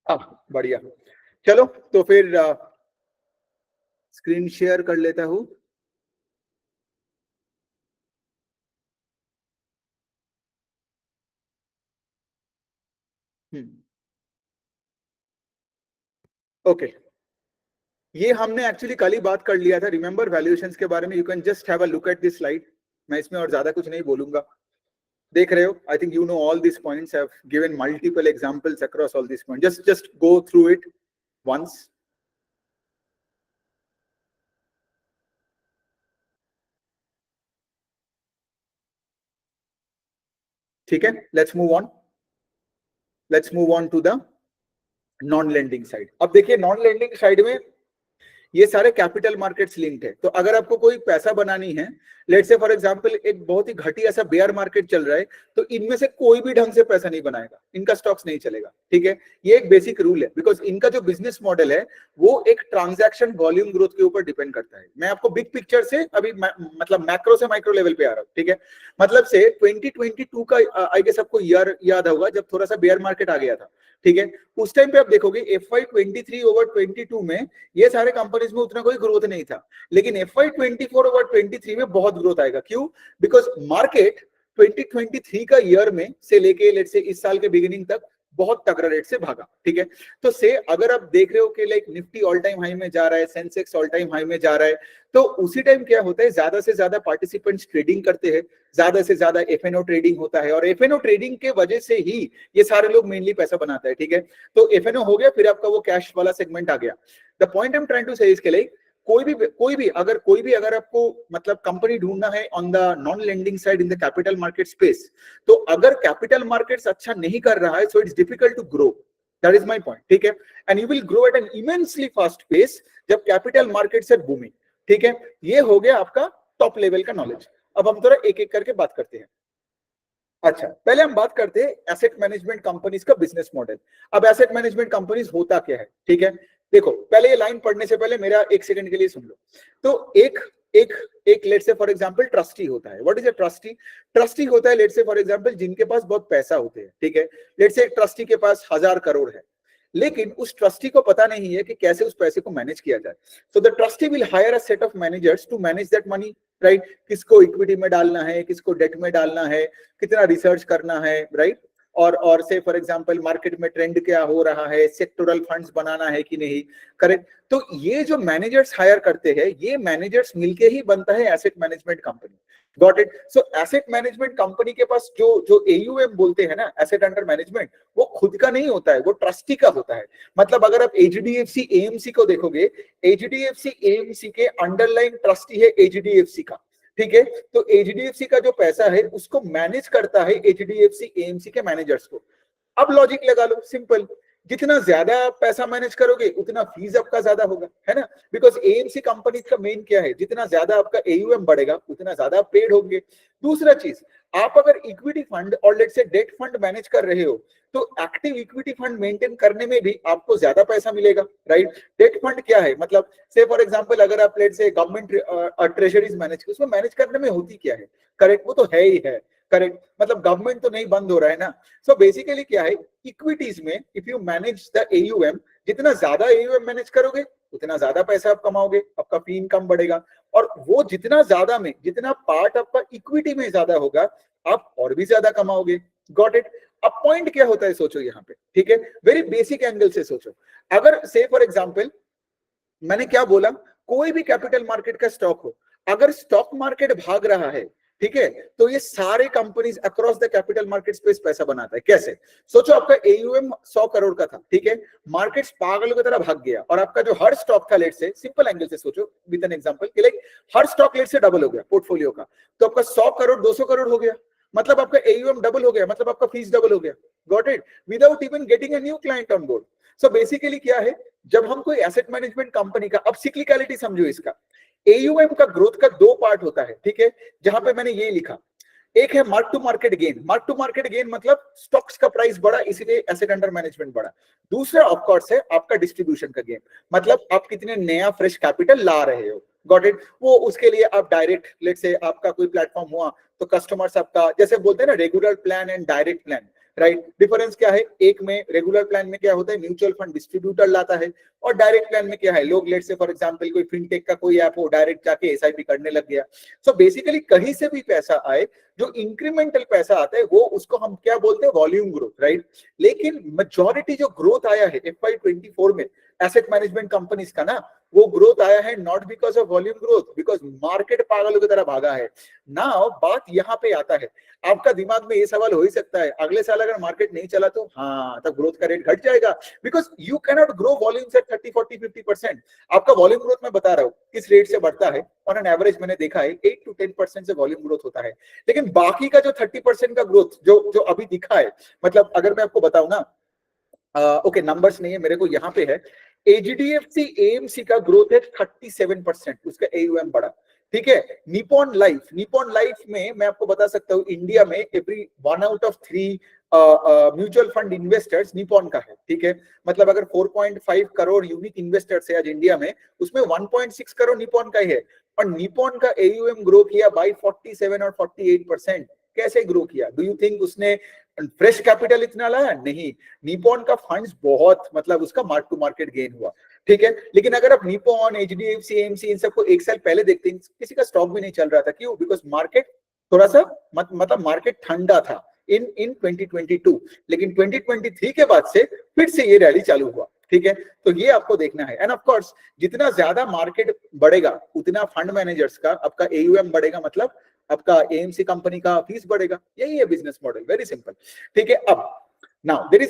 बढ़िया। चलो तो फिर स्क्रीन शेयर कर लेता हूँ। ओके, ये हमने एक्चुअली कल ही बात कर लिया था, रिमेंबर वैल्यूएशंस के बारे में। You can just have a look at this slide. मैं इसमें और ज्यादा कुछ नहीं बोलूंगा, देख रहे हो। I think you know all this points, have given multiple examples across all this point. Just go through it once. ठीक है, let's move on to the non lending side. अब देखिए, नॉन लेंडिंग साइड में ये सारे capital markets linked है। तो अगर आपको कोई पैसा बनानी है, लेट्स से फॉर एग्जांपल एक बहुत ही घटिया सा बेयर मार्केट चल रहा है, तो इनमें से कोई भी ढंग से पैसा नहीं बनाएगा, इनका स्टॉक्स नहीं चलेगा। ठीक है, ये एक बेसिक रूल है, बिकॉज इनका जो बिजनेस मॉडल है वो एक ट्रांजैक्शन वॉल्यूम ग्रोथ के ऊपर डिपेंड करता है। मैं आपको बिग पिक्चर से अभी मतलब मैक्रो से माइक्रो लेवल पे आ रहा हूँ। ठीक है, मतलब से 2022 का आई गेस आपको ईयर याद होगा, जब थोड़ा सा बेयर मार्केट आ गया था। ठीक है, उस टाइम पे आप देखोगे FY23 ओवर 22 में ये सारे कंपनीज में उतना कोई ग्रोथ नहीं था, लेकिन FY24 ओवर 23 में बहुत ग्रोथ आएगा। क्यों? बिकॉज मार्केट 2023 का ईयर में से लेके लेट्स से इस साल के बिगिनिंग तक बहुत तगड़ा रेट से भागा। ठीक है, तो से अगर आप देख रहे हो कि like Nifty all time high में जा रहा है, सेंसेक्स ऑल टाइम हाई में जा रहा है, तो उसी टाइम क्या होता है, ज्यादा से ज्यादा पार्टिसिपेंट्स ट्रेडिंग करते हैं, ज्यादा से ज्यादा एफएनओ ट्रेडिंग होता है, और एफएनओ ट्रेडिंग के वजह से ही ये सारे लोग मेनली पैसा बनाते हैं। ठीक है, तो एफएनओ हो गया, फिर आपका वो कैश वाला सेगमेंट आ गया। The point I am trying to say इसके लिए, कोई भी अगर आपको मतलब कंपनी ढूंढना है on the non lending side in the capital market space, तो अगर कैपिटल मार्केट्स अच्छा नहीं कर रहा है, so it's difficult to grow. That is my point. ठीक है, and you will grow at an immensely fast pace जब कैपिटल मार्केट्स आर बूमिंग। ठीक है, ये हो गया आपका टॉप लेवल का नॉलेज। अब हम थोड़ा एक एक करके बात करते हैं। अच्छा, पहले हम बात करते हैं एसेट मैनेजमेंट कंपनीज का बिजनेस मॉडल। अब एसेट मैनेजमेंट कंपनीज होता क्या है? ठीक है, देखो, पहले ये लाइन पढ़ने से पहले मेरा एक सेकंड के लिए सुन लो। तो एक एक एक लेट से फॉर एग्जांपल ट्रस्टी होता है। What is a trustee? Trustee होता है लेट से फॉर एग्जांपल जिनके पास बहुत पैसा होते हैं। ठीक है, लेट से एक ट्रस्टी के पास 1000 करोड़ है, लेकिन उस ट्रस्टी को पता नहीं है कि कैसे उस पैसे को मैनेज किया जाए। So the trustee will hire a set of managers to manage that money, right? किसको इक्विटी में डालना है, किसको डेट में डालना है, कितना रिसर्च करना है, राइट? और से फॉर एग्जांपल मार्केट में ट्रेंड क्या हो रहा है, सेक्टोरल फंड्स बनाना है कि नहीं, करेक्ट? तो ये जो मैनेजर्स हायर करते हैं, ये मैनेजर्स मिलके ही बनता है asset management company. Got it? So asset management company के पास जो जो AUM बोलते हैं ना, एसेट अंडर मैनेजमेंट, वो खुद का नहीं होता है, वो ट्रस्टी का होता है। मतलब अगर आप HDFC AMC को देखोगे, HDFC AMC के अंडरलाइन ट्रस्टी है HDFC का। ठीक है, तो HDFC का जो पैसा है उसको मैनेज करता है HDFC AMC के मैनेजर्स को। अब लॉजिक लगा लो, सिंपल। जितना ज्यादा आप पैसा मैनेज करोगे उतना फीस आपका ज्यादा होगा, है ना? बिकॉज AMC कंपनी का मेन क्या है, जितना ज्यादा आपका AUM बढ़ेगा उतना ज्यादा आप पेड होंगे। दूसरा चीज, आप अगर इक्विटी फंड और लेट से डेट फंड मैनेज कर रहे हो, तो एक्टिव इक्विटी फंड मेंटेन करने में भी आपको ज्यादा पैसा मिलेगा, राइट? डेट फंड क्या है, मतलब से फॉर एग्जांपल अगर आप लेट से गवर्नमेंट ट्रेजरीज मैनेज, उसमें मैनेज करने में होती क्या है, करेक्ट? वो तो है ही है, करेक्ट? मतलब गवर्नमेंट तो नहीं बंद हो रहा है ना। सो बेसिकली क्या है, इक्विटीज में if you manage the AUM, जितना ज्यादा AUM मैनेज करोगे उतना ज्यादा पैसा आप कमाओगे, आपका फी इनकम बढ़ेगा, और वो जितना ज्यादा में जितना पार्ट आपका इक्विटी में ज्यादा होगा, आप और भी ज्यादा कमाओगे। Got it? अब पॉइंट क्या होता है, सोचो यहाँ पे। ठीक है, वेरी बेसिक एंगल से सोचो। अगर से फॉर एग्जांपल मैंने क्या बोला, कोई भी कैपिटल मार्केट का स्टॉक हो, अगर स्टॉक मार्केट भाग रहा है, ठीक है, तो ये सारे companies across the capital market space पैसा बनाता है। कैसे? सोचो आपका AUM 100 करोड़ का था, ठीक है, मार्केट्स पागलों की तरह भाग गया, और आपका जो हर स्टॉक था, लेट से सिंपल एंगल से सोचो विद एन एग्जांपल कि लाइक हर स्टॉक लेट से डबल हो गया पोर्टफोलियो का, तो आपका 100 करोड़ 200 करोड़ हो गया, मतलब आपका AUM डबल हो गया, मतलब आपका फीस डबल हो गया। Got it? Without even getting a new client on board. So basically क्या है, जब हम कोई एसेट मैनेजमेंट कंपनी का, अब सिक्लिकलिटी समझो इसका, AUM का ग्रोथ का दो पार्ट होता है। ठीक है, जहां पे मैंने ये लिखा, एक है mark to market gain. Mark to market gain मतलब स्टॉक्स का प्राइस बढ़ा इसीलिए एसेट अंडर मैनेजमेंट बढ़ा। दूसरा ऑफ कोर्स है आपका डिस्ट्रीब्यूशन का गेन, मतलब आप कितने नया फ्रेश कैपिटल ला रहे हो। Got it? वो उसके लिए आप डायरेक्ट, लेट से आपका कोई प्लेटफॉर्म हुआ तो कस्टमर्स आपका, जैसे बोलते हैं ना regular plan and direct plan, right. Difference क्या है, एक में रेगुलर प्लान में क्या होता है, म्यूचुअल फंड डिस्ट्रीब्यूटर लाता है, और डायरेक्ट प्लान में क्या है, लोग लेट से फॉर एग्जांपल कोई फिनटेक का कोई ऐप हो, डायरेक्ट जाके एसआईपी करने लग गया। सो बेसिकली कहीं से भी पैसा आए, जो इंक्रीमेंटल पैसा आता है वो उसको हम क्या बोलते हैं, वॉल्यूम ग्रोथ, राइट। लेकिन मेजॉरिटी जो ग्रोथ आया है FY24 में एसेट मैनेजमेंट कंपनीज का ना, वो ग्रोथ आया है not because of volume growth, because market पागलों की तरह भागा है। नाउ बात यहाँ पे आता है, आपका दिमाग में ये सवाल हो ही सकता है, अगले साल अगर मार्केट नहीं चला तो हाँ, तब ग्रोथ का रेट घट जाएगा, because you can not grow volume at 30, 40, 50%। आपका वॉल्यूम ग्रोथ मैं बता रहा हूँ किस रेट से बढ़ता है, ऑन एन एवरेज मैंने देखा है 8 to 10% से वॉल्यूम ग्रोथ होता है। लेकिन बाकी का जो 30% का ग्रोथ जो अभी दिखा है, मतलब अगर मैं आपको बताऊं ना, ओके नंबर्स नहीं है मेरे को, यहाँ पे है एचडीएफसी एएमसी का ग्रोथ है 37%, उसका एयूएम बढ़ा, ठीक है। निपॉन लाइफ में मैं आपको बता सकता हूँ, इंडिया में every 1 out of 3 mutual fund investors Nippon का है, ठीक है। मतलब अगर 4.5 करोड़ यूनिक इन्वेस्टर्स है आज इंडिया में, उसमें 1.6 करोड़ निपॉन का ही है, और निपॉन का एयूएम ग्रो किया बाय 47 और 48%। कैसे ग्रो किया, डू यू थिंक उसने फ्रेश कैपिटल इतना लाया? नहीं, निपॉन का फंड्स बहुत, मतलब उसका मार्क टू मार्केट गेन हुआ, ठीक है। लेकिन अगर आप निपॉन, एचडीएफसी, एएमसी इन सबको एक साल पहले देखते हैं, किसी का स्टॉक भी नहीं चल रहा था, क्यों? बिकॉज मार्केट थोड़ा सा मतलब मार्केट ठंडा था इन 2022, लेकिन 2023 के बाद से फिर से ये रैली चालू हुआ, ठीक है। तो ये आपको देखना है, एंड ऑफ कोर्स जितना ज्यादा मार्केट बढ़ेगा उतना फंड मैनेजर्स का आपका एयूएम बढ़ेगा, मतलब आपका एएमसी कंपनी का फीस बढ़ेगा। यही है बिजनेस मॉडल, वेरी सिंपल, ठीक है। अब now there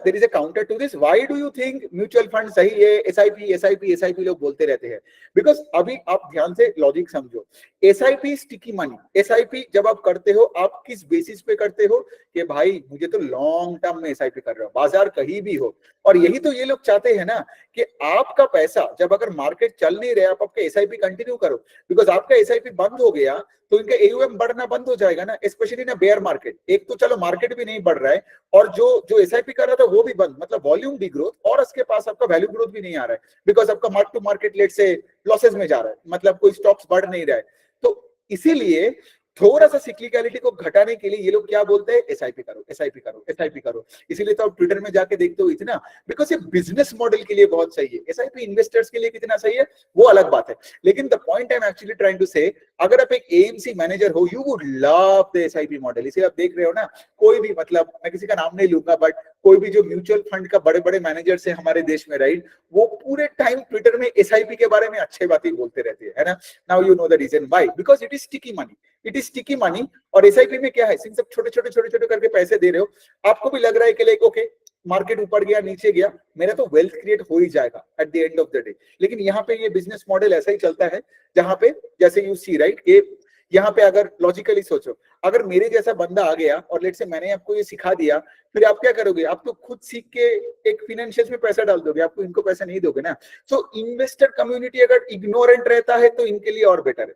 is a counter to this, why do you think mutual fund सही है, एसआईपी लोग बोलते रहते हैं? बिकॉज अभी आप ध्यान से लॉजिक समझो, एसआईपी स्टिकी मनी, एसआईपी जब आप करते हो, आप किस बेसिस पे करते हो कि भाई मुझे तो लॉन्ग टर्म में एसआईपी कर रहा हूं, बाजार कहीं भी हो। और यही तो ये लोग चाहते हैं ना, कि आपका पैसा जब अगर मार्केट चल नहीं रहा, आप आपका एसआईपी कंटिन्यू करो, बिकॉज आपका एसआईपी बंद हो गया तो इनका एयूएम बढ़ना बंद हो जाएगा ना, स्पेशली ना बेयर मार्केट। एक तो चलो मार्केट भी नहीं बढ़ रहा है, और जो एसआईपी कर रहा था वो भी बंद, मतलब वॉल्यूम डी ग्रोथ, और उसके पास आपका वैल्यू ग्रोथ भी नहीं आ रहा है, बिकॉज आपका मार्क टू मार्केट लेट से लॉसेस में जा रहा है, मतलब कोई स्टॉक्स बढ़ नहीं रहा है। तो इसीलिए थोड़ा सा सिक्लिकलिटी को घटाने के लिए ये लोग क्या बोलते हैं, एसआईपी करो, एसआईपी करो, एसआईपी करो। इसीलिए तो आप ट्विटर में जाके देखते हो इतना, बिकॉज ये बिजनेस मॉडल के लिए बहुत सही है। एसआईपी इन्वेस्टर्स के लिए कितना सही है वो अलग बात है, लेकिन the point I am actually trying to say, अगर आप एक एएमसी मैनेजर हो, you would love the SIP model. इसीलिए आप देख रहे हो ना, कोई भी, मतलब मैं किसी का नाम नहीं लूंगा, बट कोई भी जो म्यूचुअल फंड का बड़े बड़े मैनेजर्स है हमारे देश में, राइट, वो पूरे टाइम ट्विटर में एसआईपी के बारे में अच्छी बातें बोलते रहते हैं, है ना। Now you know the reason why, because it is sticky money, it is sticky money. और एसआईपी में क्या है, सिंह सब छोटे छोटे करके पैसे दे रहे हो, आपको भी लग रहा है कि लाइक ओके मार्केट ऊपर गया नीचे गया, मेरा तो वेल्थ क्रिएट हो ही जाएगा eight the end of the day. लेकिन यहाँ पे ये बिजनेस मॉडल ऐसा ही चलता है, जहां पे जैसे यू सी राइट, कि यहाँ पे अगर लॉजिकली सोचो, अगर मेरे जैसा बंदा आ गया और लेट से मैंने आपको ये सिखा दिया, फिर आप क्या करोगे, आप तो खुद सीख के एक फाइनेंशियल में पैसा डाल दोगे, आपको इनको पैसा नहीं दोगे ना। सो इन्वेस्टर कम्युनिटी अगर इग्नोरेंट रहता है तो इनके लिए और बेटर है।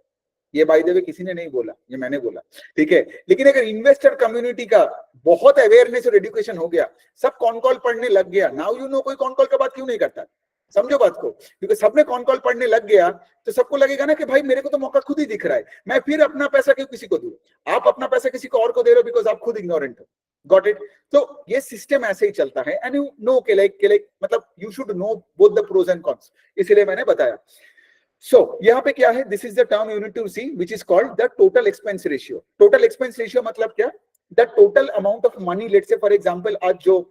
ये बाय द वे किसी ने नहीं बोला, ये मैंने बोला, ठीक है। लेकिन अगर इन्वेस्टर कम्युनिटी का बहुत अवेयरनेस और एजुकेशन हो गया, सब कॉन कॉल पढ़ने लग गया, नाउ यू नो कोई कॉन कॉल का बात क्यों नहीं करता, समझो बात को, क्योंकि सबने कॉन कॉल पढ़ने लग गया तो सबको लगेगा ना कि भाई मेरे को तो मौका खुद ही दिख रहा है, मैं फिर अपना पैसा क्यों किसी को दूं। आप अपना पैसा किसी को और को दे रहे हो बिकॉज आप खुद इग्नोरेंट हो, गॉट इट। तो ये सिस्टम ऐसे ही चलता है, एंड यू नो के लाइक मतलब you should know both the pros and cons, इसलिए मैंने बताया। So, यहाँ पे क्या है, this is the term you need to see which is called the total expense ratio. Total expense ratio मतलब क्या, the total amount of money, let's say for example आज जो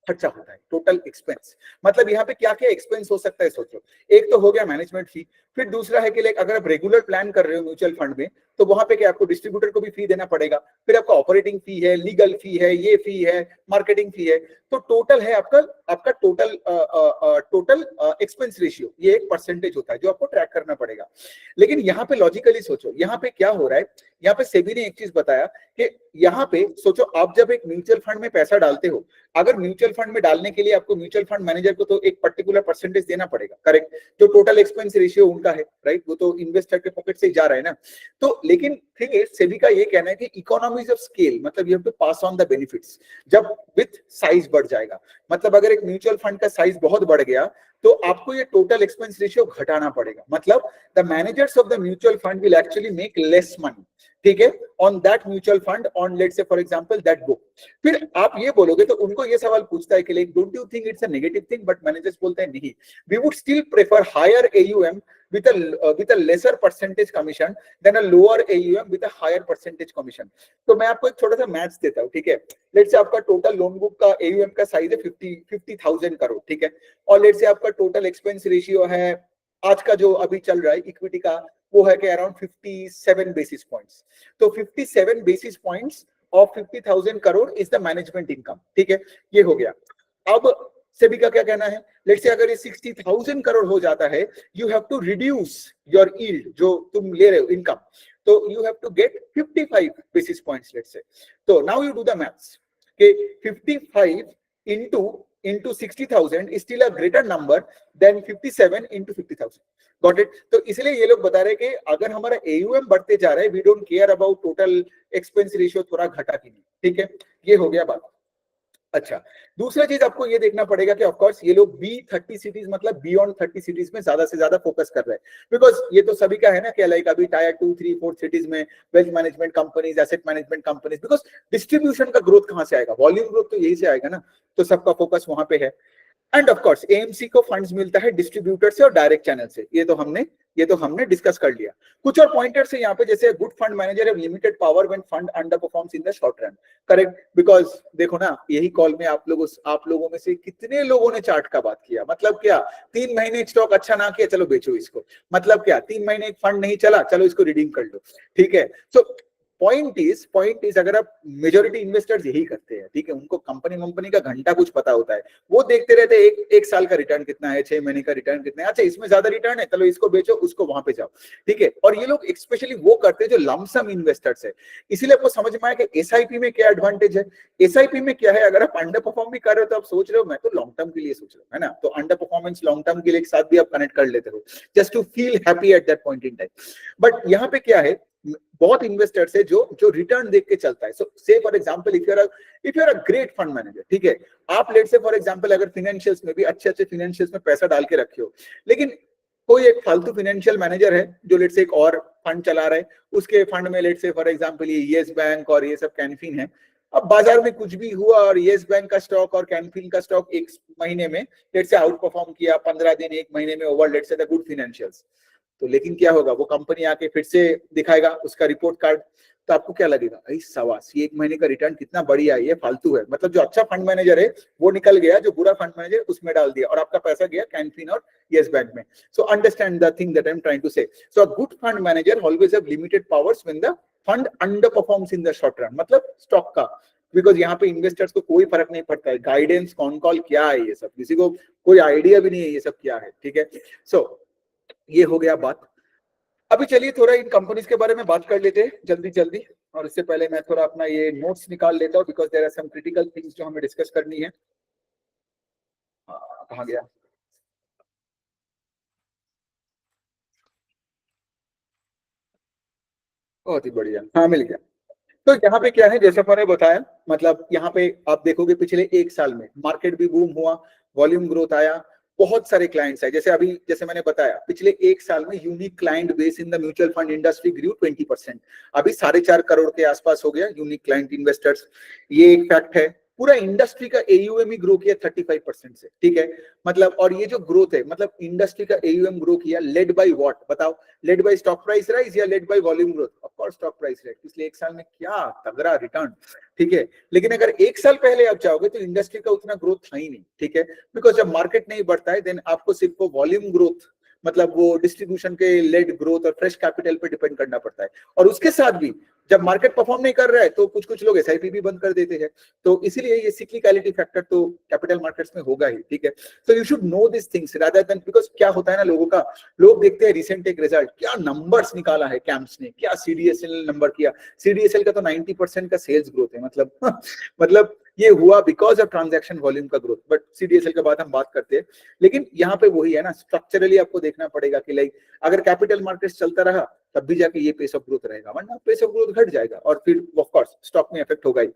खर्चा होता है, टोटल एक्सपेंस, मतलब यहाँ पे क्या क्या एक्सपेंस हो सकता है सोचो। एक तो हो गया मैनेजमेंट फी, फिर दूसरा है कि लाइक अगर आप रेगुलर प्लान कर रहे हो म्यूचुअल फंड में, तो वहां पे क्या आपको डिस्ट्रीब्यूटर को भी फी देना पड़ेगा, फिर आपका ऑपरेटिंग फी है, लीगल फी है, ये फी है, मार्केटिंग फी है। तो टोटल है आपका टोटल एक्सपेंस रेशियो, ये एक परसेंटेज होता है जो आपको ट्रैक करना पड़ेगा। लेकिन यहाँ पे लॉजिकली सोचो, यहाँ पे क्या हो रहा है, यहाँ पे सेबी ने एक चीज बताया कि यहाँ पे सोचो, आप जब एक म्यूचुअल फंड में पैसा डालते हो, अगर म्यूचुअल फंड में डालने के लिए आपको म्यूचुअल फंड मैनेजर को तो एक पर्टिकुलर परसेंटेज देना पड़ेगा, करेक्ट, जो टोटल एक्सपेंस रेशियो उनका है, राइट, वो तो इन्वेस्टर के पॉकेट से ही जा रहा है ना। तो लेकिन ठीक है, सेबी का ये कहना है कि इकोनॉमीज ऑफ स्केल, मतलब you have to pass on the benefits जब विथ साइज बढ़ जाएगा। मतलब अगर एक म्यूचुअल फंड का साइज बहुत बढ़ गया तो आपको ये टोटल एक्सपेंस रेशियो घटाना पड़ेगा, मतलब the managers of the mutual fund will actually make less money, ठीक है, on that mutual fund, on let's say for example that book. फिर आप ये बोलोगे तो उनको ये सवाल पूछता है कि like don't you think it's a negative thing, but managers बोलते हैं नहीं, we would still prefer higher AUM with a lesser percentage commission than a lower AUM with a higher percentage commission। तो मैं आपको एक छोटा सा मैथ्स देता हूँ, ठीक है। लेट्स से आपका टोटल लोन बुक का AUM का साइज है 50,000 करोड़, ठीक है, और लेट्स से आपका टोटल एक्सपेंस रेशियो है आज का जो अभी चल रहा है इक्विटी का, वो है कि अराउंड 57 बेसिस पॉइंट्स। तो 57 basis points of 50,000 crore is the management income, ठीक है, ये हो गया। अब सेबी का क्या कहना है, लेट्स से अगर ये 60,000 करोड़ हो जाता है, you have to reduce your yield, जो तुम ले रहे हो इनकम, तो you have to get 55 basis points let's say. तो now you do the maths कि 55 into 60,000 is still a greater number than 57 into 50,000। Got it? तो इसलिए ये लोग बता रहे हैं कि अगर हमारा AUM बढ़ते जा रहा है, we don't care about total expense ratio थोड़ा घटा कि नहीं, ठीक है, ये हो गया बात। अच्छा, दूसरा चीज आपको ये देखना पड़ेगा कि ऑफ कोर्स ये लोग B30 सिटीज मतलब बियॉन्ड 30 सिटीज में ज्यादा से ज्यादा फोकस कर रहे हैं, बिकॉज ये तो सभी का है ना कि लाइक अभी टायर 2, 3, 4 सिटीज में wealth management companies, asset management companies, because distribution का ग्रोथ कहां से आएगा, वॉल्यूम ग्रोथ तो यही से आएगा ना, तो सबका फोकस वहां पे है। एंड ऑफ कोर्स AMC को फंड्स मिलता है डिस्ट्रीब्यूटर से और डायरेक्ट चैनल से, ये तो हमने डिस्कस कर लिया। कुछ और पॉइंटर्स है यहाँ पे, जैसे good fund manager have limited power when fund underperforms in the short run, correct, because देखो ना, यही कॉल में आप लोगों में से कितने लोगों ने चार्ट का बात किया, मतलब क्या 3 महीने स्टॉक अच्छा ना किया, चलो बेचो इसको, मतलब क्या 3 महीने एक फंड नहीं चला, चलो इसको रिडीम कर लो, ठीक है। सो पॉइंट इज अगर आप मेजोरिटी इन्वेस्टर्स यही करते हैं, ठीक है, उनको कंपनी का घंटा कुछ पता होता है, वो देखते रहते हैं एक साल का रिटर्न कितना है, 6 महीने का रिटर्न कितना है, अच्छा इसमें ज्यादा रिटर्न है, चलो इसको बेचो, उसको वहां पे जाओ, ठीक है। और ये लोग स्पेशली वो करते हैं जो लमसम इन्वेस्टर्स है। इसीलिए आपको समझ में आया कि SIP में क्या एडवांटेज है। SIP में क्या है, अगर आप अंडर परफॉर्म भी कर रहे हो तो आप सोच रहे हो मैं तो लॉन्ग टर्म के लिए सोच रहा हूँ, है ना, तो अंडर परफॉर्मेंस लॉन्ग टर्म के लिए एक साथ भी आप कनेक्ट कर लेते हो, just to feel happy at that point in time. But यहाँ पे क्या है, बहुत इन्वेस्टर्स है जो रिटर्न देख के चलता है। So say for example if you are a great fund manager, ठीक है, आप लेट से फॉर एग्जांपल अगर फाइनेंशियल्स में भी अच्छे फाइनेंशियल्स में पैसा डाल के रखे हो, लेकिन कोई एक फालतू फाइनेंशियल मैनेजर है जो लेट से एक और फंड चला रहा है, उसके फंड में लेट से फॉर एग्जांपल ये येस बैंक और ये सब कैनफिन है, अब बाजार में कुछ भी हुआ और येस बैंक का स्टॉक और कैनफिन का स्टॉक एक महीने में लेट से आउट परफॉर्म किया, 15 दिन एक महीने में ओवर लेट से द गुड फाइनेंशियल्स, तो लेकिन क्या होगा, वो कंपनी आके फिर से दिखाएगा उसका रिपोर्ट कार्ड, तो आपको क्या लगेगा, भाई सवास ये एक महीने का रिटर्न कितना बढ़िया है, ये फालतू है, मतलब जो अच्छा फंड मैनेजर है वो निकल गया, जो बुरा फंड मैनेजर उसमें डाल दिया और आपका पैसा गया कैनफिन और येस बैंक में। So understand the thing that I am trying to say. So a good fund manager always have limited powers when the fund underperforms in the short run, मतलब स्टॉक का, because यहाँ पे investors को कोई फर्क नहीं पड़ता है, गाइडेंस कौन कॉल क्या है, ये सब किसी को कोई आइडिया भी नहीं है ये सब क्या है, ठीक है। सो ये हो गया बात। अभी चलिए थोड़ा इन कंपनीज के बारे में बात कर लेते हैं जल्दी जल्दी, और इससे पहले मैं थोड़ा अपना ये नोट्स निकाल लेता हूँ, because there are some critical things जो हमें डिस्कस करनी है। कहाँ गया, बहुत ही बढ़िया, हाँ मिल गया। तो यहाँ पे क्या है, जैसे मैंने बताया, मतलब यहाँ पे आप देखोगे पिछले एक साल में मार्केट भी बूम हुआ, वॉल्यूम ग्रोथ आया, बहुत सारे क्लाइंट्स है, जैसे अभी जैसे मैंने बताया पिछले एक साल में unique client base in the mutual fund industry grew 20%, अभी 4.5 करोड़ के आसपास हो गया यूनिक क्लाइंट इन्वेस्टर्स, ये एक फैक्ट है। पूरा इंडस्ट्री का AUM ही ग्रो किया 35% से, ठीक है, मतलब और ये जो ग्रोथ है, मतलब इंडस्ट्री का AUM ग्रो किया, लेड बाय व्हाट बताओ, led by stock price rise या led by volume growth, of course stock price rise, इसलिए एक साल में क्या तगड़ा रिटर्न, ठीक है। लेकिन अगर एक साल पहले आप जाओगे तो इंडस्ट्री का उतना ग्रोथ था ही नहीं, ठीक है, बिकॉज जब मार्केट नहीं बढ़ता है देन आपको सिर्फ वो वॉल्यूम ग्रोथ, मतलब वो डिस्ट्रीब्यूशन के लेड ग्रोथ और फ्रेश कैपिटल पे डिपेंड करना पड़ता है, और उसके साथ भी जब मार्केट परफॉर्म नहीं कर रहा है तो कुछ कुछ लोग SIP भी बंद कर देते हैं, तो इसीलिए ये सिक्लिकलिटी फैक्टर तो कैपिटल मार्केट्स में होगा ही, ठीक है। So you should no this things rather than, because क्या होता है ना, लोग देखते हैं रिसेंट एक रिजल्ट, क्या नंबर्स निकाला है कैंप्स ने, क्या CDSL नंबर किया, CDSL का तो 90% का सेल्स ग्रोथ है, मतलब मतलब ये हुआ बिकॉज ऑफ ट्रांजैक्शन वॉल्यूम का ग्रोथ, बट CDSL के बाद हम बात करते हैं। लेकिन यहाँ पे वही है ना, स्ट्रक्चरली आपको देखना पड़ेगा कि लाइक अगर कैपिटल मार्केट चलता रहा तब भी जाके ये पेस ऑफ ग्रोथ रहेगा, वरना पेस ऑफ ग्रोथ घट जाएगा और फिर ऑफ कोर्स स्टॉक में इफेक्ट होगा ही।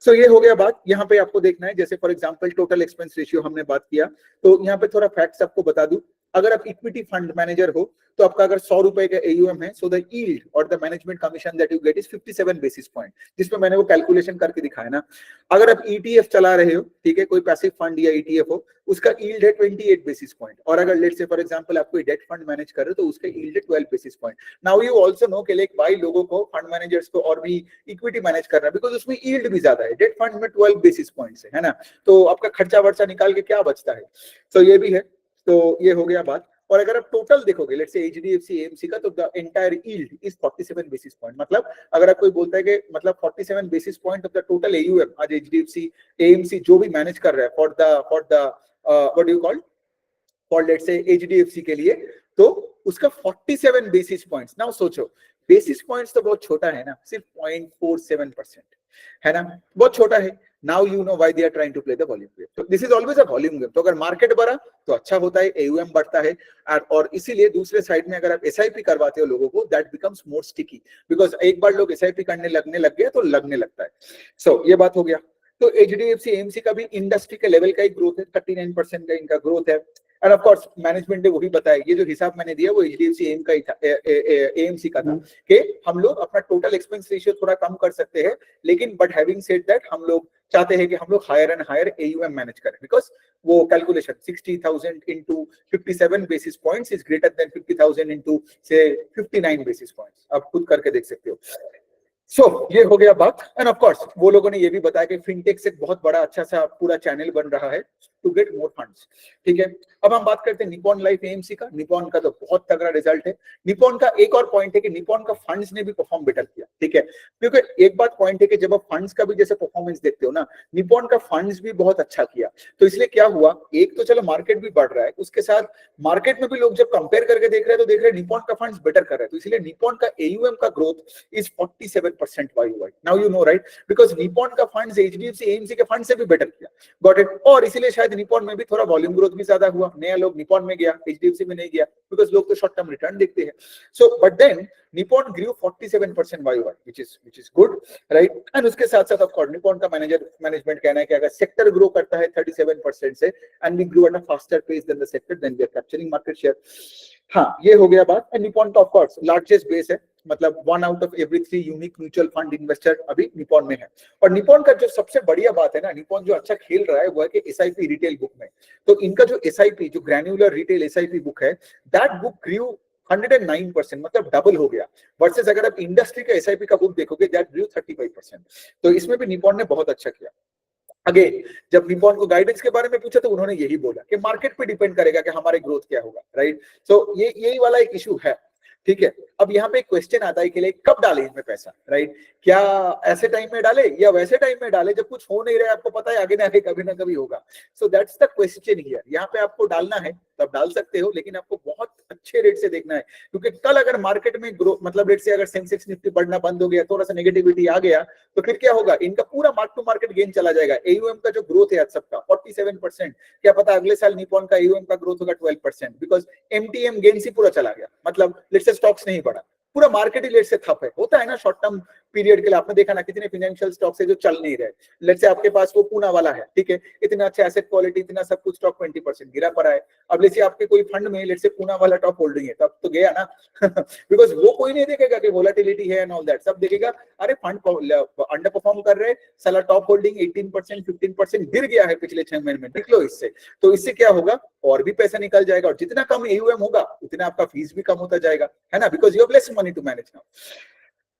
सो ये हो गया बात। यहाँ पे आपको देखना है, जैसे for example total expense ratio हमने बात किया, तो यहाँ पे थोड़ा फैक्ट्स आपको बता दूं अगर आप इक्विटी फंड मैनेजर हो तो आपका अगर 100 रुपए का AUM है, सो द यील्ड और the management commission that you get is 57 basis point, जिसमें मैंने वो कैलकुलेशन करके दिखाया ना। अगर आप ETF चला रहे हो, ठीक है, कोई पैसिव फंड या ETF हो, उसका यील्ड है 28 बेसिस पॉइंट, और अगर लेट्स से फॉर एग्जांपल आप कोई डेट फंड मैनेज कर रहे हो तो उसका यील्ड है 12 basis point. Now you also know कि लाइक वाई लोगों को, फंड मैनेजर्स को और भी इक्विटी मैनेज करना है, बिकॉज उसमें यील्ड भी ज्यादा है, डेट फंड में 12 बेसिस पॉइंट्स है ना, तो आपका खर्चा वर्चा निकाल के क्या बचता है। तो ये भी है, तो ये हो गया बात। और अगर आप टोटल देखोगे लेट्स से HDFC AMC का, तो the entire yield is 47 basis point. मतलब अगर आप कोई बोलता है कि मतलब 47 basis point of the total AUM आज HDFC AMC जो भी मैनेज कर रहा है for the what do you call, for let's say HDFC के लिए, तो उसका 47 बेसिस पॉइंट्स। नाउ सोचो, बेसिस पॉइंट्स तो बहुत छोटा है ना, सिर्फ 0.47% है ना, बहुत छोटा है। Now you know why they are trying to play the volume game. तो this is always a volume game. तो अगर मार्केट बढ़ा तो अच्छा होता है, AUM बढ़ता है, और इसीलिए दूसरे साइड में अगर आप SIP करवाते हो लोगों को, that becomes more sticky, because एक बार लोग SIP करने लगने लग गए तो लगने लगता है। सो ये बात हो गया। तो HDFC AMC का भी इंडस्ट्री के लेवल का ही ग्रोथ है, 39% का इनका ग्रोथ है। एंड ऑफ कोर्स मैनेजमेंट ने वही बताया, ये जो हिसाब मैंने दिया वो HDFC AMC का था कि हम लोग अपना टोटल एक्सपेंस रेशियो थोड़ा कम कर सकते हैं, लेकिन बट हैविंग सेड दैट हम लोग चाहते हैं कि हम लोग higher and higher AUM manage करें, बिकॉज वो calculation 60,000 into 57 basis points is greater than 50,000 into से 59 बेसिस पॉइंट्स। आप खुद करके देख सकते हो। सो ये हो गया बात। एंड ऑफ कोर्स वो लोगों ने ये भी बताया कि फिनटेक से बहुत बड़ा अच्छा सा पूरा चैनल बन रहा है टू गेट मोर फंड्स, ठीक है। अब हम बात करते हैं निप्पॉन लाइफ AMC का। निप्पॉन का तो बहुत तगड़ा रिजल्ट है। निप्पॉन का एक और पॉइंट है कि निप्पॉन का फंड्स ने भी परफॉर्म बेटर किया, ठीक है, क्योंकि एक बात पॉइंट है कि जब आप फंड्स का भी जैसे परफॉर्मेंस देखते हो ना, निप्पॉन का फंड्स भी बहुत अच्छा किया। तो इसलिए क्या हुआ, एक तो चलो मार्केट भी बढ़ रहा है, उसके साथ मार्केट में भी लोग जब कंपेयर करके देख रहे हैं तो देख रहे हैं निप्पॉन का फंड्स बेटर कर रहा है, तो इसलिए निप्पॉन का AUM का growth is 47% YOY। Now you no right, because Nippon का फंड्स HDFC AMC के फंड से भी बेटर किया, गॉट इट। और इसीलिए शायद निप्पॉन में भी थोड़ा वॉल्यूम ग्रोथ भी ज्यादा हुआ, नया लोग निप्पॉन में गया, HDFC में नहीं गया, बिकॉज लोग तो शॉर्ट टर्म रिटर्न देखते हैं। So but then Nippon grew 47% YOY, which is good, right? And उसके साथ साथ ऑफ कोर्स निप्पॉन का मैनेजमेंट कहना है कि अगर सेक्टर ग्रो करता है 37% से, and we grew at a faster pace than the sector, then we are capturing market share। हाँ, ये हो गया बात। एंड निप्पॉन का ऑफ कोर्स लार्जेस्ट बेस है, मतलब 1 out of every 3 unique mutual fund investor अभी निप्पॉन में है। और निप्पॉन का जो सबसे बढ़िया बात है ना, निप्पॉन जो अच्छा खेल रहा है वो है कि SIP रिटेल बुक में, तो इनका जो SIP जो ग्रैन्युलर रिटेल SIP बुक है, दैट बुक grew 109%, मतलब डबल हो गया। वर्सेस अगर आप इंडस्ट्री का SIP का बुक देखोगे, दैट grew 35%। तो इसमें भी निप्पॉन ने बहुत अच्छा किया। अगेन जब निप्पॉन को गाइडेंस के बारे में पूछा तो उन्होंने यही बोला कि मार्केट पे डिपेंड करेगा कि हमारे ग्रोथ क्या होगा, राइट। सो ये यही वाला एक इशू है, ठीक है। अब यहाँ पे क्वेश्चन आता है कि लाइक कब डाले इसमें पैसा, राइट, क्या ऐसे टाइम में डाले या वैसे टाइम में डाले जब कुछ हो नहीं रहा है, आपको पता है आगे ना आगे कभी ना कभी होगा। So that's the question here. यहाँ पे आपको डालना है तब डाल सकते हो, लेकिन आपको बहुत अच्छे रेट से देखना है, क्योंकि कल अगर मार्केट में ग्रो मतलब रेट से अगर सेंसेक्स निफ्टी बढ़ना बंद हो गया, थोड़ा सा नेगेटिविटी आ गया, तो फिर क्या होगा, इनका पूरा मार्क टू मार्केट गेन चला जाएगा। AUM का जो ग्रोथ है आज सबका 47%, क्या पता अगले साल निप्पॉन का AUM का ग्रोथ होगा 12%, बिकॉज MTM गेन से पूरा चला गया, मतलब लेट्स से स्टॉक्स नहीं बढ़ा, पूरा मार्केट ही लेट से ठप है। होता है ना शॉर्ट टर्म पीरियड के लिए, आपने देखा ना कितने फाइनेंशियल स्टॉक्स है जो चल नहीं रहे। लेट से आपके पास वो पूना वाला है, ठीक है, इतना अच्छा एसेट क्वालिटी, इतना सब कुछ, स्टॉक 20% गिरा पड़ा है। अब लेट से आपके कोई फंड में लेट से पूना वाला टॉप होल्डिंग है, तब तो गया ना बिकॉज वो कोई नहीं देखेगा कि वोलेटिलिटी है एंड ऑल दैट, सब देखेगा अरे फंड अंडर परफॉर्म कर रहे, साला टॉप होल्डिंग 18% 15% गिर गया है पिछले 6 महीने में, निकलो इससे। तो इससे क्या होगा, और भी पैसा निकल जाएगा, और जितना कम AUM होगा उतना आपका फीस भी कम होता जाएगा, है ना, because you have less money to manage now.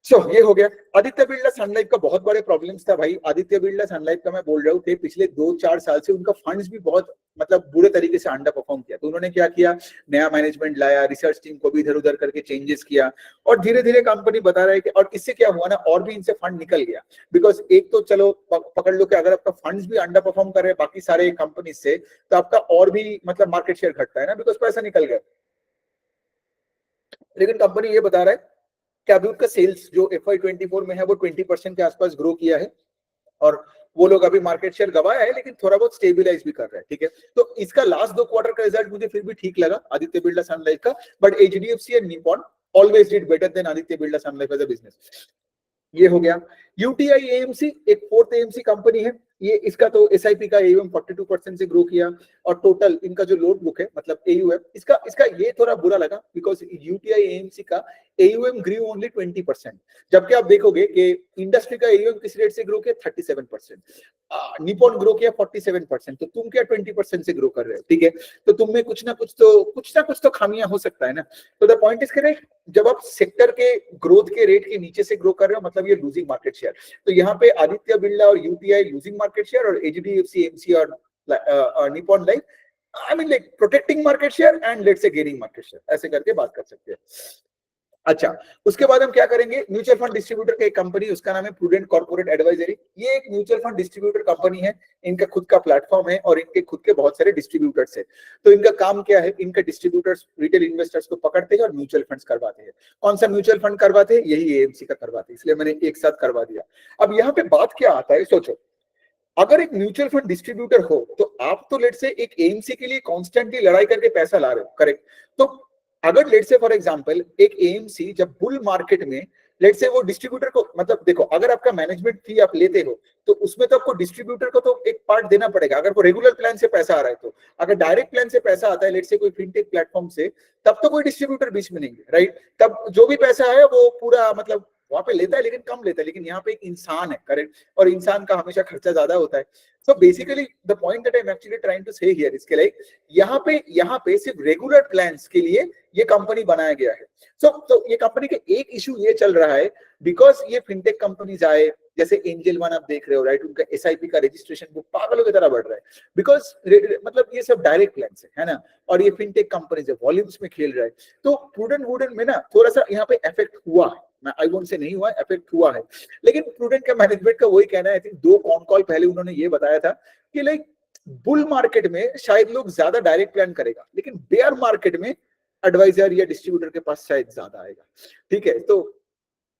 So ये हो गया। आदित्य बिरला सन लाइफ का बहुत बड़े प्रॉब्लम्स था भाई। आदित्य बिरला सन लाइफ का मैं बोल रहा हूँ कि पिछले 2-4 साल से उनका फंड्स भी बहुत मतलब बुरे तरीके से अंडर परफॉर्म किया। तो उन्होंने क्या किया, नया मैनेजमेंट लाया, रिसर्च टीम को भी इधर उधर करके चेंजेस किया, और धीरे धीरे कंपनी बता रहा है कि, और इससे क्या हुआ ना, और भी इनसे फंड निकल गया। बिकॉज एक तो चलो पकड़ लो कि अगर आपका फंड्स भी अंडर परफॉर्म कर रहे हैं बाकी सारे कंपनी से, तो आपका और भी मतलब मार्केट शेयर घटता है ना, बिकॉज पैसा निकल गया। लेकिन कंपनी ये बता रहा है कि अभी उसका सेल्स जो FY24 में है वो 20% के आसपास ग्रो किया है, और वो लोग अभी मार्केट शेयर गवाया है लेकिन थोड़ा बहुत स्टेबिलाइज भी कर रहे हैं, ठीक है। तो इसका लास्ट 2 क्वार्टर का रिजल्ट मुझे फिर भी ठीक लगा आदित्य बिरला सन लाइफ का, but HDFC and Nippon always did better than Aditya Birla Sun Life as a business. ये हो गया। UTI AMC एक 4th AMC कंपनी है, ये इसका तो एसआईपी का एयूएम 42% से ग्रो किया, और टोटल इनका जो लोड बुक है मतलब एयूएम, इसका इसका ये थोड़ा बुरा लगा बिकॉज यूटीआई एएमसी का एयूएम ग्रू ओनली 20%, जबकि आप देखोगे कि इंडस्ट्री का एयूएम किस रेट से ग्रो किया 37%, निपॉन ग्रो किया 47%, तो तुम क्या 20% से ग्रो कर रहे हो, ठीक है। तो तुम में कुछ ना कुछ तो खामियां हो सकता है ना। तो द पॉइंट इज करेक्ट, जब आप सेक्टर के ग्रोथ के रेट के नीचे से ग्रो कर रहे हो मतलब ये लूजिंग मार्केट शेयर। तो यहाँ पे आदित्य बिरला और यूटीआई लूजिंग मार्केट शेयर, और एचडीएफसी एमसी और Nippon life I mean like protecting market share and let's say gaining market share, ऐसे करके बात कर सकते हैं। अच्छा, उसके बाद हम क्या करेंगे, म्यूचुअल फंड डिस्ट्रीब्यूटर की एक कंपनी, उसका नाम है प्रूडेंट कॉर्पोरेट एडवाइजरी। ये एक म्यूचुअल फंड डिस्ट्रीब्यूटर कंपनी है, इनका खुद का प्लेटफॉर्म है और इनके खुद के बहुत सारे डिस्ट्रीब्यूटर्स है। तो इनका काम क्या है, इनके डिस्ट्रीब्यूटर्स रिटेल इन्वेस्टर्स को पकड़ते हैं और म्यूचुअल फंड्स करवाते हैं। कौन सा म्यूचुअल फंड करवाते हैं, यही एएमसी का करवाते हैं, इसलिए मैंने एक साथ करवा दिया। अब यहाँ पे बात क्या आता है, सोचो, अगर एक म्यूचुअल फंड डिस्ट्रीब्यूटर हो तो आप तो लेट से एक एएमसी के लिए कॉन्स्टेंटली लड़ाई करके पैसा ला रहे हो, करेक्ट। तो अगर लेट से फॉर एग्जांपल एक एएमसी जब बुल मार्केट में लेट से वो डिस्ट्रीब्यूटर को, मतलब देखो अगर आपका मैनेजमेंट फी आप लेते हो तो उसमें तो आपको डिस्ट्रीब्यूटर को तो एक पार्ट देना पड़ेगा, अगर वो रेगुलर प्लान से पैसा आ रहा है तो। अगर डायरेक्ट प्लान से पैसा आता है लेट से कोई फिनटेक प्लेटफॉर्म से, तब तो कोई डिस्ट्रीब्यूटर बीच में नहीं है, राइट। तब जो भी पैसा है वो पूरा मतलब वहां पे लेता है, लेकिन कम लेता है। लेकिन यहाँ पे एक इंसान है, करेक्ट, और इंसान का हमेशा खर्चा ज्यादा होता है। So basically the point that I am actually trying to say here इसके लाइक यहाँ पे सिर्फ रेगुलर प्लान्स के लिए ये कंपनी बनाया गया है। तो ये कंपनी के एक इशू ये चल रहा है, बिकॉज ये फिनटेक कंपनीज आए, जैसे एंजल वन आप देख रहे हो, राइट, उनका एसआईपी का रजिस्ट्रेशन बुक पागलों की तरह बढ़ रहा है, बिकॉज मतलब ये सब डायरेक्ट प्लान्स है ना, और ये फिनटेक कंपनीज है, वॉल्यूम्स में खेल रहा है। तो प्रूडेंट वुडेंट में ना थोड़ा सा यहाँ पे इफेक्ट हुआ है, मैं आई वोंट से नहीं हुआ, इफेक्ट हुआ है। लेकिन प्रूडेंट का मैनेजमेंट का वही कहना है, आई थिंक 2 कॉन कॉल पहले उन्होंने ये बताया था कि लाइक बुल मार्केट में शायद लोग ज्यादा डायरेक्ट प्लान करेगा, लेकिन बेयर मार्केट में एडवाइजर या डिस्ट्रीब्यूटर के पास शायद ज्यादा आएगा, ठीक है। तो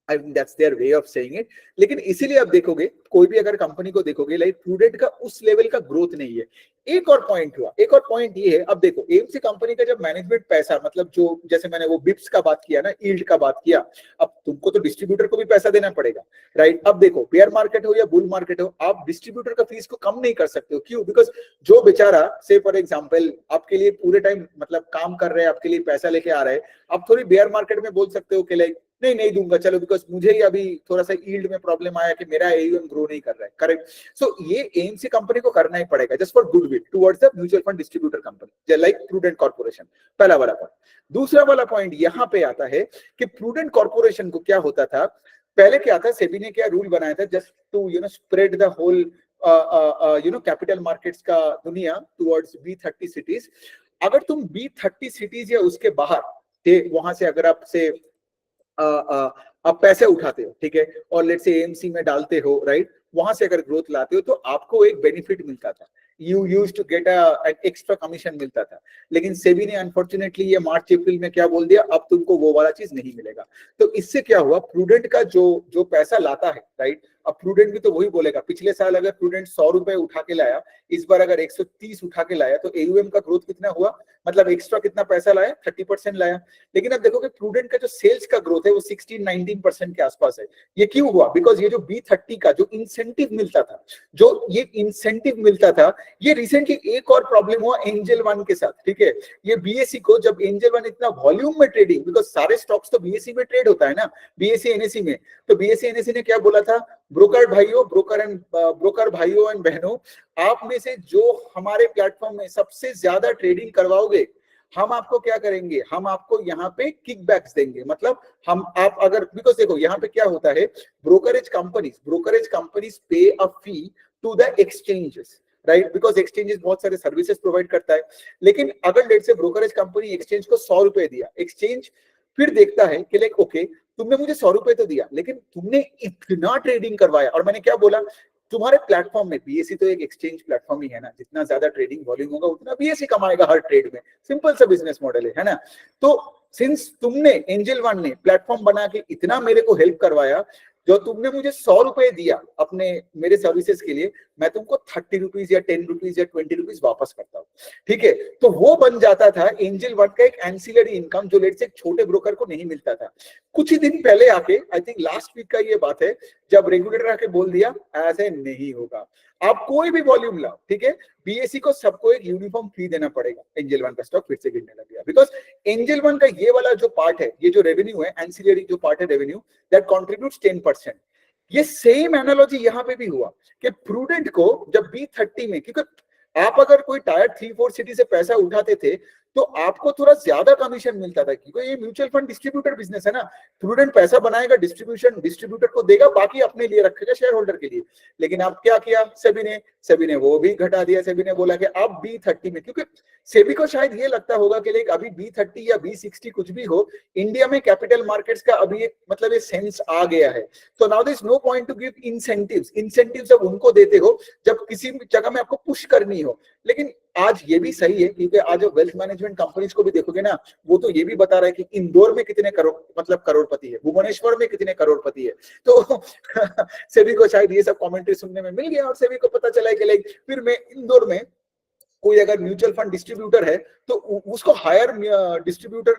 I think that's their way of saying it. लेकिन इसीलिए आप देखोगे, कोई भी अगर कंपनी को देखोगे, लाइक प्रूडेंट का उस लेवल का ग्रोथ नहीं है। एक और पॉइंट हुआ, एक और पॉइंट ये है, अब देखो एएमसी कंपनी का जब मैनेजमेंट पैसा, मतलब जो जैसे मैंने वो बिप्स का बात किया ना, यील्ड का बात किया, अब तुमको तो डिस्ट्रीब्यूटर को भी पैसा देना पड़ेगा, राइट। अब देखो बेयर मार्केट हो या बुल मार्केट हो, आप डिस्ट्रीब्यूटर का फीस को कम नहीं कर सकते हो, क्यों? बिकॉज जो बेचारा से फॉर एग्जाम्पल आपके लिए पूरे टाइम मतलब काम कर रहे हैं, आपके लिए पैसा लेके आ रहा है, आप थोड़ी बेयर मार्केट में बोल सकते हो कि लाइक नहीं दूंगा चलो, बिकॉज मुझे ही अभी थोड़ा सा यील्ड में प्रॉब्लम आया कि मेरा एयूएम ग्रो नहीं कर रहा है, करेक्ट। सो ये एएमसी कंपनी को करना ही पड़ेगा just for goodwill towards the mutual fund distributor company like prudent corporation, पहला वाला पॉइंट। दूसरा वाला पॉइंट यहाँ पे आता है कि प्रूडेंट कॉर्पोरेशन को क्या होता था पहले, क्या था, सेबी ने क्या रूल बनाया था, just to spread the whole capital markets का दुनिया टुवर्ड्स B30 सिटीज। अगर तुम B30 सिटीज या उसके बाहर थे, वहां से अगर आपसे आप पैसे उठाते हो, ठीक है, और लेट्स से एएमसी में डालते हो, राइट, वहां से अगर ग्रोथ लाते हो तो आपको एक बेनिफिट मिलता था, you used to get an extra commission मिलता था। लेकिन सेबी ने अनफॉर्चुनेटली ये मार्च अप्रैल में क्या बोल दिया, अब तुमको वो वाला चीज नहीं मिलेगा। तो इससे क्या हुआ, प्रूडेंट का जो पैसा लाता है, राइट, अब प्रूडेंट भी तो वही बोलेगा, पिछले साल अगर प्रूडेंट 100 रुपए उठा के लाया, इस बार अगर 130 उठा के लाया, तो एयूएम का ग्रोथ कितना हुआ, मतलब एक्स्ट्रा कितना पैसा लाया, 30% लाया। लेकिन अब देखोगे प्रूडेंट का जो सेल्स का ग्रोथ है वो 16-19% के आसपास है। ये क्यों हुआ, बिकॉज ये जो B30 का जो इंसेंटिव मिलता था, ये रिसेंटली एक और प्रॉब्लम हुआ एंजल वन के साथ, ठीक है। ये बीएसई को, जब एंजल वन इतना वॉल्यूम में ट्रेडिंग, बिकॉज सारे स्टॉक्स तो बीएसई में ट्रेड होता है ना, बीएसई एनएसई में, तो बीएसई एनएसई ने क्या बोला था, ब्रोकर भाइयों एंड बहनों, आप में से जो हमारे प्लेटफॉर्म में सबसे ज्यादा ट्रेडिंग करवाओगे, हम आपको क्या करेंगे, हम आपको यहाँ पे किकबैक्स देंगे। मतलब आप अगर, बिकॉज देखो यहाँ पे क्या होता है, brokerage companies pay a fee to the exchanges, right, because exchanges बहुत सारे सर्विसेज प्रोवाइड करता है। लेकिन अगर लेट से ब्रोकरेज कंपनी एक्सचेंज को 100 रुपए दिया, एक्सचेंज फिर देखता है कि लाइक ओके, तुमने मुझे 100 रुपए तो दिया, लेकिन तुमने इतना ट्रेडिंग करवाया, और मैंने क्या बोला, तुम्हारे प्लेटफॉर्म में, बीएसई तो एक एक्सचेंज प्लेटफॉर्म ही है ना, जितना ज्यादा ट्रेडिंग वॉल्यूम होगा उतना बीएसई कमाएगा हर ट्रेड में, सिंपल सा बिजनेस मॉडल है ना। तो सिंस तुमने एंजल वन ने प्लेटफॉर्म बना के इतना मेरे को हेल्प करवाया, जो तुमने मुझे 100 रुपए दिया अपने मेरे सर्विसेज के लिए, मैं तुमको 30 रुपीज या 10 रुपीज या 20 रुपीज वापस करता हूँ, ठीक है। तो वो बन जाता था एंजल वन का एक एंसिलरी इनकम, जो लेट से एक छोटे ब्रोकर को नहीं मिलता था। कुछ ही दिन पहले आके, आई थिंक लास्ट वीक का ये बात है, जब रेगुलेटर आके बोल दिया ऐसे नहीं होगा, आप कोई भी वॉल्यूम लाओ, ठीक है, बीएसई को सबको एक यूनिफॉर्म फी देना पड़ेगा। एंजल वन का स्टॉक फिर से गिरने लग गया, बिकॉज एंजल वन का ये वाला जो पार्ट है, ये जो रेवेन्यू है, एंसिलरी जो पार्ट है रेवेन्यू, दैट कॉन्ट्रीब्यूट्स 10%। ये सेम एनालॉजी यहाँ पे भी हुआ कि प्रूडेंट को जब B30 में, क्योंकि आप अगर कोई टायर 3-4 सिटी से पैसा उठाते थे तो आपको थोड़ा ज्यादा कमीशन मिलता था, क्योंकि ये म्यूचुअल फंड डिस्ट्रीब्यूटर बिजनेस है ना। प्रूडेंट पैसा बनाएगा, डिस्ट्रीब्यूशन डिस्ट्रीब्यूटर को देगा, बाकी अपने लिए रखेगा शेयर होल्डर के लिए। लेकिन अब क्या किया सेबी ने वो भी घटा दिया। सेबी ने बोला कि अब B30 में, क्योंकि सेबी को शायद ये लगता होगा कि लाइक अभी B30 या B60 कुछ भी हो, इंडिया में कैपिटल मार्केट्स का अभी एक मतलब ये सेंस आ गया है। तो now there is no point to give incentives. Incentives अब उनको देते हो जब किसी जगह में आपको पुश करनी हो। लेकिन आज ये भी सही है, क्योंकि आज वेल्थ मैनेजमेंट कंपनीज को भी देखोगे ना, वो तो ये भी बता रहा है कि इंदौर में कितने करोड़पति है, भुवनेश्वर में कितने करोड़पति है। तो सेबी को शायद ये सब कमेंट्री सुनने में मिल गया और सेबी को पता चला है कि लाइक फिर मैं इंदौर में कोई अगर म्यूचुअल फंड डिस्ट्रीब्यूटर है तो उसको हायर डिस्ट्रीब्यूटर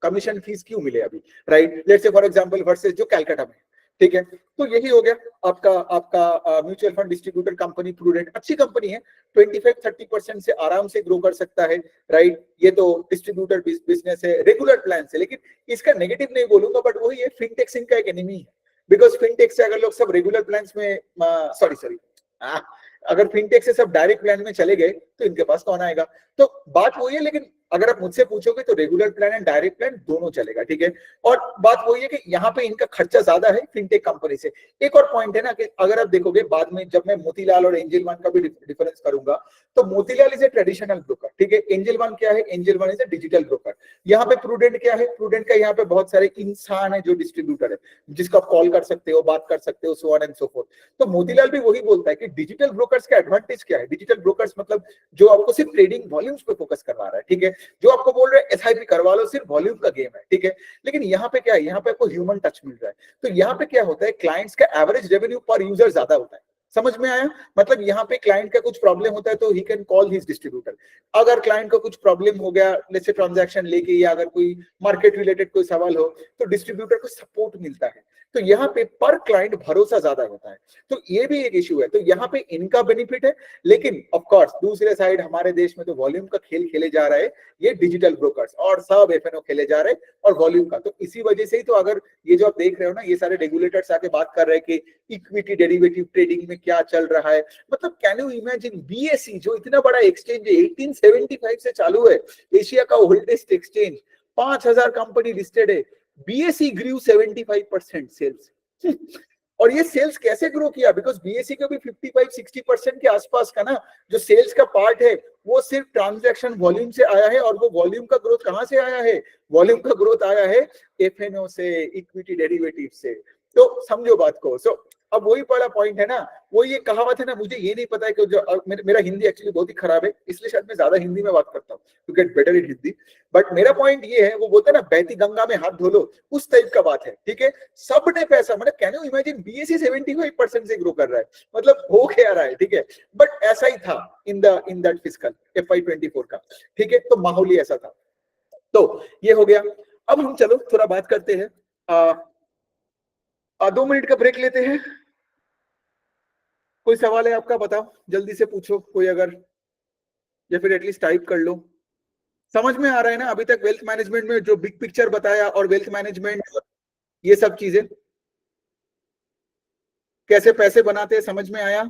कमीशन फीस क्यों मिले अभी, right. Let's say for example versus जो कलकत्ता में, ठीक है। तो यही हो गया आपका mutual fund distributor company prudent. अच्छी कंपनी है, 25-30% से आराम से ग्रो कर सकता है, राइट। ये तो डिस्ट्रीब्यूटर बिजनेस है, रेगुलर प्लान से। लेकिन इसका नेगेटिव नहीं बोलूंगा, बट वही है, फिनटेक्स इनका एक एनिमी है। बिकॉज फिनटेक्स से अगर लोग सब रेगुलर प्लान में अगर फिनटेक से सब डायरेक्ट प्लान में चले गए तो इनके पास कौन आएगा। तो बात वही है, लेकिन अगर आप मुझसे पूछोगे तो regular plan and direct plan दोनों चलेगा, ठीक है। और बात वही है कि यहाँ पे इनका खर्चा ज्यादा है फिनटेक कंपनी से। एक और पॉइंट है ना कि अगर आप देखोगे बाद में जब मैं मोतीलाल और एंजल वन का भी डिफरेंस करूंगा, तो Motilal is a traditional broker, ठीक है। एंजल वन क्या है, angel one is a digital broker. यहाँ पे प्रूडेंट क्या है, प्रूडेंट का यहाँ पे बहुत सारे इंसान है जो डिस्ट्रीब्यूटर है, जिसको आप कॉल कर सकते हो, बात कर सकते हो, so on and so fourth. तो मोतीलाल भी वही बोलता है कि डिजिटल ब्रोकर्स का एडवांटेज क्या है। डिजिटल ब्रोकर्स मतलब जो आपको सिर्फ ट्रेडिंग वॉल्यूम्स पे फोकस करवा रहा है, ठीक है। जो आपको बोल रहे हैं एसआईपी करवा लो, सिर्फ वॉल्यूम का गेम है, ठीक है। लेकिन यहाँ पे क्या है, यहाँ पे आपको ह्यूमन टच मिल रहा है। तो यहाँ पे क्या होता है, क्लाइंट्स का एवरेज रेवेन्यू पर यूजर ज्यादा होता है। समझ में आया, मतलब यहाँ पे क्लाइंट का कुछ प्रॉब्लम होता है तो he can call his distributor. अगर क्लाइंट को कुछ प्रॉब्लम हो गया, जैसे ट्रांजैक्शन लेके या अगर कोई मार्केट रिलेटेड कोई सवाल हो, तो डिस्ट्रीब्यूटर को सपोर्ट मिलता है। तो यहाँ पे पर क्लाइंट भरोसा ज्यादा होता है। तो ये भी एक इश्यू है। तो यहाँ पे इनका बेनिफिट है। लेकिन ऑफ कोर्स दूसरे साइड हमारे देश में तो वॉल्यूम का खेल खेले जा रहा है, ये डिजिटल ब्रोकर्स और सब एफएनओ खेले जा रहे हैं और वॉल्यूम का। तो इसी वजह से ही तो अगर ये जो आप देख रहे हो ना, ये सारे रेगुलेटर्स आके बात कर रहे हैं कि इक्विटी डेरिवेटिव ट्रेडिंग में क्या चल रहा है। मतलब कैन यू इमेजिन, बीएसई जो इतना बड़ा एक्सचेंज है, 1875 से चालू है, एशिया का ओल्डेस्ट एक्सचेंज, 5000 कंपनी लिस्टेड है, बीएसई ग्रू 75% सेल्स। और ये सेल्स कैसे ग्रो किया, बिकॉज बीएसई का भी 55-60% के आसपास का ना जो सेल्स का पार्ट है, वो सिर्फ ट्रांजैक्शन वॉल्यूम से आया है। और वो वॉल्यूम का ग्रोथ कहां से आया है, वॉल्यूम का ग्रोथ आया है एफएनओ से, इक्विटी डेरिवेटिव से। तो समझो बात को। सो अब वही पहला पॉइंट है ना, वो ये कहावत है ना, मुझे ये नहीं पता है कि जो मेरा हिंदी एक्चुअली बहुत ही खराब है, इसलिए शायद मैं ज्यादा हिंदी में बात करता हूँ to get better in Hindi. But मेरा पॉइंट ये है, वो बोलते हैं ना बहती गंगा में हाथ धो लो, उस टाइप का बात है, ठीक है। सबने पैसा, मतलब कैन यू इमेजिन, बीएसई 75% से ग्रो कर रहा है, मतलब हो क्या रहा है, ठीक है। बट ऐसा ही था इन दैट फिस्कल FY24 का, ठीक है। तो माहौल ही ऐसा था। तो ये हो गया। अब हम चलो थोड़ा बात करते हैं, 2 मिनट का ब्रेक लेते हैं। कोई सवाल है आपका, बताओ, जल्दी से पूछो कोई अगर, या फिर एटलीस्ट टाइप कर लो। समझ में आ रहा है ना अभी तक वेल्थ मैनेजमेंट में जो बिग पिक्चर बताया, और वेल्थ मैनेजमेंट ये सब चीजें कैसे पैसे बनाते हैं, समझ में आया।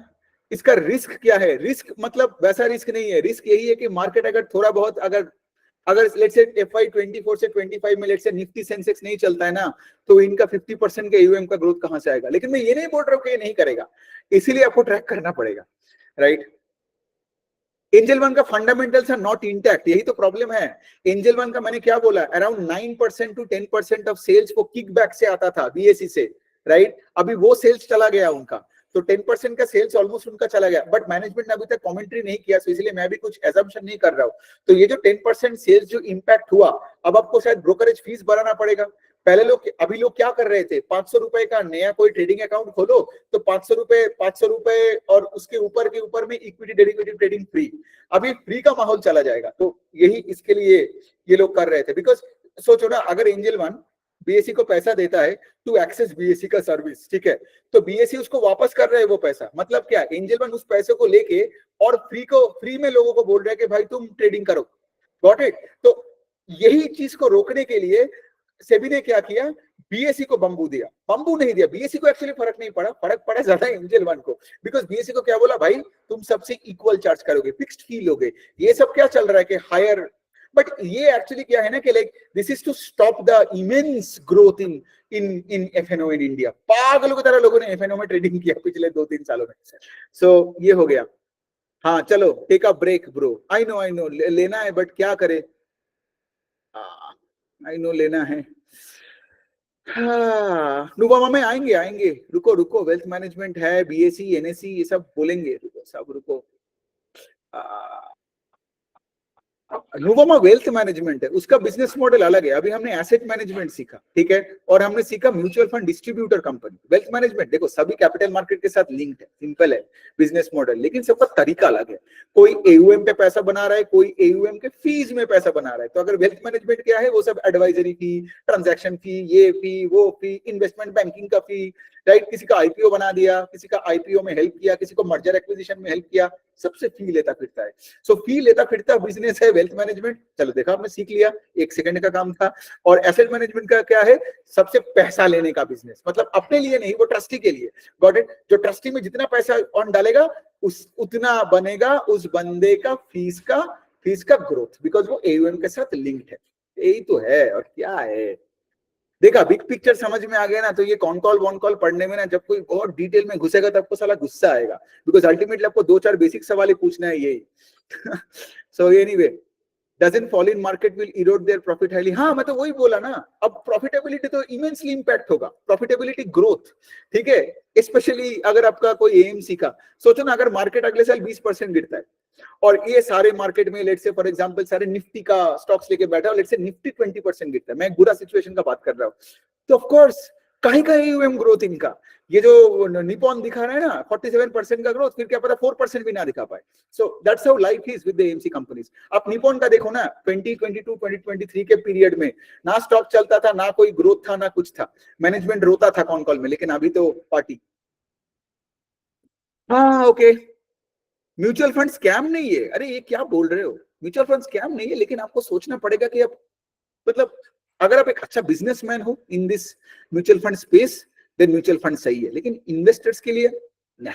इसका रिस्क क्या है, रिस्क मतलब वैसा रिस्क नहीं है, रिस्क यही है कि मार्केट अगर थोड़ा बहुत अगर लेट्स से FY24 से 25 में लेट्स से निफ्टी सेंसेक्स नहीं चलता है ना, तो इनका 50% के यूएम का ग्रोथ कहां से आएगा। लेकिन मैं ये नहीं बोल रहा हूं कि ये नहीं करेगा, इसीलिए आपको ट्रैक करना पड़ेगा, राइट। एंजल वन का फंडामेंटल्स आर नॉट इंटैक्ट, यही तो प्रॉब्लम है। एंजल वन का मैंने क्या बोला, अराउंड 9% to 10% ऑफ सेल्स वो किकबैक से आता था बीएसई से, राइट। अभी वो सेल्स चला गया उनका, तो 10% का सेल्स ऑलमोस्ट उनका चला गया। बट मैनेजमेंट ने अभी तक कमेंट्री नहीं किया, सो इसलिए मैं भी कुछ एजम्पशन नहीं कर रहा हूं। तो ये जो 10% सेल्स जो इंपैक्ट हुआ, अब आपको शायद ब्रोकरेज फीस बढ़ाना पड़ेगा। पहले अभी लोग क्या कर रहे थे, 500 रुपए का नया कोई ट्रेडिंग अकाउंट खोलो तो 500 रुपए और उसके ऊपर के ऊपर में इक्विटी डेरिवेटिव ट्रेडिंग फ्री। अभी फ्री का माहौल चला जाएगा, तो यही इसके लिए ये लोग कर रहे थे। बिकॉज सोचो ना, अगर एंजल वन बीएसई को पैसा देता है टू एक्सेस बीएसई का सर्विस, ठीक है, तो बीएसई उसको वापस कर रहा है वो पैसा, मतलब क्या, एंजल वन उस पैसे को लेके और फ्री में लोगों को बोल रहा है कि भाई तुम ट्रेडिंग करो, गॉट इट। तो यही चीज को रोकने के लिए सेबी ने क्या किया, बीएसई को बम्बू दिया, बम्बू नहीं दिया, बीएसई को एक्चुअली फर्क नहीं पड़ा, फर्क पड़ा ज्यादा एंजल वन को, बिकॉज बीएसई को क्या बोला, भाई तुम सबसे इक्वल चार्ज करोगे, फिक्स्ड फी लोगे, ये सब क्या चल रहा है कि हायर, बट ये एक्चुअली क्या है ना कि like this is to stop the immense growth in FNO in India. पागलों की तरह लोगों ने एफएनओ में ट्रेडिंग किया पिछले 2-3 सालों में, सो ये हो गया। हाँ चलो take a break bro, I know लेना है, बट क्या करे, आई नो लेना है। हाँ नुवामा में आएंगे, रुको, वेल्थ मैनेजमेंट है, बीएसई एनएसई ये सब बोलेंगे, रुको। नुवामा वेल्थ मैनेजमेंट है, उसका बिजनेस मॉडल अलग है, अभी हमने एसेट मैनेजमेंट सीखा, ठीक है, और हमने सीखा mutual fund distributor company. Wealth management देखो सभी कैपिटल मार्केट के साथ लिंक्ड है, सिंपल है बिजनेस मॉडल, लेकिन सबका तरीका अलग है, कोई एयूएम पे पैसा बना रहा है, कोई एयूएम के फीस में पैसा बना रहा है। तो अगर वेल्थ मैनेजमेंट क्या है, वो सब एडवाइजरी फी, ट्रांजैक्शन फी, ये फी वो फी, इन्वेस्टमेंट बैंकिंग का फी, राइट, किसी का आईपीओ बना दिया, किसी का आईपीओ में हेल्प किया, किसी को मर्जर एक्विजिशन में हेल्प किया, सबसे फी लेता फिरता है। सो फी लेता फिरता बिजनेस है वेल्थ मैनेजमेंट। चलो देखा आपने, सीख लिया, 1 सेकंड का काम था। और एसेट मैनेजमेंट का क्या है, सबसे पैसा लेने का बिजनेस, मतलब अपने लिए नहीं, वो ट्रस्टी के लिए, गॉट इट, जो ट्रस्टी में जितना पैसा ऑन डालेगा उतना बनेगा उस बंदे का फीस का ग्रोथ, बिकॉज वो एयूएम के साथ लिंक्ड है। यही तो है, और क्या है, देखा बिग पिक्चर समझ में आ गया ना, तो ये कॉन कॉल पढ़ने में ना, जब कोई और डिटेल में घुसेगा तब आपको साला गुस्सा आएगा, बिकॉज अल्टीमेटली आपको 2-4 बेसिक सवाल ही पूछना है यही। So anyway, doesn't fall in market will Erode their profit highly. हाँ मैं तो वही बोला ना, अब प्रॉफिटेबिलिटी तो इमेंसली इंपैक्ट होगा, प्रॉफिटेबिलिटी ग्रोथ, ठीक है, स्पेशली अगर आपका कोई एएमसी का, सोचो ना अगर मार्केट अगले साल 20% गिरता है, और ये सारे मार्केट में लेट्स से फॉर एग्जांपल सारे निफ्टी का स्टॉक्स लेके बैठा और लेट्स से निफ्टी 20% गिरता है, मैं एक बुरा सिचुएशन का बात कर रहा हूँ, तो ऑफ कोर्स कहीं का एयूएम ग्रोथ इनका, ये जो निपॉन दिखा रहा है ना 47% का ग्रोथ, फिर क्या पता 4% भी ना दिखा पाए। So that's how life is with the AMC companies. आप निपॉन का देखो ना, 2022-2023 के पीरियड में ना स्टॉक चलता था, ना कोई ग्रोथ था, ना कुछ था, मैनेजमेंट रोता था कॉन कॉल में, लेकिन अभी तो पार्टी। हाँ ओके, म्यूचुअल फंड स्कैम नहीं है, अरे ये क्या बोल रहे हो, म्यूचुअल फंड स्कैम नहीं है, लेकिन आपको सोचना पड़ेगा कि आप, मतलब अगर आप एक अच्छा बिजनेसमैन हो in this mutual fund space, then mutual fund सही है, लेकिन इन्वेस्टर्स के लिए ना,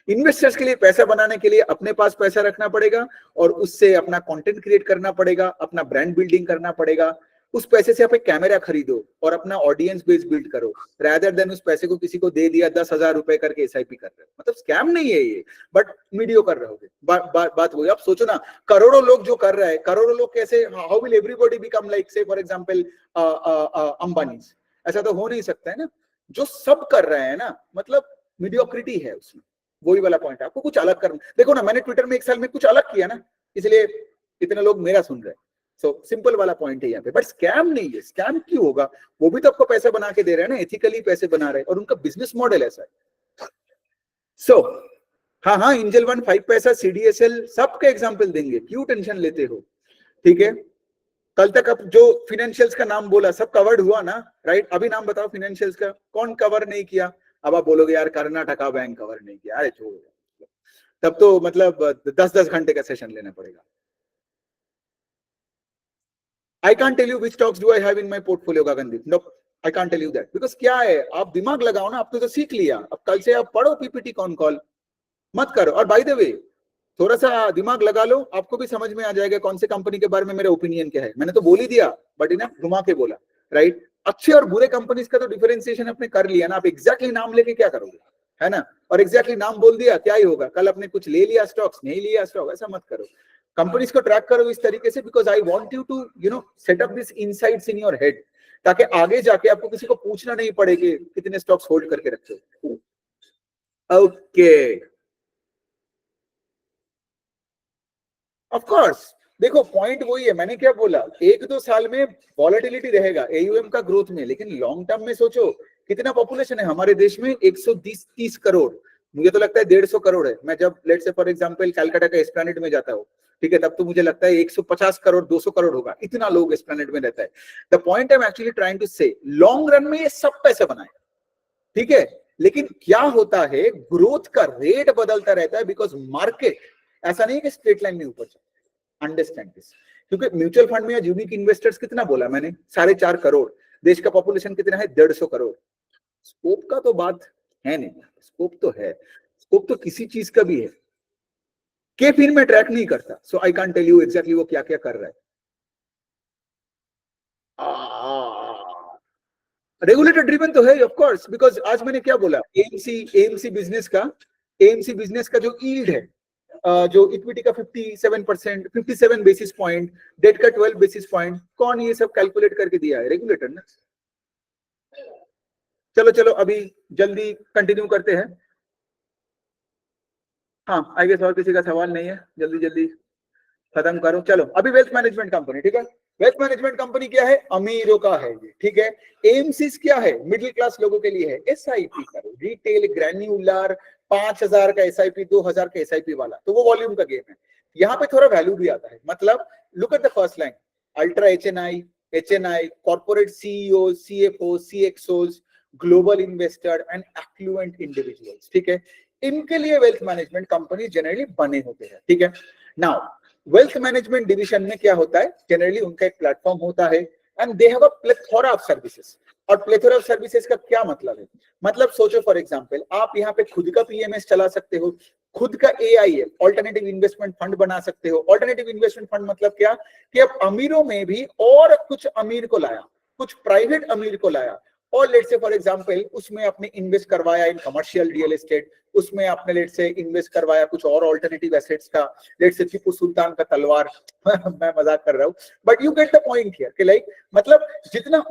इन्वेस्टर्स के लिए पैसा बनाने के लिए अपने पास पैसा रखना पड़ेगा, और उससे अपना कंटेंट क्रिएट करना पड़ेगा, अपना ब्रांड बिल्डिंग करना पड़ेगा, उस पैसे से आप एक कैमरा खरीदो और अपना ऑडियंस बेस बिल्ड करो, रादर देन उस पैसे को किसी को दे दिया 10,000 रुपए करके एसआईपी कर रहे हो, मतलब स्कैम नहीं है ये, बट मीडियो कर रहे होगे। बात वही, आप सोचो ना, करोड़ों लोग जो कर रहा है, करोड़ों लोग कैसे, how will everybody become like से फॉर एग्जांपल अंबानी, ऐसा तो हो नहीं सकता है ना, जो सब कर रहे हैं ना, मतलब मीडियोक्रिटी है उसमें, वही वाला पॉइंट है, आपको कुछ अलग करना। देखो ना, मैंने ट्विटर में 1 साल में कुछ अलग किया ना, इसलिए इतने लोग मेरा सुन रहे हैं। सो सिंपल वाला पॉइंट है यहाँ पे, बट स्कैम नहीं है, स्कैम क्यों होगा, वो भी तो आपको पैसा बना के दे रहे हैं ना, एथिकली पैसे बना रहे हैं, और उनका बिजनेस मॉडल ऐसा है। सो हाँ एंजल वन, 5 पैसा, सीडीएसएल, सबके एग्जाम्पल देंगे, क्यों टेंशन लेते हो, ठीक है। कल तक अब जो फिनेंशियल्स का नाम बोला सब कवर्ड हुआ ना, राइट, अभी नाम बताओ फिनेंशियल्स का, कौन कवर नहीं किया। अब आप बोलोगे यार कर्नाटका बैंक कवर नहीं किया, अरे छोड़, तब तो मतलब 10-10 घंटे का सेशन लेना पड़ेगा। I can't tell you which stocks do I have in my portfolio, Gagandeep. No, I can't tell you that. Because क्या है, आप दिमाग लगाओ ना, आपने तो सीख लिया, अब कल से आप पढ़ो पीपीटी कॉन कॉल, मत करो। और बाय द वे, थोड़ा सा दिमाग लगा लो, आपको भी समझ में आ जाएगा कौन से कंपनी के बारे में मेरा ओपिनियन क्या है। मैंने तो बोल ही दिया, बट इन्हें घुमा के बोला, राइट। अच्छे और बुरे कंपनीज का तो डिफरेंशिएशन आपने कर लिया ना, आप एग्जैक्टली नाम लेके क्या करोगे, है ना, और एग्जैक्टली नाम बोल दिया क्या ही होगा, कल आपने कुछ ले लिया स्टॉक्स, नहीं लिया स्टॉक, ऐसा मत करो। कंपनीज को ट्रैक करो इस तरीके से, because I want you to set up this insights in your head, ताकि आगे जाके आपको किसी को पूछना नहीं पड़े कि कितने स्टॉक्स होल्ड करके रखे हो। ओके, ऑफ कोर्स, देखो पॉइंट वही है, मैंने क्या बोला, 1-2 साल में वॉलेटिलिटी रहेगा एयूएम का ग्रोथ में, लेकिन लॉन्ग टर्म में सोचो, कितना पॉपुलेशन है हमारे देश में, 130 करोड़, मुझे तो लगता है 150 करोड़ है। मैं जब let's say for example Calcutta का एस्प्लैनेड में जाता हूँ, ठीक है, तब तो मुझे लगता है 150 करोड़ 200 करोड़ होगा, इतना लोग एस्प्लेनेड में रहता है। The point I am actually trying to say, long run में ये सब पैसे बनाए, ठीक है, लेकिन क्या होता है, ग्रोथ का रेट बदलता रहता है, बिकॉज मार्केट ऐसा नहीं है कि स्ट्रेट लाइन में ऊपर चले। अंडरस्टैंड दिस, क्योंकि म्यूचुअल फंड में यूनिक इन्वेस्टर्स कितना बोला मैंने, 4.5 करोड़, देश का पॉपुलेशन कितना है, 150 करोड़। स्कोप का तो बात है नहीं, स्कोप तो है, स्कोप तो किसी चीज का भी है। के फिर मैं ट्रैक नहीं करता, so I can't tell you exactly वो क्या क्या कर रहा है। रेगुलेटर ड्रिवन तो है ऑफ कोर्स, बिकॉज आज मैंने क्या बोला, एएमसी बिजनेस का जो यील्ड है, जो इक्विटी का 57%, 57 बेसिस पॉइंट, डेट का 12 बेसिस पॉइंट, कौन ये सब कैलकुलेट करके दिया है, रेगुलेटर ना। चलो चलो अभी जल्दी कंटिन्यू करते हैं। हाँ, आई गेस और किसी का सवाल नहीं है, जल्दी जल्दी खत्म करो। चलो अभी वेल्थ मैनेजमेंट कंपनी, ठीक है, वेल्थ मैनेजमेंट कंपनी क्या है, अमीरों का है ये, ठीक है। एएमसीज क्या है, मिडिल क्लास लोगों के लिए है। एसआईपी करो, रिटेल ग्रैन्युलर, 5,000 का एसआईपी, 2,000 का एसआईपी वाला, तो वो वॉल्यूम का गेम है। यहाँ पे थोड़ा वैल्यू भी आता है, मतलब look at the first line, ultra HNI, corporate CEO, CFO, CXOs, global investor and affluent individuals, ठीक है, इनके लिए वेल्थ मैनेजमेंट कंपनी जनरली बने होते हैं, ठीक है। नाउ वेल्थ मैनेजमेंट डिवीजन में क्या होता है, जनरली उनका एक प्लेटफॉर्म होता है and they have a plethora of services. और प्लेथोरा ऑफ सर्विसेज का क्या मतलब है, मतलब सोचो फॉर एग्जांपल, आप यहाँ पे खुद का पीएमएस चला सकते हो, खुद का एआई है, ऑल्टरनेटिव इन्वेस्टमेंट फंड बना सकते हो। ऑल्टरनेटिव इन्वेस्टमेंट फंड मतलब क्या, कि अब अमीरों में भी और कुछ अमीर को लाया, कुछ प्राइवेट अमीर को लाया, और लेट से फॉर एग्जांपल उसमें आपने इन्वेस्ट करवाया इन कमर्शियल रियल एस्टेट, उसमें आपने लेट से इन्वेस्ट करवाया कुछ और ऑल्टरनेटिव एसेट्स का, लेट से टीपू सुल्तान का तलवार मैं मजाक कर रहा हूं, but you get the point here कि लाइक, मतलब जितना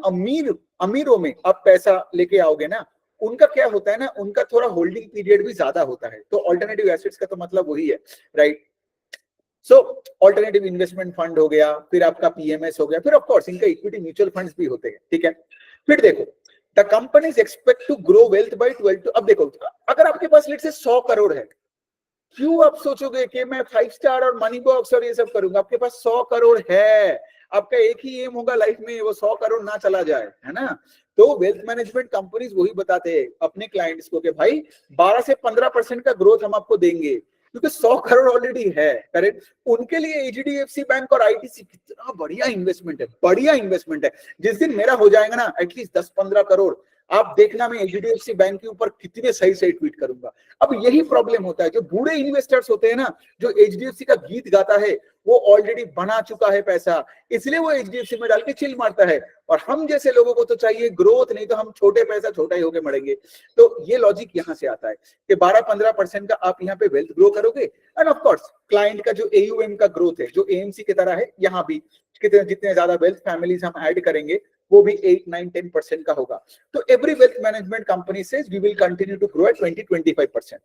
अमीरों में आप पैसा लेके आओगे ना, उनका क्या होता है ना, उनका थोड़ा होल्डिंग पीरियड भी ज्यादा होता है। तो ऑल्टरनेटिव एसेट्स का तो मतलब वही है, right. So alternative investment fund हो गया, फिर आपका पीएमएस हो गया, फिर ऑफ कोर्स इनका इक्विटी म्यूचुअल फंड्स भी होते हैं, ठीक है। फिर देखो, the companies expect to grow wealth by 12 to, अब देखो अगर आपके पास लेट से 100 करोड़ है, क्यों आप सोचोगे कि मैं 5 स्टार और मनी बॉक्स और ये सब करूंगा, आपके पास 100 करोड़ है, आपका एक ही एम होगा लाइफ में, वो 100 करोड़ ना चला जाए, है ना। तो वेल्थ मैनेजमेंट कंपनीज वही बताते हैं अपने क्लाइंट्स को कि भाई 12 से 15% का ग्रोथ हम आपको देंगे, क्योंकि 100 करोड़ ऑलरेडी है, करेक्ट। उनके लिए एचडीएफसी बैंक और आईटीसी कितना बढ़िया इन्वेस्टमेंट है, बढ़िया इन्वेस्टमेंट है। जिस दिन मेरा हो जाएगा ना एटलीस्ट 10-15 करोड़, आप देखना मैं एचडीएफसी बैंक के ऊपर कितने सही सही ट्वीट करूंगा। अब यही प्रॉब्लम होता है, जो बूढ़े इन्वेस्टर्स होते हैं ना, जो एचडीएफसी का गीत गाता है, वो ऑलरेडी बना चुका है पैसा, इसलिए वो एचडीएफसी में डाल के चिल मारता है। और हम जैसे लोगों को तो चाहिए ग्रोथ, नहीं तो हम छोटे पैसा छोटा ही होके मरेंगे। तो ये लॉजिक यहाँ से आता है कि 12-15% का आप यहाँ पे वेल्थ ग्रो करोगे, एंड ऑफ कोर्स क्लाइंट का जो एयूएम का ग्रोथ है, जो एएमसी की तरह है, यहाँ भी कितने जितने ज्यादा वेल्थ फैमिलीज हम ऐड करेंगे, वो भी 8-9-10% का होगा। तो every wealth management company says we will continue to grow at 20-25%।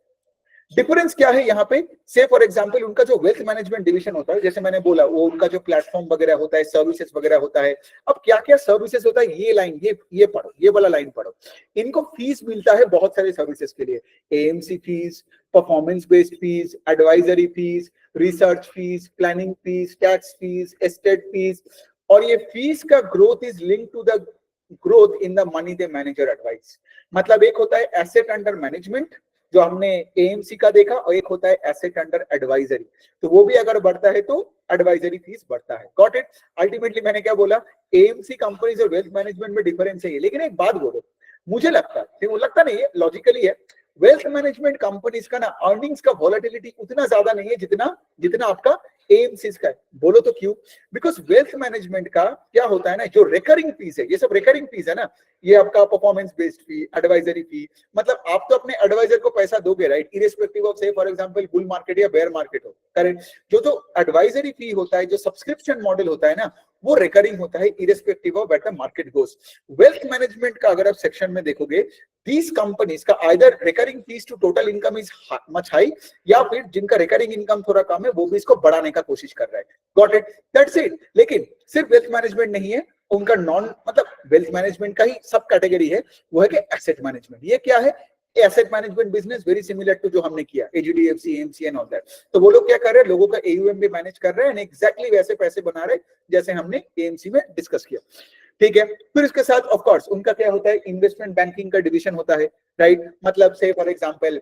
Difference क्या है यहाँ पे, से फॉर एग्जांपल उनका जो वेल्थ मैनेजमेंट डिवीजन होता है, जैसे मैंने बोला, वो उनका जो प्लेटफॉर्म वगैरह होता है, सर्विसेज वगैरह होता है। अब क्या क्या सर्विसेज होता है, ये लाइन, ये पढ़ो, ये वाला लाइन पढ़ो। इनको फीस मिलता है बहुत सारे सर्विसेज के लिए, AMC fees, performance based fees, advisory fees, research fees, planning fees, tax fees, estate fees. और ये फीस का growth is link to the growth in the money they manager advice. मतलब एक होता है एसेट अंडर मैनेजमेंट, जो हमने AMC का देखा, और एक होता है एसेट अंडर एडवाइजरी। तो वो भी अगर बढ़ता है तो एडवाइजरी फीस बढ़ता है। Got it. अल्टीमेटली मैंने क्या बोला, एएमसी कंपनीज और वेल्थ मैनेजमेंट में डिफरेंस है। लेकिन एक बात बोलो, मुझे लगता नहीं है, लॉजिकली है, वेल्थ मैनेजमेंट कंपनीज का ना अर्निंग्स का वॉलेटिलिटी उतना ज्यादा नहीं है जितना आपका एएमसीज का है। बोलो तो क्यों? बिकॉज वेल्थ मैनेजमेंट का क्या होता है ना, जो रिकरिंग फीस है, ये सब रिकरिंग फीस है ना, ये आपका परफॉर्मेंस बेस्ड फी, एडवाइजरी फी, मतलब आप तो अपने एडवाइजर को पैसा दोगे, राइट, इरेस्पेक्टिव ऑफ से फॉर एग्जांपल बुल मार्केट या बेयर मार्केट हो, करेक्ट। जो एडवाइजरी फी होता है, जो सब्सक्रिप्शन मॉडल होता है ना, वो रिकरिंग होता है irrespective of where the market goes. Wealth management का अगर आप सेक्शन में देखोगे, these companies का either recurring fees to total income is much high, या फिर जिनका recurring income थोड़ा कम है, वो भी इसको बढ़ाने का कोशिश कर रहा है। Got it? That's it. लेकिन सिर्फ वेल्थ मैनेजमेंट नहीं है, उनका नॉन, मतलब वेल्थ मैनेजमेंट का ही सब कैटेगरी है, वो है कि एसेट मैनेजमेंट। ये क्या है? Asset management business very similar to जो हमने किया HDFC, AMC and all that. तो वो लोग क्या कर रहे हैं, लोगों का एयूएम भी मैनेज कर रहे हैं, एग्जैक्टली वैसे पैसे बना रहे जैसे हमने एएमसी में डिस्कस किया, ठीक है। फिर इसके साथ ऑफ कोर्स उनका क्या होता है, इन्वेस्टमेंट बैंकिंग का डिवीजन होता है, राइट। मतलब से फॉर एग्जांपल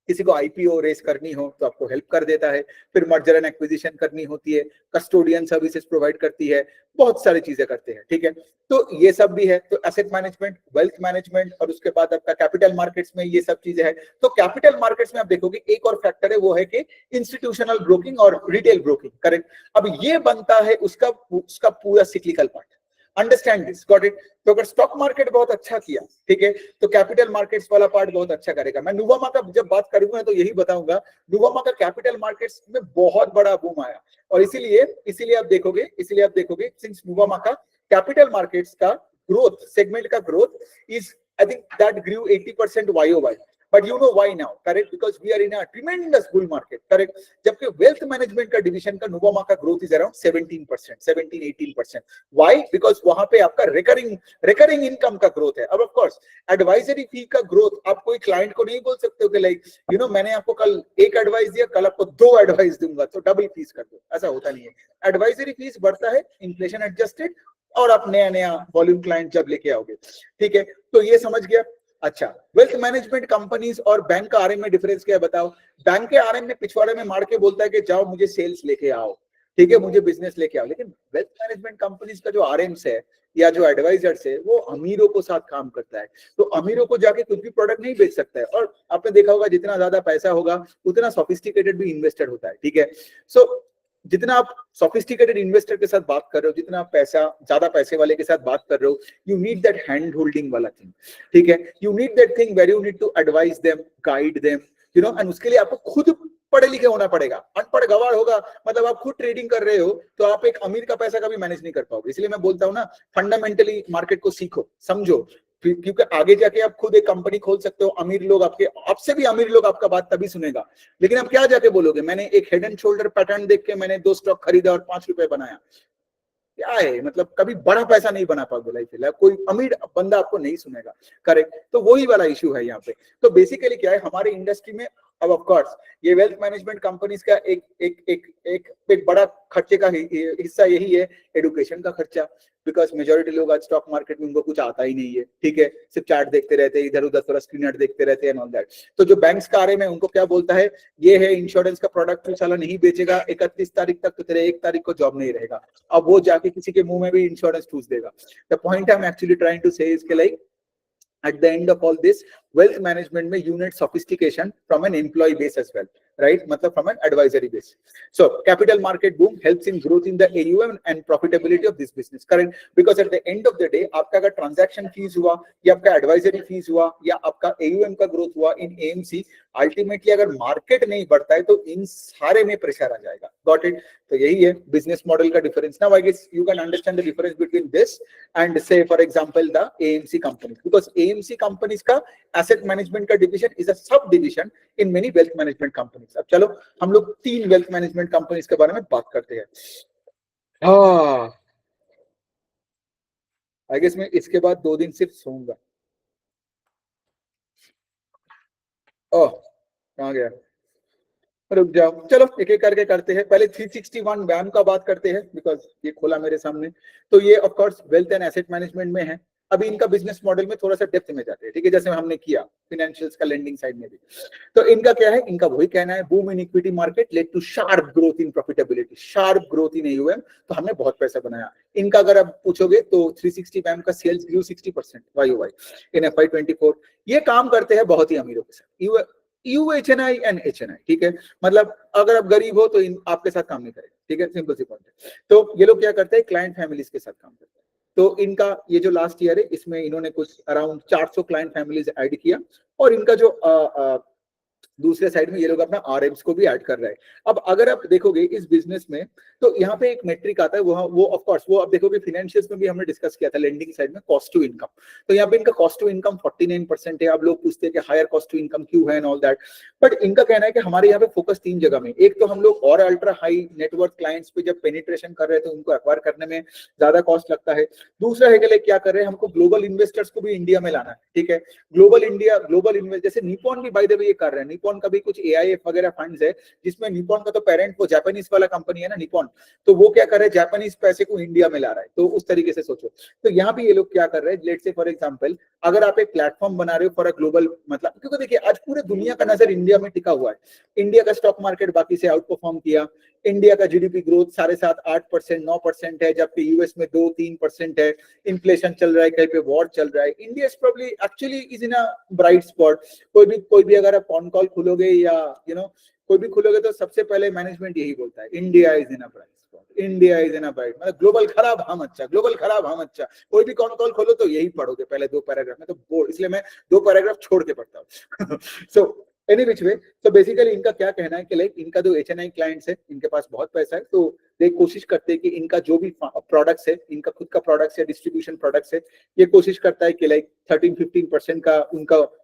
किसी को आईपीओ रेस करनी हो तो आपको हेल्प कर देता है, फिर मर्जर एंड एक्विजिशन करनी होती है, कस्टोडियन सर्विसेज प्रोवाइड करती है, बहुत सारी चीजें करते हैं, ठीक है। तो ये सब भी है। तो एसेट मैनेजमेंट, वेल्थ मैनेजमेंट, और उसके बाद आपका कैपिटल मार्केट्स में ये सब चीजें है। तो कैपिटल मार्केट्स में आप देखोगे एक और फैक्टर है, वो है कि इंस्टीट्यूशनल ब्रोकिंग और रिटेल ब्रोकिंग, करेक्ट। अब ये बनता है उसका पूरा cyclical part. Understand this, got it. तो अगर स्टॉक मार्केट बहुत अच्छा किया, ठीक है, तो कैपिटल मार्केट्स वाला पार्ट बहुत अच्छा करेगा। मैं नुवामा का जब बात करूंगा तो यही बताऊंगा, नुवामा का कैपिटल मार्केट्स में बहुत बड़ा बूम आया, और इसीलिए आप देखोगे सिंस नुवामा का कैपिटल मार्केट्स का ग्रोथ, सेगमेंट का growth is, I think that grew 80% YOY। But you know why now, correct? Because we are in a tremendous bull market, correct? जबकि wealth management का division का Nuvama का growth is around 17%, 17-18%. Why? Because वहां पे आपका recurring income का growth है। अब of course advisory fee का growth आप कोई client को नहीं बोल सकते हो कि like you know मैंने आपको कल एक advice दिया, कल आपको 2 advice दूंगा तो डबल फीस कर दो, ऐसा होता नहीं है। advisory fees बढ़ता है inflation adjusted, और आप नया वॉल्यूम क्लाइंट जब लेके आओगे, ठीक है। तो ये समझ गया। अच्छा, वेल्थ मैनेजमेंट कंपनीज और बैंक का आरएम में डिफरेंस क्या है बताओ। बैंक के आरएम में पिछवाड़े में मार के बोलता है कि जाओ मुझे सेल्स लेके आओ, ठीक है, मुझे बिजनेस लेके आओ। लेकिन वेल्थ मैनेजमेंट कंपनीज का जो आरएम्स है या जो एडवाइजर्स है वो अमीरों को साथ काम करता है। तो अमीरों को जाके कुछ भी प्रोडक्ट नहीं बेच सकता है, और आपने देखा होगा जितना ज्यादा पैसा होगा उतना सोफिस्टिकेटेड भी इन्वेस्टेड होता है, ठीक है। सो जितना आप सोफिस्टिकेटेड इन्वेस्टर के साथ बात कर रहे हो, जितना आप ज्यादा पैसे वाले के साथ बात कर रहे हो, you need that hand holding वाला थिंग, ठीक है। You need that thing where you need to advice them, guide them, you know, and उसके लिए आपको खुद पढ़े लिखे होना पड़ेगा। अनपढ़ गवार होगा, मतलब आप खुद ट्रेडिंग कर रहे हो तो आप एक अमीर का पैसा कभी मैनेज नहीं कर पाओगे। इसलिए मैं बोलता हूँ ना, फंडामेंटली मार्केट को सीखो, समझो, क्योंकि आगे जाके आप खुद एक कंपनी खोल सकते हो। अमीर लोग आपसे भी अमीर लोग आपका बात तभी सुनेगा। लेकिन आप क्या जाके बोलोगे, मैंने एक हेड एंड शोल्डर पैटर्न देख के मैंने 2 स्टॉक खरीदा और 5 रुपए बनाया, क्या है, मतलब कभी बड़ा पैसा नहीं बना पाओगे लाइफ में, कोई अमीर बंदा आपको नहीं सुनेगा, करेक्ट। तो वही वाला इशू है यहाँ पे। तो बेसिकली क्या है हमारे इंडस्ट्री में, अब ऑफ कोर्स ये वेल्थ मैनेजमेंट कंपनीज का एक बड़ा खर्चे का हिस्सा यही है, एडुकेशन का खर्चा। बिकॉज मेजोरिटी लोग आज स्टॉक मार्केट में उनको कुछ आता ही नहीं है, ठीक है, सिर्फ चार्ट देखते रहते हैं, इधर उधर थोड़ा स्क्रीनर देखते रहते हैं, ऑल दैट। तो जो बैंक्स का आरएम है उनको क्या बोलता है, ये है इंश्योरेंस का प्रोडक्ट, तू साला नहीं बेचेगा 31 तारीख तक तो तेरे 1 तारीख को जॉब नहीं रहेगा। अब वो जाके किसी के मुंह में भी इंश्योरेंस ठूस देगा। The point I am actually trying to say is के like at the end of all this, wealth management में you need sophistication from an employee base as well, right? मतलब from an advisory base. So capital market boom helps in growth in the AUM and profitability of this business, correct? Because at the end of the day आपका अगर transaction fees हुआ या आपका advisory fees हुआ या आपका AUM का growth हुआ in AMC, ultimately अगर market नहीं बढ़ता है तो इन सारे में pressure आ जाएगा, got it? तो यही है business model का difference. Now I guess you can understand the difference between this and say for example the AMC companies, because AMC companies का asset management का division is a sub division in many wealth management companies. अब चलो हम लोग 3 wealth management companies के बारे में बात करते हैं। I guess मैं इसके बाद 2 दिन सिर्फ सोऊंगा। ओह कहाँ गया, रुक जाओ, चलो एक एक करके करते हैं। पहले 361 वैम का बात करते हैं, बिकॉज ये खोला मेरे सामने। तो ये of course wealth and asset management में है। अभी इनका बिजनेस मॉडल में थोड़ा सा डेप्थ में जाते हैं, ठीक है, जैसे हमने किया फाइनेंशियल्स का लेंडिंग साइड में भी। तो इनका क्या है, इनका वही कहना है, boom in equity market led to sharp growth in profitability, sharp growth in AUM. तो हमने बहुत पैसा बनाया। इनका अगर आप पूछोगे तो 360 वैम का sales Guru 60% YOY in FY24। ये काम करते हैं बहुत ही अमीरों के साथ, UHNI एंड HNI, ठीक है। मतलब अगर आप गरीब हो तो आपके साथ काम नहीं करेगा, ठीक है, सिंपल सी पॉइंट है। तो ये लोग क्या करते हैं, क्लाइंट फैमिलीज के साथ काम करते हैं। तो इनका ये जो लास्ट ईयर है इसमें इन्होंने कुछ अराउंड 400 क्लाइंट फैमिलीज ऐड किया, और इनका जो दूसरे साइड में ये लोग अपना आरएम्स को भी ऐड कर रहे हैं। अब अगर आप देखोगे इस बिजनेस में, तो यहाँ पे एक मेट्रिक आता है, वो ऑफ कोर्स वो आप देखोगे फिनेंशियल्स में भी हमने डिस्कस किया था, लेंडिंग साइड में कॉस्ट टू इनकम। तो यहाँ पे इनका कॉस्ट टू इनकम 49% है। अब लोग पूछते हैं कि हायर कॉस्ट टू इनकम क्यों है एंड ऑल दैट, बट इनका कहना है कि हमारे यहाँ पे फोकस 3 जगह में, एक तो हम लोग और अल्ट्रा हाई नेटवर्क क्लाइंट्स पे जब पेनिट्रेशन कर रहे थे उनको एक्वायर करने में ज्यादा कॉस्ट लगता है। दूसरा है कि क्या कर रहे हैं, हमको ग्लोबल इन्वेस्टर्स को भी इंडिया में लाना है, ठीक है। ग्लोबल इन्वेस्ट, जैसे निपॉन भी बाय द वे ये कर रहे हैं, निपॉन का भी कुछ एआईएफ वगैरह फंड्स है, जिसमें निपॉन का तो पेरेंट वो जापानीज वाला कंपनी है ना निपॉन, तो वो क्या कर रहे हैं, जापानीज पैसे को इंडिया में ला रहा है। तो उस तरीके से सोचो, तो यहाँ पे ये लोग क्या कर रहे हैं, लेट्स से फॉर एग्जांपल अगर आप एक प्लेटफॉर्म बना रहे हो फॉर अ ग्लोबल, मतलब क्योंकि देखिए आज पूरे दुनिया का नजर इंडिया में टिका हुआ है। इंडिया का स्टॉक मार्केट बाकी से आउट परफॉर्म किया, इंडिया का जीडीपी ग्रोथ 7.5-8%, 9% है, जबकि यूएस में 2-3% है। इन्फ्लेशन चल रहा है, कहीं पे वॉर चल रहा है। India is probably actually is in a bright spot. कोई भी अगर आप कॉन कॉल खुलोगे या कोई भी खुलोगे तो सबसे पहले मैनेजमेंट यही बोलता है, India is in a bright spot, India is in a bright, मतलब ग्लोबल खराब हम अच्छा, ग्लोबल खराब हम अच्छा। कोई भी कॉन कॉल खोलो तो यही पढ़ोगे पहले 2 पैराग्राफ में, तो इसलिए मैं 2 पैराग्राफ छोड़ के पढ़ता हूँ। सो एनी विच वे, तो बेसिकली इनका क्या कहना है कि लाइक इनका जो एचएनआई क्लाइंट्स है, इनके पास बहुत पैसा है, तो ये कोशिश करते हैं कि इनका जो भी प्रोडक्ट्स है, इनका खुद का प्रोडक्ट्स या डिस्ट्रीब्यूशन प्रोडक्ट्स है, ये कोशिश करता है कि लाइक 13-15% का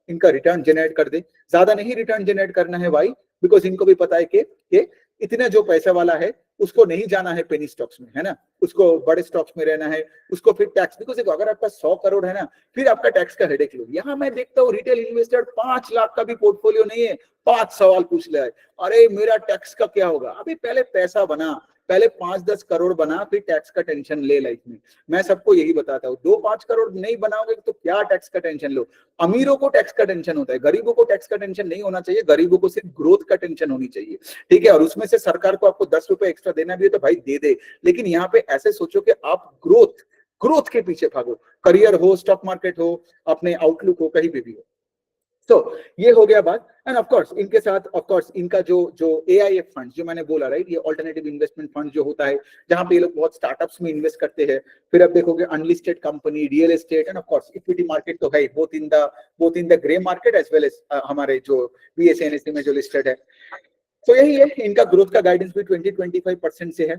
इनका रिटर्न जनरेट कर दे। ज्यादा नहीं रिटर्न जनरेट करना है भाई, बिकॉज इनको भी पता है कि इतना जो पैसा वाला है उसको नहीं जाना है पेनी स्टॉक्स में, है ना, उसको बड़े स्टॉक्स में रहना है, उसको फिर टैक्स, बिकॉज अगर आपका 100 करोड़ है ना, फिर आपका टैक्स का हेडेक लो। यहाँ मैं देखता हूँ रिटेल इन्वेस्टर 5 लाख का भी पोर्टफोलियो नहीं है, 5 सवाल पूछ ले, अरे मेरा टैक्स का क्या होगा। अभी पहले पैसा बना, पहले 5-10 करोड़ बना, फिर टैक्स का टेंशन ले लाइफ में। मैं सबको यही बताता हूँ, 2-5 करोड़ नहीं बनाओगे तो क्या टैक्स का टेंशन लो। अमीरों को टैक्स का टेंशन होता है, गरीबों को टैक्स का टेंशन नहीं होना चाहिए। गरीबों को सिर्फ ग्रोथ का टेंशन होनी चाहिए, ठीक है। और उसमें से सरकार को आपको 10 रुपए एक्स्ट्रा देना भी है तो भाई दे दे, लेकिन यहाँ पे ऐसे सोचो कि आप ग्रोथ के पीछे भागो, करियर हो, स्टॉक मार्केट हो, अपने आउटलुक हो, कहीं भी हो। तो ये हो गया बात। एंड ऑफ कोर्स इनके साथ ऑफ कोर्स इनका जो एआईएफ फंड जो मैंने बोला, राइट, ये अल्टरनेटिव इन्वेस्टमेंट फंड जो होता है, जहां पे ये लोग बहुत स्टार्टअप्स में इन्वेस्ट करते हैं। फिर अब देखोगे unlisted company, real estate and of course equity market तो है, both in the grey market as well as हमारे जो बीएसई एनएसई में जो लिस्टेड है। तो यही है, इनका ग्रोथ का गाइडेंस भी 20-25% से है।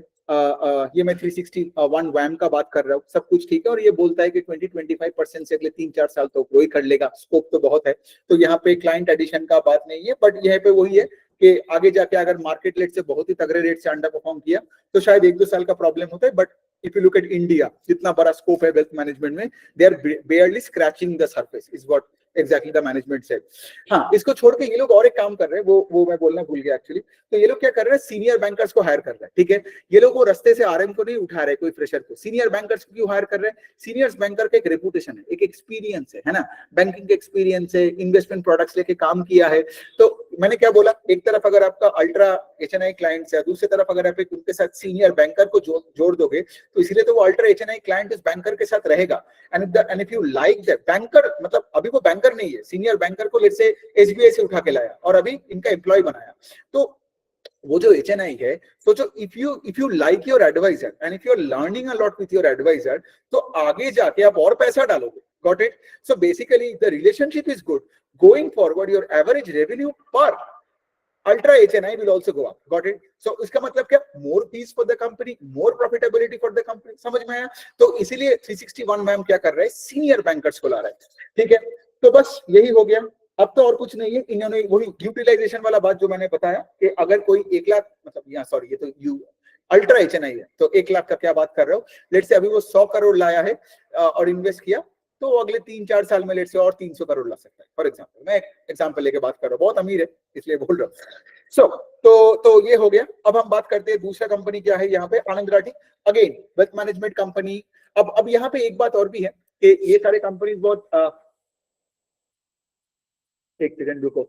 ये मैं 361 वैम का बात कर रहा हूँ, सब कुछ ठीक है। और ये बोलता है कि 20-25% से अगले 3-4 साल तो ग्रो ही कर लेगा, स्कोप तो बहुत है। तो यहाँ पे क्लाइंट एडिशन का बात नहीं है, बट यहाँ पे वही है कि आगे जाके अगर मार्केट रेट से बहुत ही तगड़े रेट से अंडर परफॉर्म किया तो शायद 1-2 साल का प्रॉब्लम होता है। But if you look at India, जितना बड़ा स्कोप है वेल्थ मैनेजमेंट में, they are barely scratching the surface, is what exactly the management said. हाँ, इसको छोड़ के ये लोग और एक काम कर रहे हैं, वो मैं बोलना भूल गया एक्चुअली। तो ये लोग क्या कर रहे हैं, सीनियर बैंकर्स को हायर कर रहे हैं, ठीक है। ये लोग वो रस्ते से आरएम को नहीं उठा रहे, कोई फ्रेशर को, सीनियर बैंकर्स को क्यों हायर कर रहे हैं। सीनियर्स बैंकर का एक रेपुटेशन है, एक एक्सपीरियंस है ना, बैंकिंग का एक्सपीरियंस है, इन्वेस्टमेंट प्रोडक्ट्स लेके काम किया है। तो मैंने क्या बोला, एक तरफ अगर आपका अल्ट्रा एचएनआई क्लाइंट्स है, दूसरी तरफ अगर आप एक उनके साथ सीनियर बैंकर को जोड़ दोगे, तो इसलिए तो वो अल्ट्रा एचएनआई क्लाइंट इस बैंकर के साथ रहेगा। And if you like that banker, मतलब अभी वो बैंकर नहीं है, सीनियर बैंकर को लेट्स से एसबीआई से उठा के लाया और अभी इनका एम्प्लॉय बनाया। तो वो जो एचएनआई है, सोचो if you like your advisor and if you are learning a lot with your advisor, तो आगे जाके आप और पैसा डालोगे। Got it? So basically the relationship is good. Going forward your average revenue per ultra HNI will also go up. Got it? So इसका मतलब क्या, more fees for the company, more profitability for the company। समझ में आया? तो इसीलिए 361 ma'am क्या कर रहा है, सीनियर बैंकर्स को ला रहा है, ठीक है। तो बस यही हो गया, अब तो और कुछ नहीं है। इन्होंने वही यूटिलाइजेशन वाला बात जो मैंने बताया कि अगर कोई 1 लाख, मतलब यहाँ सॉरी ये तो यू अल्ट्रा एचएनआई है, तो 1 लाख का क्या बात कर रहे हो। लेट्स से अभी वो 100 करोड़ लाया है और इन्वेस्ट किया, तो अगले 3-4 साल में लेट से और 300 करोड़ ला सकता है। फॉर एग्जांपल, मैं एक एग्जांपल लेके बात कर रहा हूँ, बहुत अमीर है इसलिए बोल रहा हूँ। सो तो ये हो गया। अब हम बात करते हैं दूसरा कंपनी क्या है यहाँ पे, Anand Rathi, again wealth management company. अब यहाँ पे एक बात और भी है कि ये सारे कंपनीज बहुत एक सेकंड रुको।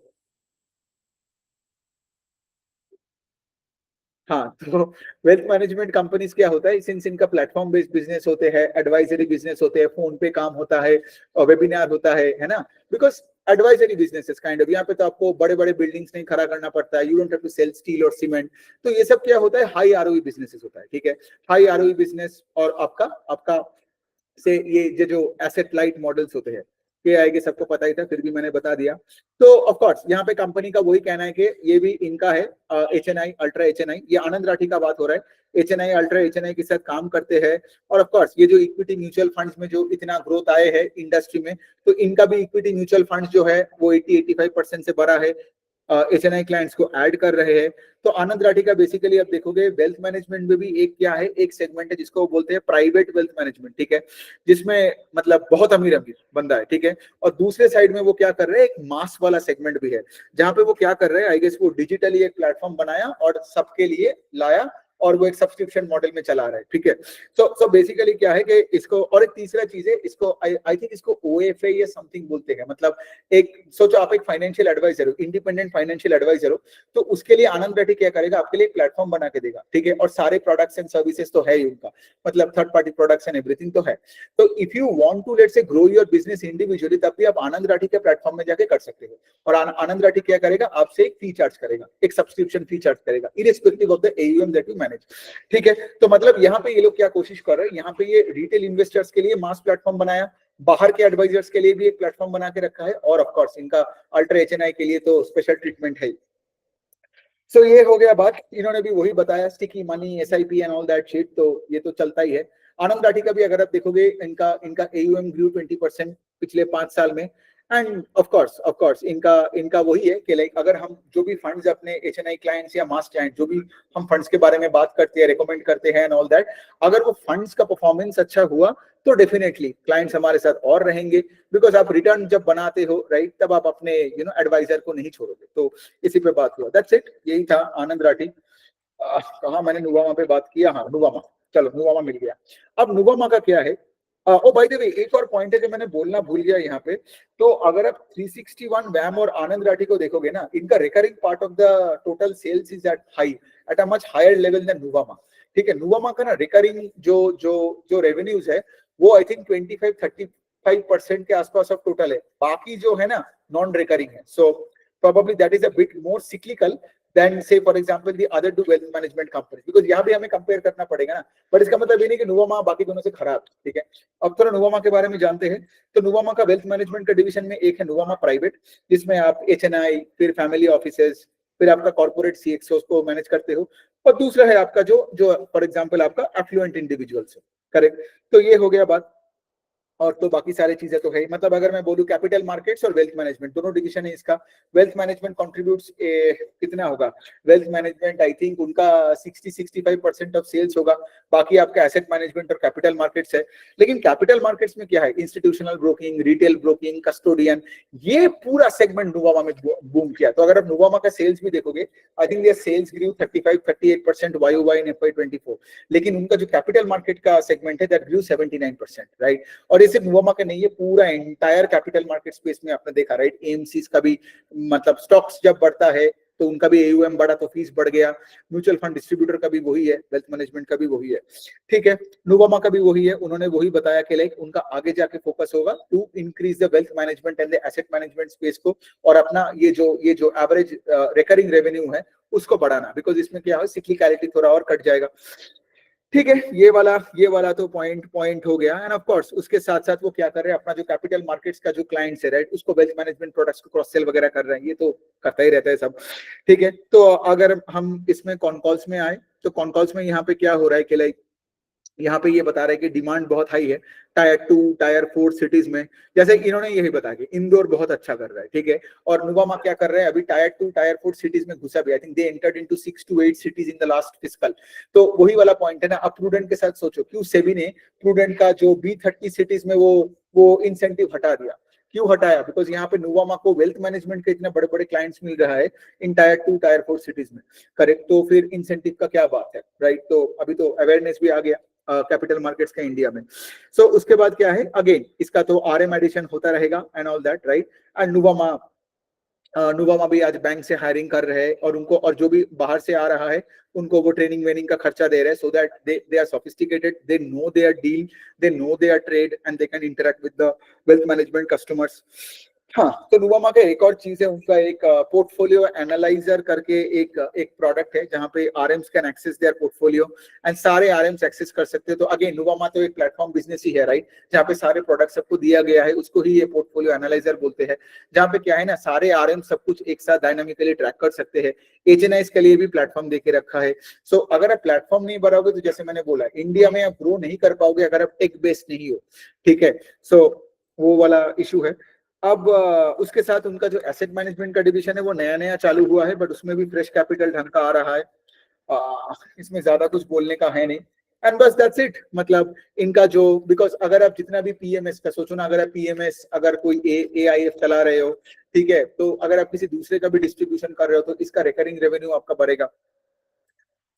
हाँ, तो वेल्थ मैनेजमेंट कंपनीज क्या होता है, सिंस इनका प्लेटफॉर्म बेस्ड बिजनेस होते हैं, एडवाइजरी बिजनेस होते हैं, फोन पे काम होता है और वेबिनार होता है ना, because advisory business kind of, यहाँ पे तो आपको बड़े बड़े बिल्डिंग्स नहीं खड़ा करना पड़ता है, you don't have to sell steel और सीमेंट। तो ये सब क्या होता है, हाई आरओई बिजनेसेस होता है, ठीक है, हाई आरओई बिजनेस। और आपका से ये जो एसेट लाइट मॉडल्स होते हैं, ये आएगी, सबको पता ही था, फिर भी मैंने बता दिया। तो ऑफ कोर्स यहाँ पे कंपनी का वही कहना है कि ये भी इनका है, HNI अल्ट्रा HNI, ये आनंद राठी का बात हो रहा है, HNI अल्ट्रा HNI के साथ काम करते हैं। और ऑफ कोर्स ये जो इक्विटी म्यूचुअल फंड्स में जो इतना ग्रोथ आए हैं इंडस्ट्री में, तो इनका भी इक्विटी म्यूचुअल फंड्स जो है वो 80-85% से बड़ा है, HNI क्लाइंट्स को ऐड कर रहे हैं। तो आनंद राठी का बेसिकली आप देखोगे वेल्थ मैनेजमेंट में भी एक क्या है, एक सेगमेंट है जिसको बोलते हैं प्राइवेट वेल्थ मैनेजमेंट, ठीक है, जिसमें मतलब बहुत अमीर अमीर बंदा है, ठीक है। और दूसरे साइड में वो क्या कर रहे हैं, एक मास वाला सेगमेंट भी है, जहां पे वो क्या कर रहे हैं, आई गेस वो डिजिटली एक प्लेटफॉर्म बनाया और सबके लिए लाया, और वो एक सब्सक्रिप्शन मॉडल में चला रहा है, ठीक है। सो बेसिकली क्या है कि इसको, और एक तीसरा चीज है इसको, आई थिंक इसको OFA या समथिंग बोलते हैं, मतलब एक सोचो आप एक फाइनेंशियल एडवाइजर हो, इंडिपेंडेंट फाइनेंशियल एडवाइजर हो, तो उसके लिए आनंद राठी क्या करेगा, आपके लिए एक प्लेटफॉर्म बना के देगा, ठीक है। और सारे प्रोडक्ट्स एंड सर्विसेज तो है ही उनका, मतलब third party products and everything तो है। तो if you want to let's say grow your business individually, तब भी आप आनंद राठी के प्लेटफॉर्म में जाके कर सकते हो। और आनंद राठी क्या करेगा, आपसे एक फी चार्ज करेगा, एक सब्सक्रिप्शन फी चार्ज करेगा, irrespective of the AUM that you manage, ठीक है। तो मतलब यहाँ पे ये लोग क्या कोशिश कर रहे हैं, यहाँ पे ये रिटेल इन्वेस्टर्स के लिए मास प्लेटफॉर्म बनाया, बाहर के एडवाइजर्स के लिए भी एक प्लेटफॉर्म बना के रखा है, और ऑफ कोर्स इनका अल्ट्रा HNI के लिए तो स्पेशल ट्रीटमेंट है। सो ये हो गया बात, इन्होंने भी वही बताया, sticky money, SIP and all that shit, तो ये तो चलता ही है। आनंद राठी का भी अगर आप देखोगे, इनका इनका AUM ग्रू 20% पिछले 5 साल में। एंड ऑफ कोर्स इनका वही है कि लाइक अगर हम जो भी फंड्स अपने HNI क्लाइंट्स या मास क्लाइंट, जो भी हम फंड्स के बारे में बात करते हैं, रिकमेंड करते हैं एंड ऑल दैट, अगर वो फंड्स का परफॉर्मेंस अच्छा हुआ तो डेफिनेटली क्लाइंट्स हमारे साथ और रहेंगे, बिकॉज आप रिटर्न जब बनाते हो, राइट, तब आप अपने एडवाइजर को नहीं छोड़ोगे। तो इसी पे बात हुआ, दैट्स इट, यही था आनंद राठी। कहा मैंने नुवामा पे बात किया, हाँ नुवामा, चलो नुवामा मिल गया। अब नुवामा का क्या है, ओ बाय द वे एक और पॉइंट है जो मैंने बोलना भूल गया यहाँ पे। तो अगर आप 361 वैम और आनंद राठी को देखोगे ना, इनका recurring part of the total sales is at a much higher level than Nuvama, ठीक है। नुवामा का ना रिकरिंग जो जो जो रेवेन्यूज है वो आई थिंक 25-35% के आसपास ऑफ टोटल है, बाकी जो है ना नॉन रिकरिंग है। सो probably that is a bit more cyclical than say for example the other two wealth management companies, because यहाँ भी हमें कंपेयर करना पड़ेगा ना, बट इसका मतलब ये नहीं कि नुवामा बाकी दोनों से खराब, ठीक है। अब थोड़ा नुवामा के बारे में जानते हैं। तो नुवामा का वेल्थ मैनेजमेंट का डिवीजन में एक है नुवामा प्राइवेट, जिसमें आप HNI, फिर फैमिली ऑफिसेज, फिर आपका कॉर्पोरेट CXOs को मैनेज करते हो, और दूसरा है आपका जो जो फॉर एग्जाम्पल आपका एफ्लुएंट इंडिविजुअल्स, करेक्ट। तो ये हो गया बात, और तो बाकी सारी चीजें तो है, मतलब अगर मैं बोलूं कैपिटल मार्केट्स और वेल्थ मैनेजमेंट दोनों डिवीजन है इसका। वेल्थ मैनेजमेंट कंट्रीब्यूट्स कितना होगा, वेल्थ मैनेजमेंट आई थिंक उनका 60-65% ऑफ सेल्स होगा, बाकी आपका एसेट मैनेजमेंट और कैपिटल मार्केट्स है। लेकिन कैपिटल मार्केट्स में क्या है, institutional broking, retail broking, custodian, ये पूरा सेगमेंट नुवामा में बूम किया। तो अगर आप नुवामा का सेल्स भी देखोगे, I think their sales grew 35-38% YOY in FY24, लेकिन उनका जो कैपिटल मार्केट का सेगमेंट है दैट ग्रू 79%, राइट। और ये सिर्फ नुवामा का नहीं है, पूरा एंटायर कैपिटल मार्केट स्पेस में आपने देखा, राइट। AMCs का भी, मतलब स्टॉक्स जब बढ़ता है तो उनका भी AUM बढ़ा तो फीस बढ़ गया। म्यूचुअल फंड डिस्ट्रीब्यूटर का भी वही है, वेल्थ मैनेजमेंट का भी वही है, ठीक है। नुवामा का भी वही है, उन्होंने वही बताया कि लाइक उनका आगे जाके फोकस होगा to increase the wealth management and the asset management space को, और अपना ये जो एवरेज रिकरिंग रेवेन्यू है उसको बढ़ाना, बिकॉज इसमें क्या है, सिक्लिकलिटी थोड़ा और कट जाएगा, ठीक है। ये वाला तो पॉइंट हो गया। एंड ऑफ कोर्स उसके साथ साथ वो क्या कर रहे हैं, अपना जो कैपिटल मार्केट्स का जो क्लाइंट्स है, राइट, उसको वेल्थ मैनेजमेंट प्रोडक्ट्स को क्रॉस सेल वगैरह कर रहे हैं, ये तो करता ही रहता है सब, ठीक है। तो अगर हम इसमें कॉन कॉल्स में आए, तो कॉन कॉल्स में यहाँ पे क्या हो रहा है कि लाइक यहाँ पे ये बता रहे हैं कि डिमांड बहुत हाई है टायर 2 टायर 4 सिटीज में, जैसे इन्होंने यही बताया कि इंदौर बहुत अच्छा कर रहा है, ठीक है। और नुवामा क्या कर रहे हैं, अभी टायर 2 टायर 4 सिटीज में घुसा भी, I think they entered into 6 to 8 cities in the last fiscal. तो वही वाला पॉइंट है ना, अब प्रूडेंट के साथ सोचो, क्यों सेबी ने प्रूडेंट का जो B30 सिटीज में वो इंसेंटिव हटा दिया, क्यों हटाया, बिकॉज यहाँ पे नुवामा को वेल्थ मैनेजमेंट के इतने बड़े बड़े क्लाइंट्स मिल रहा है इन टायर 2 टायर 4 सिटीज में, करेक्ट। तो फिर इंसेंटिव का क्या बात है, राइट। तो अभी तो अवेयरनेस भी आ गया कैपिटल मार्केट्स का इंडिया में। सो उसके बाद क्या है, अगेन इसका तो RM एडिशन होता रहेगा and all that, right. And Nuvama भी आज बैंक से हायरिंग कर रहे हैं, और उनको, और जो भी बाहर से आ रहा है उनको वो ट्रेनिंग वेनिंग का खर्चा दे रहे हैं, so that they are sophisticated, they know their deal, they know their trade, and they can interact with the wealth management customers. हाँ, तो नुवामा का एक और चीज है, उनका एक पोर्टफोलियो एनालाइजर करके एक प्रोडक्ट है जहाँ पे RMs can access their portfolio and सारे आरएम्स एक्सेस कर सकते हैं। तो अगेन नुवामा तो एक प्लेटफॉर्म बिजनेस ही है, राइट, जहाँ पे सारे प्रोडक्ट सबको दिया गया है, उसको ही ये पोर्टफोलियो एनालाइजर बोलते हैं। जहाँ पे क्या है ना, सारे आरएम सब कुछ एक साथ डायनामिकली ट्रैक कर सकते हैं। एचएनआईस के लिए भी प्लेटफॉर्म देके रखा है। सो अगर आप प्लेटफॉर्म नहीं बनाओगे तो जैसे मैंने बोला, इंडिया में आप ग्रो नहीं कर पाओगे अगर आप टेक बेस्ड नहीं हो, ठीक है। सो वो वाला इशू है। अब उसके साथ उनका जो एसेट मैनेजमेंट का डिवीजन है वो नया नया चालू हुआ है, बट उसमें भी फ्रेश कैपिटल ढंग का आ रहा है। इसमें ज्यादा कुछ बोलने का है नहीं। एंड बस दैट्स इट। मतलब इनका जो, बिकॉज अगर आप जितना भी पीएमएस का सोचो ना, अगर आप पीएमएस अगर कोई एआईएफ चला रहे हो, ठीक है, तो अगर आप किसी दूसरे का भी डिस्ट्रीब्यूशन कर रहे हो तो इसका रिकरिंग रेवेन्यू आपका बढ़ेगा।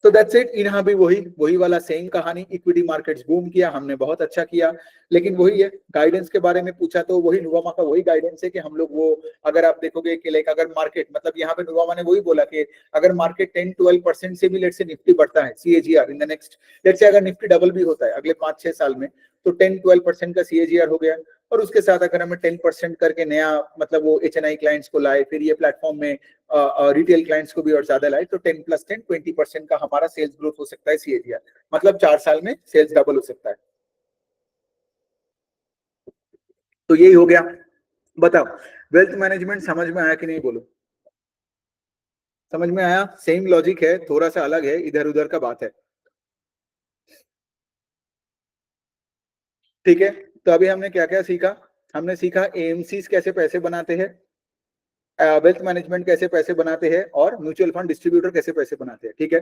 तो दैट्स इट। यहाँ भी वही वही वाला सेम कहानी, इक्विटी मार्केट्स बूम किया, हमने बहुत अच्छा किया, लेकिन वही है, गाइडेंस के बारे में पूछा तो वही नुवामा का वही गाइडेंस है कि हम लोग वो, अगर आप देखोगे कि लाइक अगर मार्केट, मतलब यहाँ पे नुवामा ने वही बोला कि अगर मार्केट 10-12% से भी लेट से निफ्टी बढ़ता है CAGR in the next, let say अगर निफ्टी डबल भी होता है अगले 5-6 साल में, तो 10-12% का सीएजीआर हो गया। और उसके साथ अगर हमें 10% करके नया, मतलब वो एचएनआई क्लाइंट्स को लाए, फिर ये प्लेटफॉर्म में रिटेल क्लाइंट्स को भी और ज्यादा लाए, तो 10+10 20% का हमारा सेल्स ग्रोथ हो सकता है सीएजीआर, मतलब 4 साल में सेल्स डबल हो सकता है। तो यही हो गया। बताओ, वेल्थ मैनेजमेंट समझ में आया कि नहीं, बोलो। समझ में आया? सेम लॉजिक है, थोड़ा सा अलग है, इधर उधर का बात है, ठीक है। तो अभी हमने क्या क्या सीखा? हमने सीखा एएमसी कैसे पैसे बनाते हैं, वेल्थ मैनेजमेंट कैसे पैसे बनाते हैं, और म्यूचुअल फंड डिस्ट्रीब्यूटर कैसे पैसे बनाते हैं, ठीक है।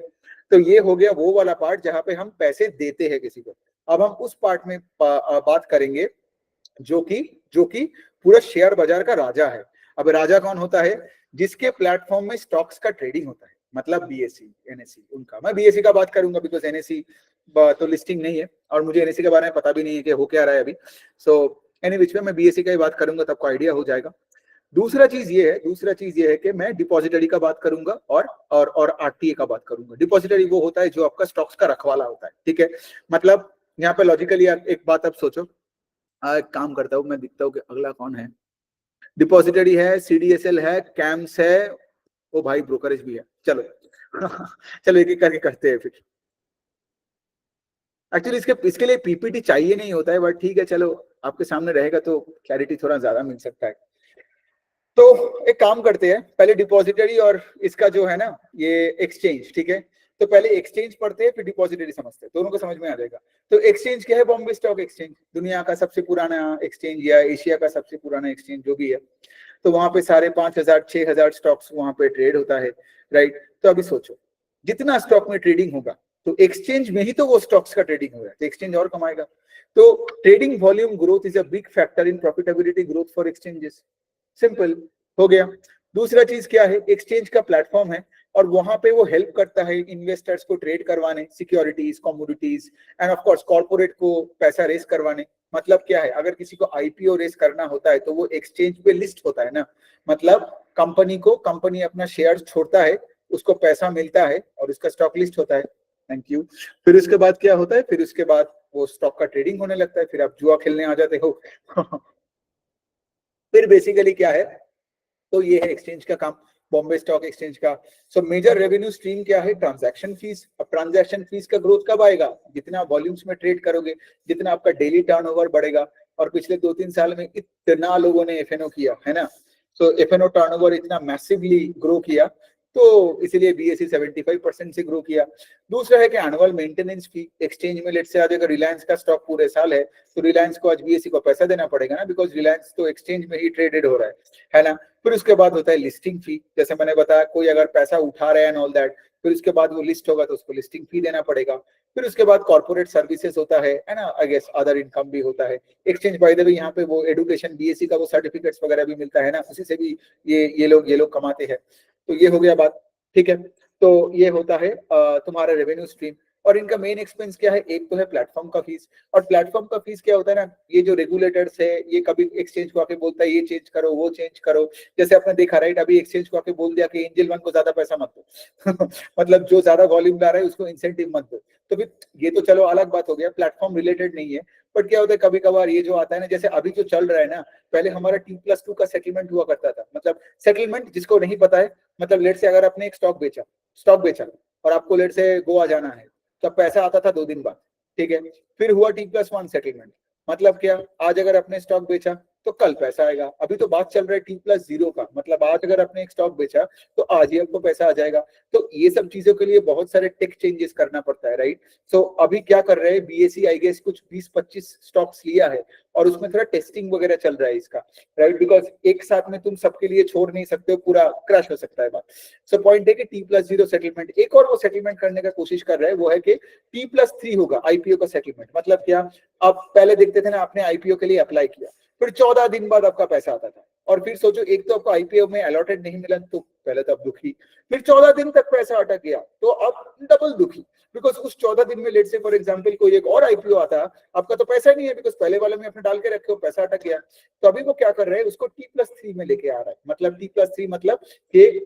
तो ये हो गया वो वाला पार्ट जहां पे हम पैसे देते हैं किसी को। अब हम उस पार्ट में बात करेंगे जो कि पूरा शेयर बाजार का राजा है। अब राजा कौन होता है? जिसके प्लेटफॉर्म में स्टॉक्स का ट्रेडिंग होता है, मतलब बीएसई एनएसई उनका। मैं बीएसई का बात करूंगा बिकॉज एनएसई तो लिस्टिंग नहीं है और मुझे एनएसई के बारे में पता भी नहीं है कि हो क्या रहा है अभी। सो एनी विच में मैं बीएसई का ही बात करूंगा, तब आपको आइडिया हो जाएगा। दूसरा चीज ये है कि मैं डिपॉजिटरी का बात करूंगा और आरटीए का बात करूंगा। डिपॉजिटरी वो होता है जो आपका स्टॉक्स का रखवाला होता है, ठीक है। मतलब यहाँ पे लॉजिकली एक बात आप सोचो, एक काम करता हूँ मैं, दिखता हूँ कि अगला कौन है। डिपॉजिटरी है, सीडीएसएल है, कैम्स है, ओ भाई ब्रोकरेज भी है, चलो चलो एक एक करके करते हैं फिर। एक्चुअली इसके लिए पीपीटी चाहिए नहीं होता है, बट ठीक है, चलो आपके सामने रहेगा तो क्लैरिटी थोड़ा ज्यादा मिल सकता है। तो एक काम करते हैं, पहले डिपॉजिटरी और इसका जो है ना ये एक्सचेंज, ठीक है। तो पहले एक्सचेंज पढ़ते हैं फिर डिपॉजिटरी समझते हैं, दोनों को समझ में आ जाएगा। तो एक्सचेंज क्या है? बॉम्बे स्टॉक एक्सचेंज, दुनिया का सबसे पुराना एक्सचेंज या एशिया का सबसे पुराना एक्सचेंज जो भी है। तो वहां पे 5,500-6,000 स्टॉक्स वहां पे ट्रेड होता है, राइट। तो अभी सोचो, जितना स्टॉक में ट्रेडिंग होगा तो एक्सचेंज में ही तो वो स्टॉक्स का ट्रेडिंग हो रहा है, तो एक्सचेंज और कमाएगा। तो trading volume growth is a big factor in profitability growth for exchanges. Simple हो गया। दूसरा चीज क्या है? एक्सचेंज का प्लेटफॉर्म है और वहां पे वो हेल्प करता है इन्वेस्टर्स को ट्रेड करवाने, securities, commodities and of course corporate को पैसा रेस करवाने। मतलब क्या है? अगर किसी को आईपीओ रेस करना होता है तो वो एक्सचेंज पे लिस्ट होता है ना, मतलब कंपनी अपना शेयर छोड़ता है, उसको पैसा मिलता है और उसका स्टॉक लिस्ट होता है। Thank you. फिर उसके बाद क्या होता है? फिर उसके बाद वो स्टॉक का ट्रेडिंग होने लगता है, फिर आप जुआ खेलने आ जाते हो फिर बेसिकली क्या है? तो ये है एक्सचेंज का काम, बॉम्बे स्टॉक एक्सचेंज का। सो मेजर रेवेन्यू स्ट्रीम क्या है? Transaction fees. अब ट्रांजैक्शन फीस का ग्रोथ कब आएगा? जितना वॉल्यूम्स में ट्रेड करोगे, जितना आपका डेली टर्नओवर बढ़ेगा। और पिछले 2-3 साल में इतना लोगों ने एफएनओ किया है ना, सो एफएनओ टर्नओवर इतना मैसिवली ग्रो किया, तो इसीलिए बीएसई 75% से ग्रो किया। दूसरा है कि एनुअल मेंटेनेंस फी। एक्सचेंज में लेट से आज अगर रिलायंस का स्टॉक पूरे साल है तो रिलायंस को आज बीएसई को पैसा देना पड़ेगा ना, बिकॉज रिलायंस तो एक्सचेंज में ही ट्रेडेड हो रहा है ना। फिर उसके बाद होता है लिस्टिंग फी। जैसे मैंने बताया, कोई अगर पैसा उठा रहा है एंड ऑल दैट, फिर उसके बाद वो लिस्ट होगा तो उसको लिस्टिंग फी देना पड़ेगा। फिर उसके बाद कॉर्पोरेट सर्विसेज होता है ना, आई गेस अदर इनकम भी होता है। एक्सचेंज बाय द वे यहाँ पे वो एडुकेशन बीएससी का वो सर्टिफिकेट्स वगैरह भी मिलता है ना, उसी से भी ये लोग कमाते हैं। तो ये हो गया बात, ठीक है। तो ये होता है तुम्हारा रेवेन्यू स्ट्रीम। और इनका मेन एक्सपेंस क्या है? एक तो है प्लेटफॉर्म का फीस। और प्लेटफॉर्म का फीस क्या होता है ना, ये जो रेगुलेटर्स है ये कभी एक्सचेंज को आके बोलता है ये चेंज करो वो चेंज करो। जैसे आपने देखा राइट, अभी एक्सचेंज को आके बोल दिया कि एंजल वन को ज्यादा पैसा मत दो मतलब जो ज्यादा वॉल्यूम ला रहा है उसको इंसेंटिव मत दो। तो फिर ये तो चलो अलग बात हो गया, प्लेटफॉर्म रिलेटेड नहीं है, बट क्या होता है कभी कभार ये जो आता है ना, जैसे अभी जो चल रहा है ना, पहले हमारा T+2 का सेटलमेंट हुआ करता था, मतलब सेटलमेंट जिसको नहीं पता है, मतलब लेट से अगर आपने एक स्टॉक बेचा और आपको लेट से गोवा जाना है, तो पैसा आता था 2 दिन बाद, ठीक है। फिर हुआ T+1 सेटलमेंट, मतलब क्या, आज अगर आपने स्टॉक बेचा तो कल पैसा आएगा। अभी तो बात चल रहा है T+0 का, मतलब आज अगर आपने एक स्टॉक बेचा तो आज ही आपको पैसा आ जाएगा। तो ये सब चीजों के लिए बहुत सारे टेक चेंजेस करना पड़ता है, राइट। सो अभी क्या कर रहे हैं BSE, आई गेस कुछ 20-25 स्टॉक्स लिया है और उसमें थोड़ा टेस्टिंग वगैरह चल रहा है इसका, राइट, बिकॉज एक साथ में तुम सबके लिए छोड़ नहीं सकते हो, पूरा क्रैश हो सकता है बात। सो पॉइंट है कि T+0 सेटलमेंट, एक और वो सेटलमेंट करने का कोशिश कर रहे हैं, वो है कि T+3 होगा IPO का सेटलमेंट। मतलब क्या, आप पहले देखते थे ना, आपने IPO के लिए अप्लाई किया, फिर 14 दिन बाद आपका पैसा आता था, और फिर सोचो एक तो आपको IPO में अलॉटेड नहीं मिला, तो पहले तो आप दुखी, फिर 14 दिन तक पैसा अटक गया तो आप डबल दुखी, बिकॉज उस 14 दिन में लेट से फॉर एग्जांपल कोई एक और IPO आता, आपका तो पैसा नहीं है, बिकॉज पहले वाले में आपने डाल के रखे हो, पैसा अटक गया। तो अभी वो क्या कर रहे हैं, उसको T+3 में लेके आ रहा है। मतलब T+3 मतलब कि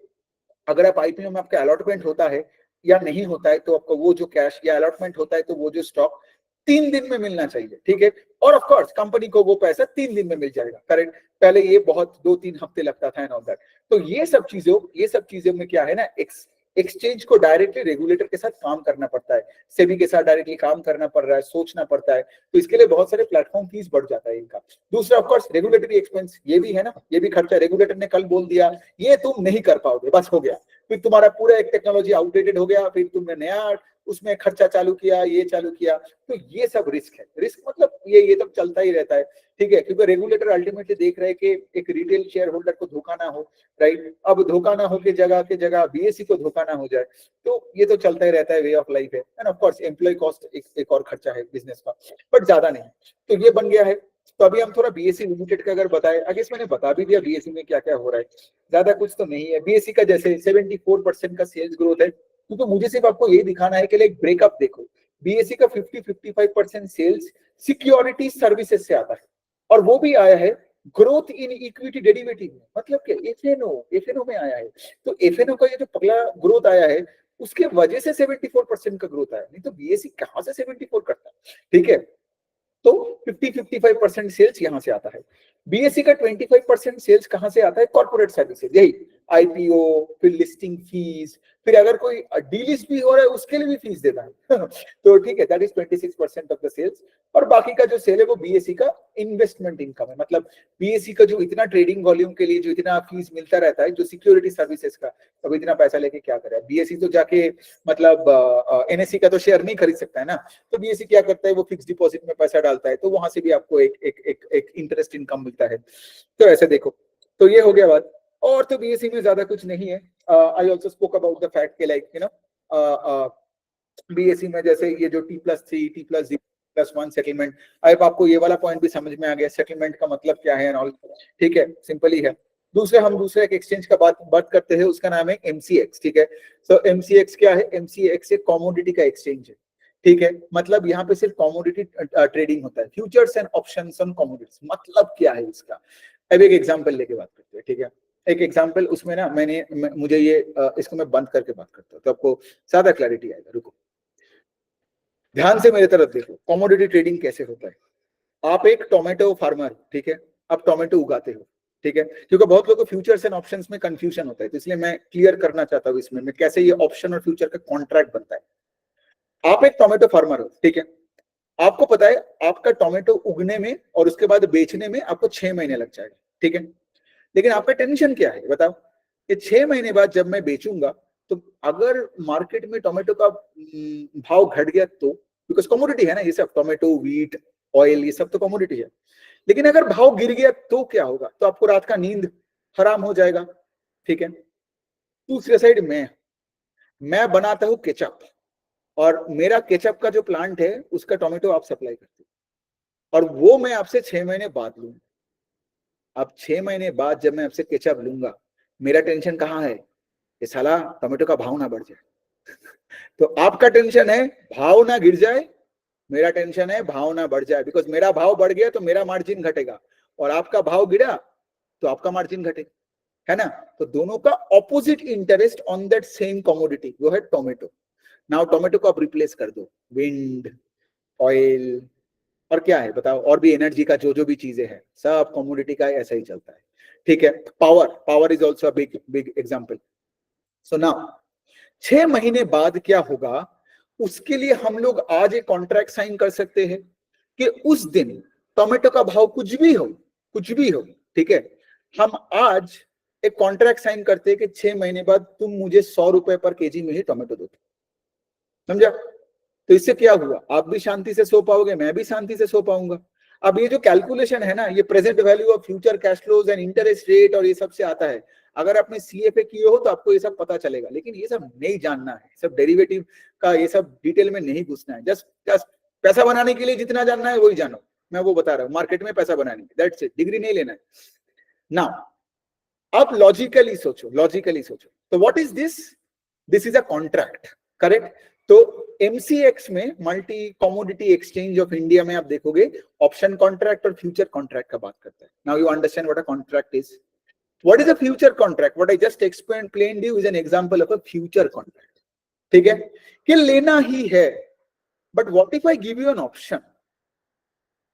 अगर आप IPO में आपका अलॉटमेंट होता है या नहीं होता है, तो आपको वो जो कैश या अलॉटमेंट होता है, तो वो जो स्टॉक 3 दिन में मिलना चाहिए, ठीक है। और ऑफ कोर्स कंपनी को वो पैसा 3 दिन में मिल जाएगा, करेक्ट। पहले ये बहुत 2-3 हफ्ते लगता था एंड ऑल दैट। तो ये सब चीजों में क्या है ना, एक्सचेंज को डायरेक्टली रेगुलेटर के साथ काम करना पड़ता है, सेबी के साथ डायरेक्टली काम करना पड़ रहा है, सोचना पड़ता है, तो इसके लिए बहुत सारे प्लेटफॉर्म फीस बढ़ जाता है इनका। दूसरा ऑफ कोर्स रेगुलेटरी एक्सपेंस, ये भी है ना, ये भी खर्चा। रेगुलेटर ने कल बोल दिया ये तुम नहीं कर पाओगे, बस हो गया, फिर तुम्हारा पूरा एक टेक्नोलॉजी आउटडेटेड हो गया, फिर तुमने नया उसमें खर्चा चालू किया, ये चालू किया, तो ये सब रिस्क है। रिस्क मतलब ये तो चलता ही रहता है, ठीक है, क्योंकि रेगुलेटर अल्टीमेटली देख रहे हैं कि एक रिटेल शेयर होल्डर को धोखा ना हो, राइट। अब धोखा ना हो के जगह BSE को धोखा ना हो जाए, तो ये तो चलता ही रहता है, वे ऑफ लाइफ है। And of course employ cost एक और खर्चा है बिजनेस का, बट ज्यादा नहीं। तो ये बन गया है। तो अभी हम थोड़ा BSE लिमिटेड का अगर बताए, आगे मैंने बता भी दिया BSE में क्या क्या हो रहा है, ज्यादा कुछ तो नहीं है। BSE का जैसे 74% का सेल्स ग्रोथ है, क्योंकि मुझे सिर्फ आपको ये दिखाना है कि लाइक ब्रेकअप देखो, BSE का 50-55% सेल्स सिक्योरिटी सर्विसेज से आता है, और वो भी आया है ग्रोथ इन इक्विटी डेरिवेटिव में, मतलब क्या, एफएनओ में आया है। तो एफएनओ का ये जो पगला ग्रोथ आया है, उसके वजह से 74% का ग्रोथ आया, नहीं तो BSE कहां से 74 करता है, ठीक है। तो 50-55% सेल्स यहां से आता है। BSE का 25% सेल्स कहां से आता है, कॉर्पोरेट सर्विसेज, यही IPO, फिर लिस्टिंग फीस, फिर अगर कोई डीलिस्ट भी हो रहा है उसके लिए भी फीस देता है तो ठीक है, that is 26% of the sales. और बाकी का जो सेल है वो BSE का इन्वेस्टमेंट इनकम है, मतलब BSE का जो इतना ट्रेडिंग वॉल्यूम के लिए जो इतना फीस मिलता रहता है, जो सिक्योरिटी सर्विसेज का, अब इतना पैसा लेके क्या करे BSE, तो जाके मतलब NSE का तो शेयर नहीं खरीद सकता है ना, तो BSE क्या करता है, वो फिक्स डिपॉजिट में पैसा डालता है, तो वहां से भी आपको एक इंटरेस्ट इनकम मिलता है। तो ऐसे देखो, तो ये हो गया बात। और तो BSE में ज्यादा कुछ नहीं है। I also spoke about the fact के लाइक BSE में जैसे ये जो T+3 T+0+1 सेटलमेंट, अब आपको ये वाला पॉइंट भी समझ में आ गया, सेटलमेंट का मतलब क्या है एंड ऑल, ठीक है, सिंपल ही है। दूसरे एक एक्सचेंज का बात करते हैं, उसका नाम है MCX, ठीक है। तो MCX क्या है, MCX एक कमोडिटी का एक्सचेंज है, ठीक है। मतलब यहाँ पे सिर्फ कमोडिटी ट्रेडिंग होता है, futures and options on commodities. मतलब क्या है इसका, अब एक एग्जांपल लेके बात करते हैं, ठीक है। एक एग्जांपल, उसमें ना मुझे ये इसको मैं बंद करके बात करता हूँ, तो आपको ज्यादा क्लैरिटी आएगा। रुको, ध्यान से मेरे तरफ देखो, कमोडिटी ट्रेडिंग कैसे होता है। आप एक टोमेटो फार्मर, ठीक है, आप टोमेटो उगाते हो, ठीक है, क्योंकि बहुत लोगों को फ्यूचर्स एंड ऑप्शंस में कंफ्यूजन होता है, तो इसलिए मैं क्लियर करना चाहता हूँ इसमें कैसे ये ऑप्शन और फ्यूचर का कॉन्ट्रैक्ट बनता है। आप एक टोमेटो फार्मर हो, ठीक है, आपको पता है आपका टोमेटो उगने में और उसके बाद बेचने में आपको 6 महीने लग जाएगा, ठीक है। लेकिन आपका टेंशन क्या है बताओ, कि 6 महीने बाद जब मैं बेचूंगा, तो अगर मार्केट में टोमेटो का भाव घट गया तो, बिकॉज कमोडिटी है ना ये सब, टोमेटो, व्हीट, ऑयल, ये सब तो कमोडिटी है। लेकिन अगर भाव गिर गया तो क्या होगा, तो आपको रात का नींद हराम हो जाएगा, ठीक है। दूसरी साइड मैं बनाता हूं केचप, और मेरा केचप का जो प्लांट है उसका टोमेटो आप सप्लाई करते हो, और वो मैं आपसे 6 महीने बाद लूंगा। अब 6 महीने बाद जब मैं आपसे केचप लूंगा, मेरा टेंशन कहाँ है, ये साला टोमेटो का भाव ना बढ़ जाए तो आपका टेंशन है भाव ना गिर जाए, मेरा टेंशन है भाव ना बढ़ जाए, बिकॉज मेरा भाव बढ़ गया तो मेरा मार्जिन घटेगा, और आपका भाव गिरा तो आपका मार्जिन घटेगा, है ना। तो दोनों का opposite interest on that same commodity, वो है टोमेटो। नाउ टोमेटो को आप रिप्लेस कर दो विंड, ऑयल, और क्या है बताओ, और भी एनर्जी का जो जो भी चीजें हैं, सब कमोडिटी का ऐसा ही चलता है, ठीक है। Power is also big big example. So now 6 महीने बाद क्या होगा, उसके लिए हम लोग आज एक कॉन्ट्रैक्ट साइन कर सकते हैं कि उस दिन टोमेटो का भाव कुछ भी हो, कुछ भी हो, ठीक है, हम आज एक कॉन्ट्रैक्ट साइन करते हैं कि 6 महीने बाद तुम मुझे 100 रुपए पर केजी में ही टोमेटो दो, समझा। तो इससे क्या हुआ, आप भी शांति से सो पाओगे, मैं भी शांति से सो पाऊंगा। अब ये जो कैलकुलेशन है ना, ये present value of future cash flows and interest rate और ये सब से आता है। अगर आपने सीएफए किए हो तो आपको ये सब पता चलेगा, लेकिन ये सब नहीं जानना है, सब डेरिवेटिव का ये सब डिटेल में नहीं घुसना है। जस्ट पैसा बनाने के लिए जितना जानना है वही जानो, मैं वो बता रहा हूँ, मार्केट में पैसा बनाने की, दैट्स इट, डिग्री नहीं लेना है। नाउ आप लॉजिकली सोचो, लॉजिकली सोचो, तो what is this, this is a contract, correct. तो एमसीएक्स में, multi commodity exchange of India में आप देखोगे ऑप्शन कॉन्ट्रैक्ट और फ्यूचर कॉन्ट्रैक्ट का बात करता है। Now you understand what a contract is. What is a future contract, what I just explained you is an example of a future contract, ठीक है, कि लेना ही है, but what if I give you an option,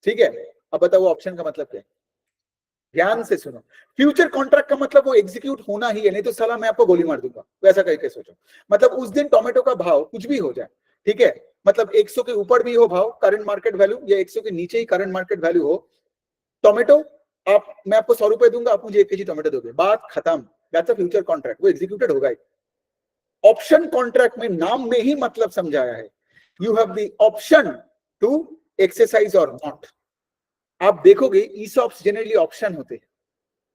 ठीक है। अब बताओ वो ऑप्शन का मतलब क्या है, ध्यान से सुनो। फ्यूचर कॉन्ट्रैक्ट का मतलब वो एग्जीक्यूट होना ही है, नहीं तो साला मैं आपको गोली मार दूंगा, वैसा करके सोचो। मतलब उस दिन टोमेटो का भाव कुछ भी हो जाए, ठीक है, मतलब 100 के ऊपर भी हो भाव करंट मार्केट वैल्यू, या 100 के नीचे ही करंट मार्केट वैल्यू हो, टोमेटो आप, मैं आपको 100 रुपए दूंगा, आप मुझे 1 केजी टोमेटो दोगे, बात खत्म। दैट्स अ फ्यूचर कॉन्ट्रैक्ट, वो एग्जीक्यूटेड होगा ही। ऑप्शन कॉन्ट्रैक्ट में नाम में ही मतलब समझाया है, you have the option to exercise और नॉट। आप देखोगे ईसॉप्स जनरली ऑप्शन होते हैं।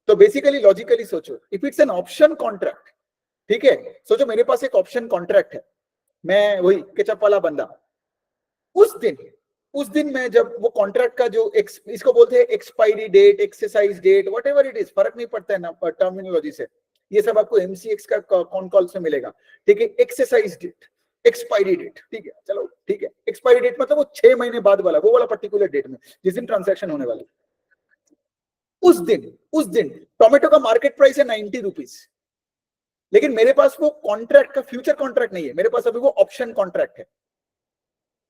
तो बेसिकली लॉजिकली सोचो, if it's an option contract, ठीक है, सोचो मेरे पास एक ऑप्शन कॉन्ट्रैक्ट है, मैं वही केचप वाला बंदा, उस दिन मैं जब वो कॉन्ट्रैक्ट का जो इसको बोलते हैं expiry date, exercise date, whatever it is, फर्क नहीं पड़ता है ना टर्मिनोलॉजी से, ये सब आपको एमसीएक्स का कॉन कॉल से मिलेगा, ठीक है। एक्सरसाइज डेट, एक्सपायरी डेट, ठीक है, चलो ठीक है, एक्सपायरी डेट मतलब वो 6 महीने बाद वाला, वो वाला पर्टिकुलर डेट में जिस दिन ट्रांजैक्शन होने वाला, उस दिन टोमेटो का मार्केट प्राइस है 90 रुपीज, लेकिन मेरे पास वो कॉन्ट्रैक्ट का फ्यूचर कॉन्ट्रैक्ट नहीं है, मेरे पास अभी वो ऑप्शन कॉन्ट्रैक्ट है।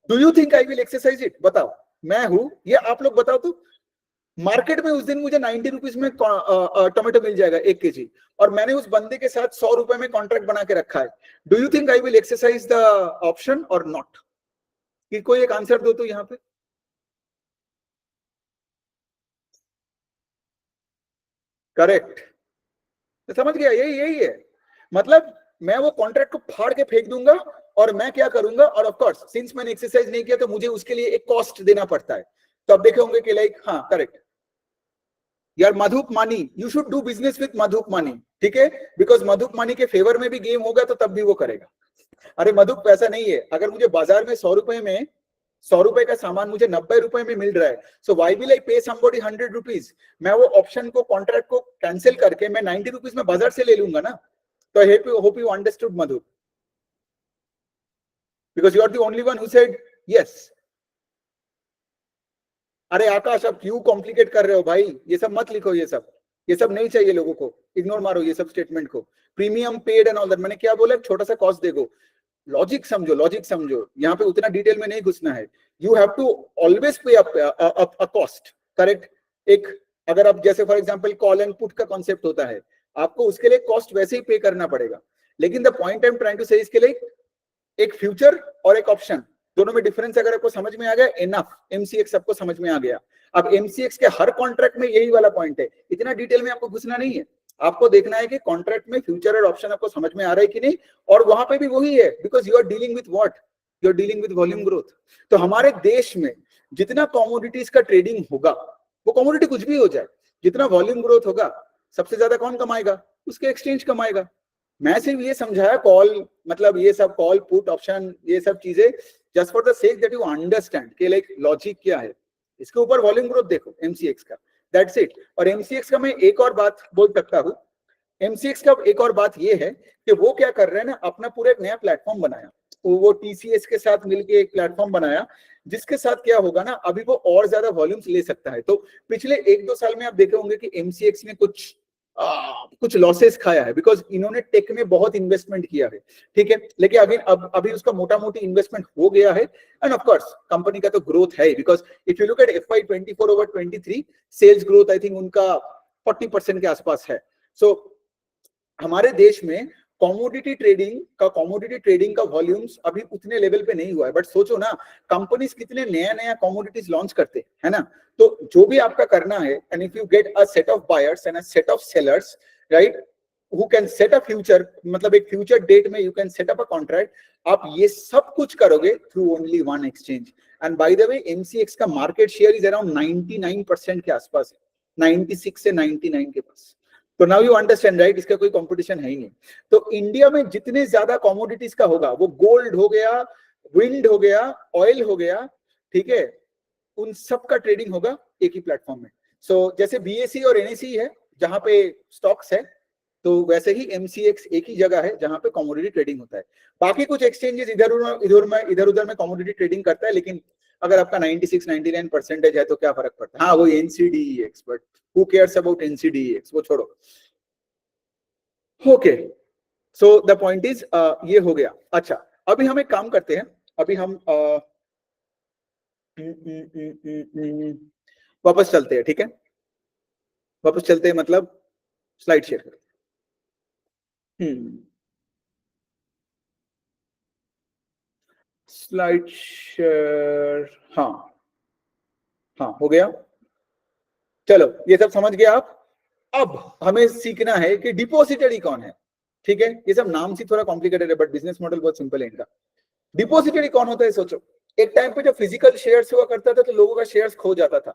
Do you think I will exercise it, बताओ, मैं हूं ये, आप लोग बताओ तो। मार्केट में उस दिन मुझे 90 रुपीज में टोमेटो मिल जाएगा 1 केजी, और मैंने उस बंदे के साथ 100 रुपए में कॉन्ट्रैक्ट बना के रखा है। Do you think I will exercise the option और नॉट? कि कोई एक आंसर दो तो यहाँ पे। करेक्ट, तो समझ गया, यही है मतलब। मैं वो कॉन्ट्रैक्ट को फाड़ के फेंक दूंगा, और मैं क्या करूंगा, और ऑफ कोर्स सिंस मैंने एक्सरसाइज नहीं किया तो मुझे उसके लिए एक कॉस्ट देना पड़ता है। तो अब देखे होंगे कि लाइक, हाँ करेक्ट यार, Madhup Mani, you should do business with Madhup Mani, ठीक है, बिकॉज मधुप मानी के फेवर में भी गेम होगा तो तब भी वो करेगा। अरे मधुप पैसा नहीं है, अगर मुझे बाजार में 100 रुपए का सामान मुझे 90 रुपए में मिल रहा है, सो व्हाई विल आई पे समबडी 100 रुपीज? मैं वो ऑप्शन को, कॉन्ट्रैक्ट को कैंसिल करके मैं 90 रुपीज में बाजार से ले लूंगा ना। तो I hope you understood Madhup, because you are the only one who said yes. अरे आकाश, अब क्यों कॉम्प्लिकेट कर रहे हो भाई, ये सब मत लिखो, ये सब नहीं चाहिए लोगों को, इग्नोर मारो ये सब स्टेटमेंट को। Premium paid and all that, मैंने क्या बोला, छोटा सा कॉस्ट देखो, लॉजिक समझो, लॉजिक समझो, यहाँ पे उतना डिटेल में नहीं घुसना है। यू हैव टू ऑलवेज पे अ कॉस्ट, करेक्ट। एक, अगर आप जैसे for example call and put का कॉन्सेप्ट होता है, आपको उसके लिए कॉस्ट वैसे ही पे करना पड़ेगा, लेकिन the point I am trying to say, इसके लिए एक फ्यूचर और एक ऑप्शन, दोनों में डिफरेंस अगर आपको समझ में आ गया, इनफ, एमसीएक्स आपको समझ में आ गया। अब एमसीएक्स के हर कॉन्ट्रैक्ट में यही वाला पॉइंट है, इतना डिटेल में आपको घुसना नहीं है, आपको देखना है कि कॉन्ट्रैक्ट में फ्यूचर और ऑप्शन आपको समझ में आ रहा है कि नहीं, और वहां पे भी वही है, because you are dealing with what, you are dealing with volume growth. तो हमारे देश में जितना कमोडिटीज का ट्रेडिंग होगा, वो कमोडिटी कुछ भी हो जाए, जितना वॉल्यूम ग्रोथ होगा, सबसे ज्यादा कौन कमाएगा? उसके एक्सचेंज कमाएगा। मैं सिर्फ ये समझाया कॉल, मतलब ये सब कॉल पुट ऑप्शन, ये सब चीजें just for the sake that you understand कि लाइक लॉजिक क्या है। इसके ऊपर वॉल्यूम ग्रोथ देखो एमसीएक्स का, दैट्स इट। और एमसीएक्स का मैं एक और बात बोल सकता हूँ, एमसीएक्स का एक और बात ये है कि वो क्या कर रहे हैं ना, अपना पूरा एक नया प्लेटफॉर्म बनाया, वो टीसीएस के साथ मिलके एक प्लेटफॉर्म बनाया, जिसके साथ क्या होगा ना, अभी वो और ज्यादा वॉल्यूम्स ले सकता है। तो पिछले 1-2 साल में आप देखे होंगे कि एमसीएक्स ने कुछ कुछ लॉसेस खाया है, बिकॉज इन्होंने टेक में बहुत इन्वेस्टमेंट किया है, ठीक है। लेकिन अभी उसका मोटा मोटी इन्वेस्टमेंट हो गया है, एंड ऑफ कोर्स कंपनी का तो ग्रोथ है, because if you look at FY24 over 23 sales growth I think उनका 40% के आसपास है। सो हमारे देश में कमोडिटी ट्रेडिंग का वॉल्यूम्स अभी उतने लेवल पे नहीं हुआ है, बट सोचो ना कंपनीज कितने नया नया कमोडिटीज लॉन्च करते है ना। तो जो भी आपका करना है, and if you get a set of buyers and a set of sellers, right, who can set a future, मतलब एक फ्यूचर डेट में you can set up a contract, आप ये सब कुछ करोगे through only one exchange. And by the way, MCX का market share is around 99% के आसपास है, 96 से 99 के पास। तो नाउ यू अंडरस्टैंड, राइट, इसका कोई कंपटीशन है ही नहीं। तो इंडिया में जितने ज्यादा कमोडिटीज का होगा, वो गोल्ड हो गया, विंड हो गया, ऑयल हो गया, ठीक है, उन सब का ट्रेडिंग होगा एक ही प्लेटफॉर्म में। सो जैसे BSE और NSE है जहां पे स्टॉक्स है, तो वैसे ही MCX एक ही जगह है जहां पे कमोडिटी ट्रेडिंग होता है। बाकी कुछ एक्सचेंजेस इधर उधर में कमोडिटी ट्रेडिंग करता है, लेकिन अगर आपका 96-99% है तो क्या फर्क पड़ता है। हाँ, वो NCDEX, but who cares about NCDEX, वो छोड़ो। Okay, so the point is ये हो गया। अच्छा, अभी हम एक काम करते हैं, अभी हम वापस चलते हैं, ठीक है, वापस चलते हैं, मतलब स्लाइड शेयर करते हैं। स्लाइड शेयर, हाँ हाँ हो गया। चलो, ये सब समझ गए आप। अब हमें सीखना है कि डिपॉजिटरी कौन है, ठीक है। ये सब नाम से थोड़ा कॉम्प्लिकेटेड है, बट बिजनेस मॉडल बहुत सिंपल है इनका। डिपॉजिटरी कौन होता है, सोचो। एक टाइम पे जब फिजिकल शेयर्स हुआ करता था तो लोगों का शेयर्स खो जाता था।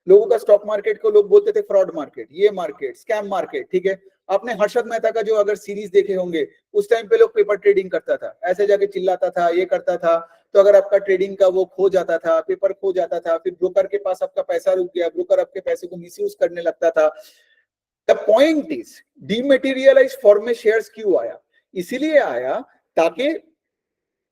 लोगों का स्टॉक मार्केट को लोग बोलते थे फ्रॉड मार्केट, ये मार्केट, स्कैम मार्केट, ठीक है। आपने हर्षद मेहता का जो अगर सीरीज देखे होंगे, उस टाइम पे लोग पेपर ट्रेडिंग करता था, ऐसे जाके चिल्लाता था, ये करता था। तो अगर आपका ट्रेडिंग का वो खो जाता था, पेपर खो जाता था, फिर ब्रोकर के पास आपका पैसा रुक गया, ब्रोकर आपके पैसे को मिसयूज करने लगता था। द पॉइंट इज, डीमेटीरियलाइज फॉर्म में शेयर्स क्यों आया? इसीलिए आया ताकि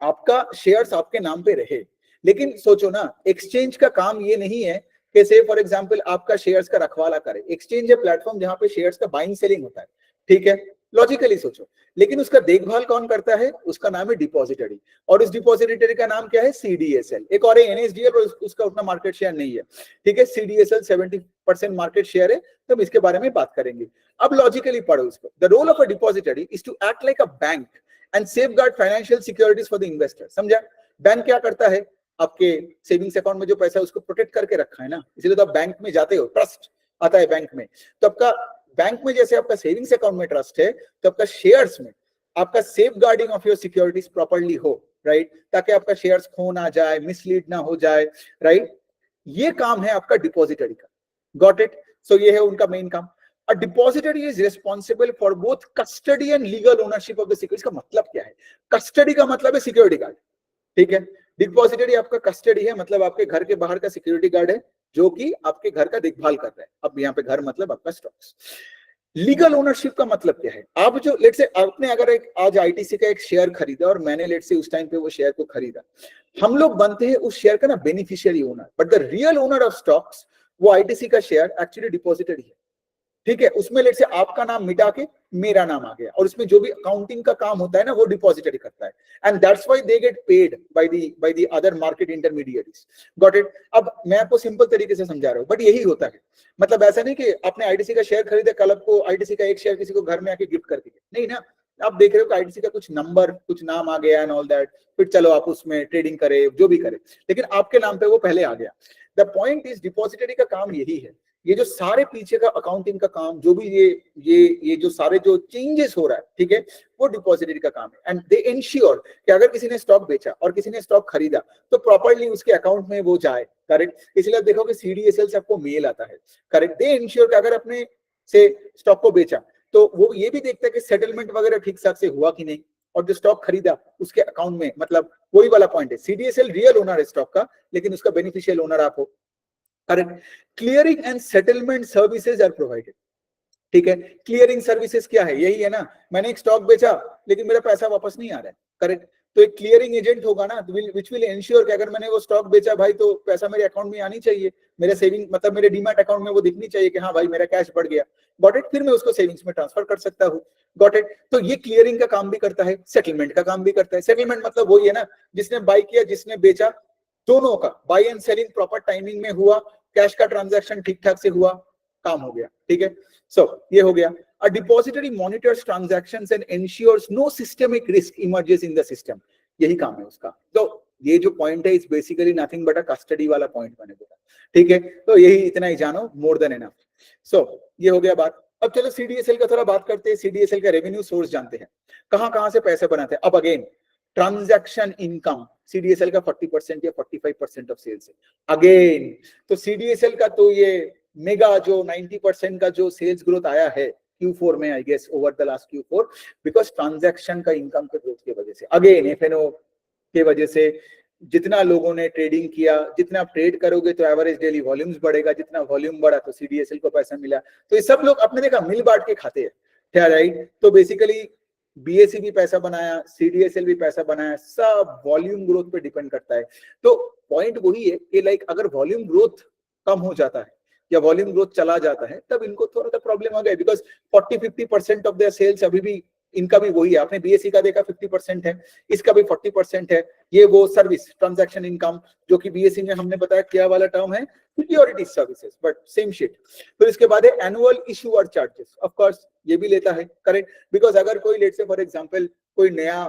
आपका शेयर्स आपके नाम पे रहे। लेकिन सोचो ना, एक्सचेंज का काम ये नहीं है कि से फॉर एग्जांपल आपका शेयर्स का रखवाला करे। एक्सचेंज है प्लेटफॉर्म जहां पे शेयर्स का बाइंग सेलिंग होता है, ठीक है, लॉजिकली सोचो। लेकिन उसका देखभाल कौन करता है? उसका नाम है डिपॉजिटरी, और उस डिपॉजिटरी का नाम क्या है? CDSL। एक और है NSDL, और उसका उतना मार्केट शेयर नहीं है, ठीक है। CDSL 70% मार्केट शेयर है, तो हम इसके बारे में बात करेंगे। अब लॉजिकली पढ़ो इसको। The role of a depository is to act like a bank and safeguard financial securities for the investor. समझा? बैंक क्या करता है? आपके सेविंग्स अकाउंट में जो पैसा है उसको प्रोटेक्ट करके रखा है ना, इसलिए तो आप बैंक में जाते हो, ट्रस्ट आता है बैंक में। तो आपका बैंक में जैसे आपका सेविंग्स अकाउंट में ट्रस्ट है, तो आपका शेयर्स में आपका safeguarding of your securities properly हो, राइट, ताकि आपका शेयर्स खो ना जाए, मिसलीड ना हो जाए, राइट। ये काम है आपका डिपॉजिटरी का। Got it? सो ये है उनका मेन काम। A depository is responsible for both custody and legal ownership of the security। इसका मतलब क्या है? कस्टडी का मतलब है सिक्योरिटी गार्ड, ठीक है। डिपॉजिटरी आपका कस्टडी है, मतलब आपके घर के बाहर का सिक्योरिटी गार्ड है जो कि आपके घर का देखभाल कर रहा है। अब यहाँ पे घर मतलब आपका स्टॉक्स। लीगल ओनरशिप का मतलब क्या है? आप जो लेट से आपने अगर एक आज ITC का एक शेयर खरीदा और मैंने लेट से उस टाइम पे वो शेयर को खरीदा, हम लोग बनते हैं उस शेयर का ना beneficiary owner, but the real owner of stocks वो ITC का शेयर एक्चुअली डिपॉजिटरी है, ठीक है। उसमें लेट से आपका नाम मिटा के मेरा नाम आ गया, और उसमें जो भी अकाउंटिंग का काम होता है ना वो डिपॉजिटरी करता है, and that's why they get paid by the other market intermediaries. Got it? अब मैं आपको सिंपल तरीके से समझा रहा हूं, बट यही होता है। मतलब ऐसा नहीं कि आपने ITC का शेयर खरीदे, कल आपको ITC का एक शेयर किसी को घर में आके गिफ्ट कर दिया, नहीं ना। आप देख रहे हो कि ITC का कुछ नंबर, कुछ नाम आ गया एंड ऑल दैट, फिर चलो आप उसमें ट्रेडिंग करे, जो भी करे, लेकिन आपके नाम पे वो पहले आ गया। द पॉइंट इज, डिपॉजिटरी का काम यही है। ये जो सारे पीछे का अकाउंटिंग का काम, जो भी ये जो सारे जो चेंजेस हो रहा है, ठीक है, वो डिपॉजिटरी का काम है। एंड दे इंश्योर कि अगर किसी ने स्टॉक बेचा और किसी ने स्टॉक खरीदा तो प्रॉपर्ली उसके अकाउंट में वो जाए, करेक्ट। इसलिए आप देखोगे CDSL से आपको मेल आता है, करेक्ट। दे इंश्योर कि अगर अपने से स्टॉक को बेचा तो वो ये भी देखता है कि सेटलमेंट वगैरह ठीक ठाक से हुआ कि नहीं, और जो स्टॉक खरीदा उसके अकाउंट में, मतलब वही वाला पॉइंट है। CDSL रियल ओनर है स्टॉक का, लेकिन उसका बेनिफिशियल ओनर आप हो, correct. Clearing and settlement services are provided, ठीक है। क्लियरिंग सर्विसेज क्या है? यही है ना, मैंने एक स्टॉक बेचा लेकिन मेरा पैसा वापस नहीं आ रहा है, करेक्ट। तो एक क्लियरिंग एजेंट होगा ना, विच विल एंश्योर कि अगर मैंने वो स्टॉक बेचा भाई तो पैसा मेरे अकाउंट में आनी चाहिए, मेरे सेविंग मतलब मेरे डीमैट अकाउंट में वो दिखनी चाहिए कि हाँ भाई मेरा कैश बढ़ गया, गॉट इट, फिर मैं उसको सेविंग्स में ट्रांसफर कर सकता हूँ, गॉट इट। तो ये क्लियरिंग का काम भी करता है, सेटलमेंट का काम भी करता है। सेटलमेंट मतलब वही है ना, जिसने बाई किया जिसने बेचा, दोनों का by and selling proper timing में हुआ, कैश का ट्रांजैक्शन ठीक ठाक से हुआ, काम हो गया, ठीक है। सो ये हो गया। A depository monitors transactions and ensures no systemic risk emerges in the system. यही काम है उसका। तो ये जो पॉइंट है is basically nothing but a custody वाला पॉइंट मैंने बोला, ठीक है। तो यही इतना ही जानो, मोर देन एनफ। सो ये हो गया बात। अब चलो सीडीएसएल का थोड़ा बात करते हैं। सीडीएसएल का रेवेन्यू सोर्स जानते हैं, कहां कहां से पैसे बनाते हैं। अब अगेन ट्रांजैक्शन इनकम सीडीएसएल का 40% या 45% ऑफ सेल्स है अगेन। तो सीडीएसएल का तो ये मेगा जो 90% का जो सेल्स ग्रोथ आया है Q4 में, I guess over the last Q4, because transaction का इनकम के ग्रोथ की वजह से, अगेन एफएनओ के वजह से, जितना लोगों ने ट्रेडिंग किया, जितना आप ट्रेड करोगे तो एवरेज डेली वॉल्यूम्स बढ़ेगा, जितना वॉल्यूम बढ़ा तो सीडीएसएल को पैसा मिला। तो ये सब लोग अपने देखा मिल बांट के खाते हैं, राइट। तो बेसिकली बीएसई भी पैसा बनाया, सीडीएसएल भी पैसा बनाया, सब वॉल्यूम ग्रोथ पे डिपेंड करता है। तो पॉइंट वही है कि लाइक अगर वॉल्यूम ग्रोथ कम हो जाता है या वॉल्यूम ग्रोथ चला जाता है तब इनको थोड़ा सा प्रॉब्लम आ गया, बिकॉज 40-50% ऑफ देयर सेल्स अभी भी इनका भी वही है। आपने बीएसई का देखा 50% है, इसका भी 40% है। ये वो सर्विस ट्रांजैक्शन इनकम जो कि बीएसई में हमने बताया क्या वाला टर्म है, security services, but same shit. फिर इसके बाद है annual issuer charges, of course ये भी लेता है, करेक्ट। बिकॉज अगर कोई लेट्स से फॉर एग्जांपल कोई नया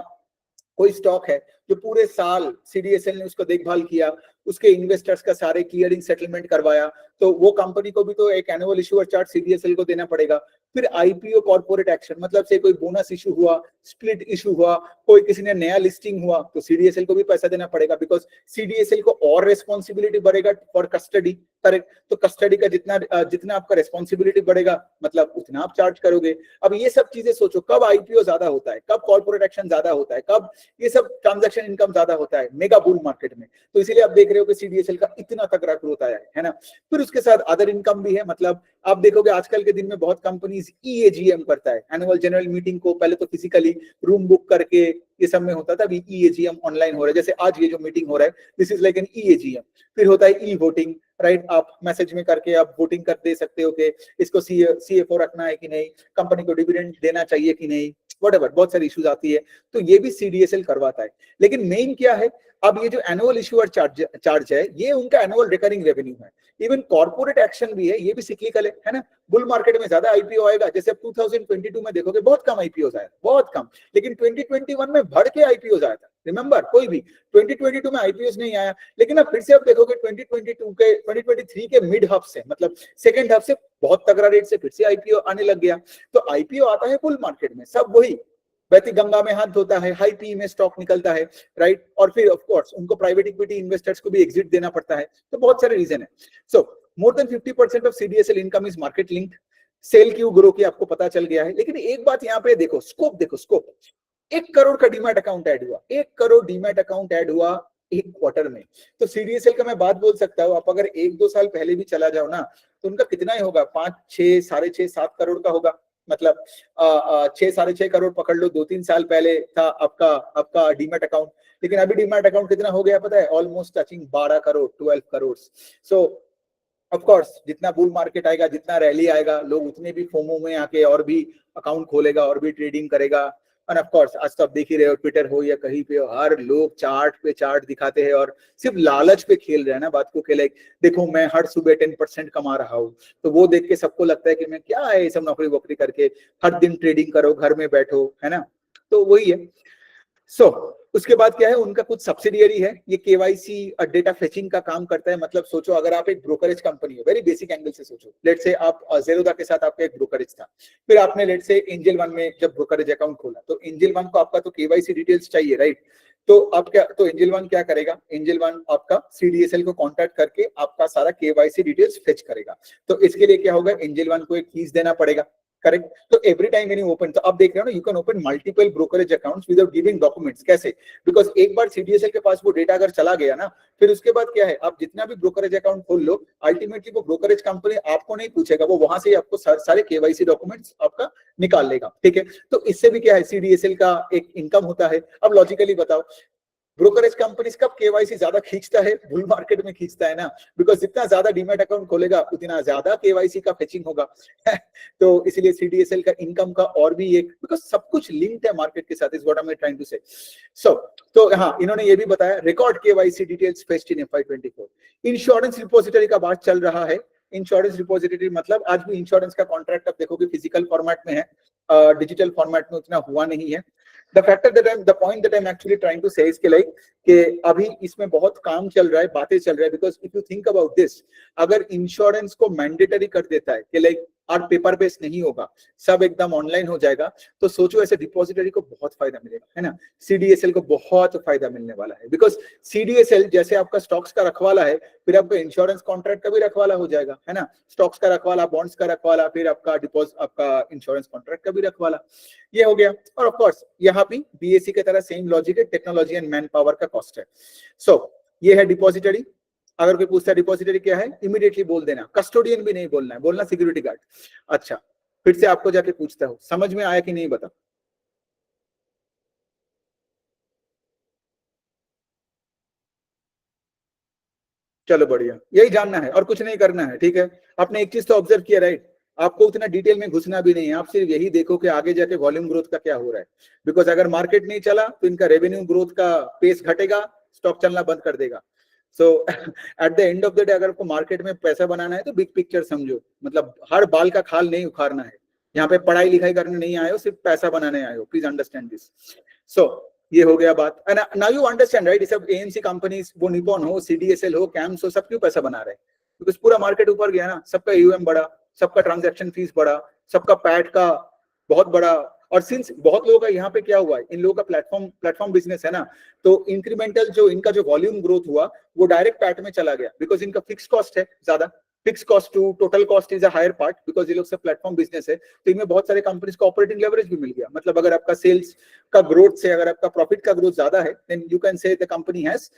कोई स्टॉक है जो पूरे साल सीडीएसएल ने उसको देखभाल किया, उसके इन्वेस्टर्स का सारे क्लियरिंग सेटलमेंट करवाया, तो वो कंपनी को भी तो एक एनुअल इशूअर चार्ज सीडीएसएल को देना पड़ेगा। फिर आईपीओ कॉर्पोरेट एक्शन, मतलब से कोई बोनस इशू हुआ, स्प्लिट इशू हुआ, कोई किसी ने नया लिस्टिंग हुआ तो सीडीएसएल को भी पैसा देना पड़ेगा, बिकॉज सीडीएसएल को और रेस्पॉन्सिबिलिटी बढ़ेगा फॉर कस्टडी, करेक्ट। तो कस्टडी का जितना आपका रेस्पॉन्सिबिलिटी बढ़ेगा मतलब उतना आप चार्ज करोगे। अब ये सब चीजें सोचो, कब आईपीओ ज्यादा होता है, कब कॉर्पोरेट एक्शन ज्यादा होता है, कब ये सब ट्रांजैक्शन इनकम ज्यादा होता है, मेगा बुल मार्केट में। तो इसीलिए आप देख रहे हो कि सीडीएसएल का इतना तगड़ा ग्रोथ आया है ना। फिर उसके साथ अदर इनकम भी है, मतलब आप देखोगे आजकल के दिन में बहुत कंपनीज ईएजीएम करता है, एनुअल जनरल मीटिंग को पहले तो फिजिकली रूम बुक करके ये सब में होता था, अभी ईएजीएम ऑनलाइन हो रहा है। जैसे आज ये जो मीटिंग हो रहा है दिस इज लाइक एन ईएजीएम। फिर होता है ई वोटिंग, राइट। आप मैसेज में करके आप वोटिंग कर दे सकते हो कि इसको सीएफओ रखना है कि नहीं, कंपनी को डिविडेंड देना चाहिए कि नहीं, व्हाटएवर, बहुत सारी इश्यूज आती है। तो ये भी सीडीएसएल करवाता है। लेकिन मेन क्या है, अब ये जो एनुअल इशूअर चार्ज है ये उनका एनुअल रिकरिंग रेवेन्यू है। इवन कॉर्पोरेट एक्शन भी है, ये भी सिक्लिकल है ना। बुल मार्केट में ज्यादा आईपीओ आएगा, जैसे 2022 में देखोगे बहुत कम आईपीओ आया, बहुत कम। लेकिन 2021 में भर के आईपीओ आया था, रिमेंबर। कोई भी 2022 में आईपीओ नहीं आया, लेकिन अब फिर से आप देखोगे 2023 के मिड हाफ से, मतलब सेकेंड हाफ से बहुत तगड़ा रेट से फिर से आईपीओ आने लग गया। तो आईपीओ आता है बुल मार्केट में, सब वही वैती गंगा में हाथ धोता है, हाई पी में स्टॉक निकलता है, राइट। और फिर ऑफ कोर्स उनको प्राइवेट इक्विटी इन्वेस्टर्स को भी एग्जिट देना पड़ता है। तो बहुत सारे रीजन है। So more than 50% of CDSL income is market linked. सेल क्यों ग्रो की आपको पता चल गया है। लेकिन एक बात यहाँ पे देखो, स्कोप देखो, स्कोप 1 करोड़ का डीमैट अकाउंट ऐड हुआ, 1 करोड़ डीमैट अकाउंट ऐड हुआ एक क्वार्टर में। तो सीडीएसएल का मैं बात बोल सकता हूँ, आप अगर 1-2 साल पहले भी चला जाओ ना तो उनका कितना ही होगा, 5-6, 6.5-7 करोड़ का होगा। मतलब 6-6.5 करोड़ पकड़ लो, 2-3 साल पहले था आपका डीमैट अकाउंट। लेकिन अभी डीमैट अकाउंट कितना हो गया पता है, almost touching 12 crore, 12 crore. So of course जितना बुल मार्केट आएगा, जितना रैली आएगा, लोग उतने भी फोमो में आके और भी अकाउंट खोलेगा और भी ट्रेडिंग करेगा। और ऑफ कोर्स आज तो आप देख ही रहे हो, ट्विटर हो या कहीं पे हो, हर लोग चार्ट पे चार्ट दिखाते हैं और सिर्फ लालच पे खेल रहे हैं ना बात को, कि लाइक देखो मैं हर सुबह 10% कमा रहा हूँ। तो वो देख के सबको लगता है कि मैं क्या है, सब नौकरी वोकरी करके हर दिन ट्रेडिंग करो, घर में बैठो, है ना। तो वही है। सो उसके बाद क्या है, उनका कुछ सब्सिडियरी है, ये केवाईसी और डेटा फेचिंग का काम करता है। मतलब सोचो अगर आप एक ब्रोकरेज कंपनी हो, वेरी बेसिक एंगल से सोचो, लेट से आप जेरोदा के साथ आपका एक ब्रोकरेज था, फिर आपने लेट से एंजल वन में जब ब्रोकरेज अकाउंट खोला, तो एंजल वन को आपका तो केवाईसी डिटेल्स चाहिए, राइट। तो आप क्या, तो एंजल वन क्या करेगा, एंजल वन आपका सीडीएसएल को कांटेक्ट करके आपका सारा केवाईसी डिटेल्स फेच करेगा। तो इसके लिए क्या होगा, एंजल वन को एक फीस देना पड़ेगा, करेक्ट। तो every time when you open, तो आप देख रहे हो ना, you can open multiple brokerage accounts without giving documents. कैसे? बिकॉज एक बार सीडीएसएल के पास वो डेटा अगर चला गया ना, फिर उसके बाद क्या है, आप जितना भी ब्रोकरेज अकाउंट खोल लो, अल्टीमेटली वो ब्रोकरेज कंपनी आपको नहीं पूछेगा, वो वहां से आपको सारे केवाईसी डॉक्यूमेंट्स आपका निकाल लेगा, ठीक है। तो इससे भी क्या है, सीडीएसएल का एक इनकम होता है। अब लॉजिकली बताओ, ब्रोकरेज कंपनीज कब केवाईसी ज्यादा खींचता है? बुल मार्केट में खींचता है ना, बिकॉज जितना ज्यादा डीमैट अकाउंट खोलेगा उतना ज्यादा केवाईसी का फेचिंग होगा। तो इसलिए सीडीएसएल का इनकम का और भी एक, बिकॉज सब कुछ लिंक्ड है मार्केट के साथ, is what I am trying to say. So तो हाँ, इन्होंने ये भी बताया, record KYC details fetched in FY24। Insurance repository का बात चल रहा है। इंश्योरेंस रिपोजिटरी मतलब आज भी इंश्योरेंस का कॉन्ट्रैक्ट आप देखोगे फिजिकल फॉर्मेट में है, डिजिटल फॉर्मेट में उतना हुआ नहीं है। The point that I'm actually trying to say is कि अभी इसमें बहुत काम चल रहा है, बातें चल रहा है, because if you think about this, अगर इंश्योरेंस को मैंडेटरी कर देता है कि लाइक और पेपर बेस नहीं होगा, सब एकदम ऑनलाइन हो जाएगा, तो सोचो ऐसे डिपॉजिटरी को बहुत फायदा मिलेगा, है ना। सीडीएसएल को बहुत फायदा मिलने वाला है, बिकॉज सीडीएसएल जैसे आपका स्टॉक्स का रखवाला है, फिर आपका इंश्योरेंस कॉन्ट्रैक्ट का भी रखवाला हो जाएगा, है ना। स्टॉक्स का रखवाला, बॉन्ड्स का रखवाला, फिर आपका डिपॉजिट, आपका इंश्योरेंस कॉन्ट्रैक्ट का भी रखवाला, ये हो गया। और ऑफ कोर्स यहाँ भी बीएससी की तरह सेम लॉजिक है, टेक्नोलॉजी एंड मैन पावर का कॉस्ट है। सो ये है डिपॉजिटरी। अगर कोई पूछता है डिपॉजिटरी क्या है, इमीडिएटली बोल देना, कस्टोडियन भी नहीं बोलना है, बोलना सिक्योरिटी गार्ड। अच्छा, फिर से आपको जाके पूछता हूं, समझ में आया कि नहीं बता। चलो बढ़िया, यही जानना है और कुछ नहीं करना है, ठीक है। आपने एक चीज तो ऑब्जर्व किया, राइट, आपको उतना डिटेल में घुसना भी नहीं है, आप सिर्फ यही देखो कि आगे जाके वॉल्यूम ग्रोथ का क्या हो रहा है। बिकॉज अगर मार्केट नहीं चला तो इनका रेवेन्यू ग्रोथ का पेस घटेगा, स्टॉक चलना बंद कर देगा। So at the end of the day, अगर आपको मार्केट में पैसा बनाना है तो बिग पिक्चर समझो, मतलब हर बाल का खाल नहीं उखाड़ना है। यहाँ पे पढ़ाई लिखाई करने नहीं आए हो, सिर्फ पैसा बनाने आए हो, प्लीज अंडरस्टैंड दिस। सो ये हो गया बात। And now you understand, right, सब एएमसी कंपनीज, वो निपॉन हो, सीडीएसएल हो, कैम्स हो, सब क्यों पैसा बना रहे हैं? बिकॉज पूरा मार्केट ऊपर गया ना, सबका यूएम बढ़ा, सबका ट्रांजैक्शन फीस बढ़ा, सबका पैट का बहुत बड़ा। और सिंस बहुत लोगों का यहाँ पे क्या हुआ है, इन लोगों का प्लेटफॉर्म बिजनेस है ना, तो इंक्रीमेंटल जो इनका जो वॉल्यूम ग्रोथ हुआ वो डायरेक्ट पैट में चला गया, बिकॉज इनका फिक्स कॉस्ट है ज्यादा, fix cost to total cost is a higher part, because ये लोग सब प्लेटफॉर्म बिजनेस है। तो इनमें बहुत सारे कंपनीज को ऑपरेटिंग लेवरेज भी मिल गया। मतलब अगर आपका सेल्स का ग्रोथ से अगर आपका प्रॉफिट का ग्रोथ ज्यादा है, then you can say the company has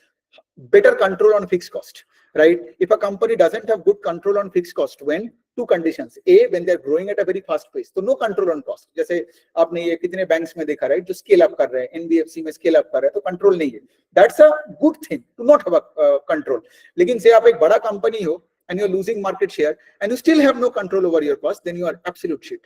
better control on fixed cost, right? If a company doesn't have good control on fixed cost, when two conditions, a, when they're growing at a very fast pace, तो no control on cost। जैसे आपने ये कितने banks में देखा, right, जो scale up कर रहे हैं, एनबीएफसी में स्केल अप कर रहे हैं, तो कंट्रोल नहीं है। That's a good thing to not have a control. लेकिन से आप एक बड़ा कंपनी हो and you're losing market share and you still have no control over your cost, then you are absolute shit.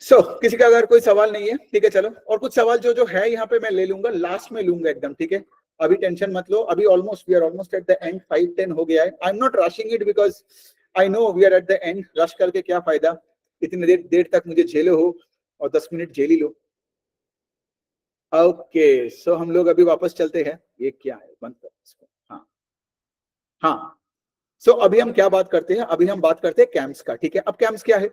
So किसी का अगर कोई सवाल नहीं है, ठीक है, चलो। और कुछ सवाल जो है यहाँ पे मैं ले लूंगा, लास्ट में लूंगा एकदम, ठीक है। अभी टेंशन मत लो, अभी almost we are almost at the end, 5:10 हो गया है। I am not rushing it because I know we are at the end. Rush करके क्या फायदा, इतनी देर तक मुझे झेलो हो, और 10 मिनट झेल ही लो। ओके, सो हम लोग अभी वापस चलते हैं। ये क्या है, बंद कर इसको। हाँ हाँ, सो अभी हम क्या बात करते हैं, अभी हम बात करते हैं कैम्स का, ठीक है। अब कैम्स क्या है,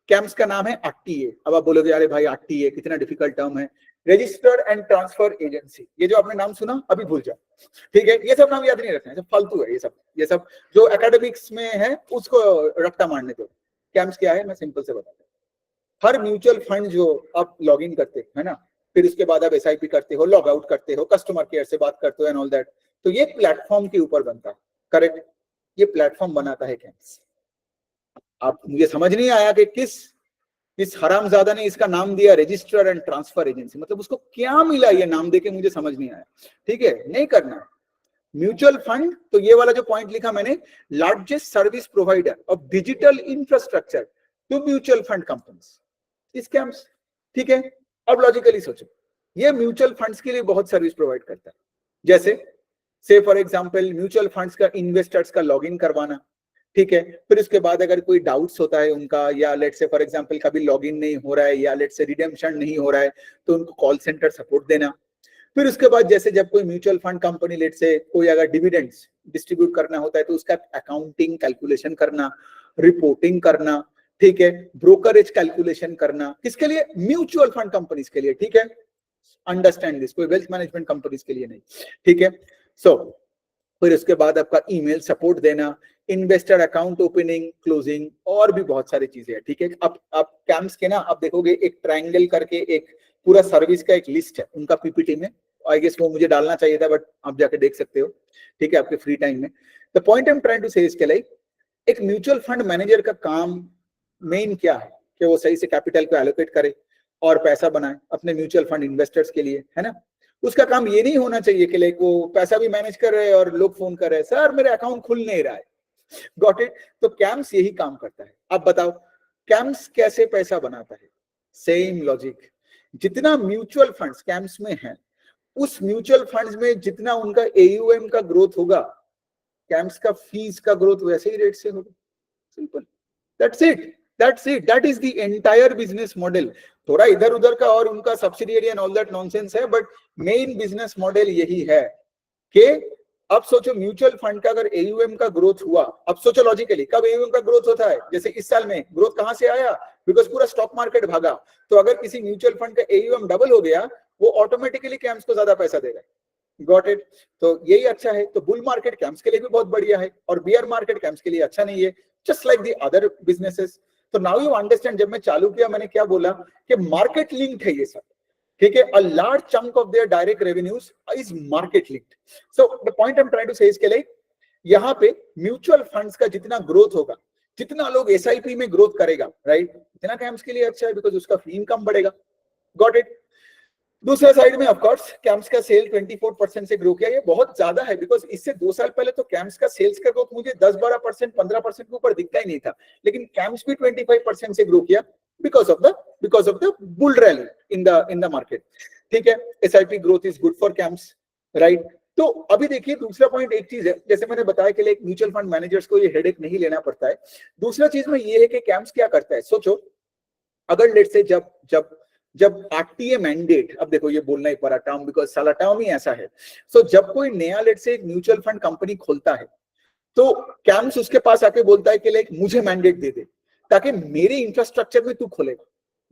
कैम्स का नाम है आरटीए। अब आप बोलोगे अरे भाई आरटीए कितना डिफिकल्ट टर्म है। रजिस्टर्ड एंड ट्रांसफर एजेंसी, ये जो आपने नाम सुना अभी भूल जाओ, ठीक है। ये सब नाम याद नहीं रखना है, सब फालतू है, ये सब जो एकेडमिक्स में है उसको रट्टा मारने दो। कैम्स क्या है मैं सिंपल से बताता हूँ। हर म्यूचुअल फंड जो आप लॉग इन करते है ना, फिर उसके बाद आप एसआईपी करते हो, लॉग आउट करते हो, कस्टमर केयर से बात करते हो एंड ऑल दैट, तो ये प्लेटफॉर्म के ऊपर बनता है, करेक्ट। ये प्लेटफॉर्म बनाता है कैम्स। आप मुझे समझ नहीं आया कि किस हरामजादा ने इसका नाम दिया रजिस्टर एंड ट्रांसफर एजेंसी, मतलब उसको क्या मिला ये नाम देके, मुझे समझ नहीं आया, ठीक है। नहीं करना है म्यूचुअल फंड, तो ये वाला जो पॉइंट लिखा मैंने, largest service provider of digital infrastructure to mutual fund companies, CAMS, ठीक है। अब लॉजिकली सोचो, ये म्यूचुअल फंड्स के लिए बहुत सर्विस प्रोवाइड करता है, जैसे से फॉर एग्जांपल म्यूचुअल फंड्स का इन्वेस्टर्स का लॉगिन करवाना, ठीक है। फिर उसके बाद अगर कोई डाउट्स होता है उनका, या लेट से फॉर एग्जांपल कभी लॉगिन नहीं हो रहा है, या लेट से रिडेम्पशन नहीं हो रहा है, तो उनको कॉल सेंटर सपोर्ट देना। फिर उसके बाद जैसे जब कोई म्यूचुअल फंड कंपनी लेट से कोई अगर डिविडेंड्स डिस्ट्रीब्यूट करना होता है, तो उसका अकाउंटिंग कैलकुलेशन करना, रिपोर्टिंग करना, ठीक है, ब्रोकरेज कैलकुलेशन करना, किसके लिए, म्यूचुअल फंड कंपनीज के लिए, ठीक है। अंडरस्टैंड दिस, कोई वेल्थ मैनेजमेंट कंपनीज के लिए नहीं, ठीक है। सो फिर उसके बाद आपका ईमेल सपोर्ट देना, इन्वेस्टर अकाउंट ओपनिंग, क्लोजिंग, और भी बहुत सारी चीजें हैं, ठीक है। अब आप कैम्स के ना आप देखोगे एक ट्रायंगल करके एक पूरा सर्विस का एक लिस्ट है उनका पीपीटी में, आई गेस वो मुझे डालना चाहिए था बट आप जाके देख सकते हो, ठीक है, आपके फ्री टाइम में। The point I am trying to say इसके लाइक एक म्यूचुअल फंड मैनेजर का काम मेन क्या है कि वो सही से कैपिटल को एलोकेट करे और पैसा बनाए अपने म्यूचुअल फंड इन्वेस्टर्स के लिए, है ना। उसका काम ये नहीं होना चाहिए कि लाइक वो पैसा भी मैनेज कर रहे हैं और लोग फोन कर रहे हैं सर मेरे अकाउंट खुल नहीं रहा है, गॉट इट। तो कैम्स यही काम करता है। अब बताओ कैम्स कैसे पैसा बनाता है, सेम लॉजिक, जितना म्यूचुअल फंड्स कैम्स में है उस म्यूचुअल फंड्स में जितना उनका एयूएम का ग्रोथ होगा कैम्स का फीस का ग्रोथ वैसे ही रेट से होगा, simple, that's it, that is the entire business model. थोड़ा इधर उधर का और उनका subsidiary and all that nonsense है, बट मेन बिजनेस मॉडल यही है कि अब सोचो म्यूचुअल फंड का अगर एयूएम का ग्रोथ हुआ, अब सोचो लॉजिकली कब एयूएम का ग्रोथ होता है, जैसे इस साल में ग्रोथ कहां से आया, बिकॉज पूरा स्टॉक मार्केट भागा। तो अगर किसी म्यूचुअल फंड का एयूएम डबल हो गया वो ऑटोमेटिकली कैम्स को ज्यादा पैसा देगा, गॉट इट। तो यही अच्छा है। तो बुल मार्केट कैम्स के लिए भी बहुत बढ़िया है और बियर मार्केट कैम्स के लिए अच्छा नहीं है, just like the other businesses. तो नाउ यू अंडरस्टैंड, जब मैं चालू किया मैंने क्या बोला कि मार्केट लिंक्ड है ये सब, ठीक है। A large chunk of their direct revenues is market linked. So the point I am trying to say इसके लिए यहाँ पे म्यूचुअल फंड्स का जितना ग्रोथ होगा, जितना लोग एसआईपी में ग्रोथ करेगा, राइट, इतना कैम्स के लिए अच्छा है बिकॉज उसका फी इनकम बढ़ेगा, गॉट इट। दूसरे साइड में ऑफ कोर्स कैम्स का सेल 24% से ग्रो किया, ये बहुत ज्यादा है बिकॉज इससे 2 साल पहले तो कैम्स का सेल्स का ग्रोथ मुझे 10-12%, 15% के ऊपर दिखता ही नहीं था, लेकिन कैम्स भी 25% से ग्रो किया because of the bull rally in the market, ठीक है। SIP growth is good for camps, right. तो अभी देखिए दूसरा पॉइंट, एक चीज है जैसे मैंने बताया कि एक म्यूचुअल फंड मैनेजर्स को ये हेडेक नहीं लेना पड़ता है। दूसरा चीज में ये है कि कैम्स क्या करता है, सोचो अगर लेट से जब जब जब आरटीए मैंडेट, अब देखो ये बोलना ही पड़ा टर्म बिकॉज साला टर्म ही ऐसा है। सो जब कोई नया लेट से एक म्यूचुअल फंड कंपनी खोलता है तो कैम्स उसके पास आके बोलता है कि लाइक मुझे मैंडेट दे दे ताकि मेरे इंफ्रास्ट्रक्चर में तू खोलेगा,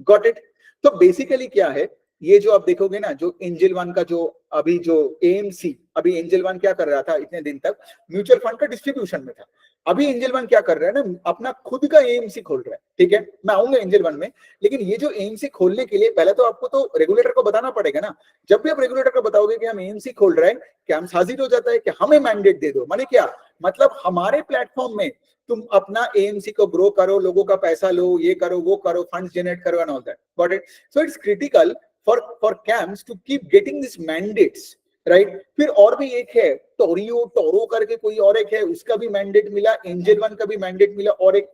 गॉट इट। तो बेसिकली क्या है, ये जो आप देखोगे ना, जो एंजल वन का जो अभी जो एएमसी, अभी एंजल वन क्या कर रहा था इतने दिन तक म्यूचुअल फंड का डिस्ट्रीब्यूशन में था, अभी एंजल वन क्या कर रहा है ना, अपना खुद का एएमसी खोल रहा है, ठीक है। मैं आऊंगा एंजल वन में, लेकिन ये जो एएमसी खोलने के लिए पहले तो आपको तो रेगुलेटर को बताना पड़ेगा ना। जब भी आप रेगुलेटर को बताओगे कि हम एएमसी खोल रहे हैं, कैम्स हाजिर हो जाता है कि हमें मैंडेट दे दो, माने क्या मतलब हमारे प्लेटफॉर्म में तुम अपना एएमसी को ग्रो करो, लोगों का पैसा लो, ये करो वो करो, फंड्स जनरेट करो and all that, got it. So it's critical for CAMS to keep getting this mandates, right. फिर और भी एक है टोरो करके कोई और एक है, उसका भी मैंडेट मिला, एंजल वन का भी मैंडेट मिला, और एक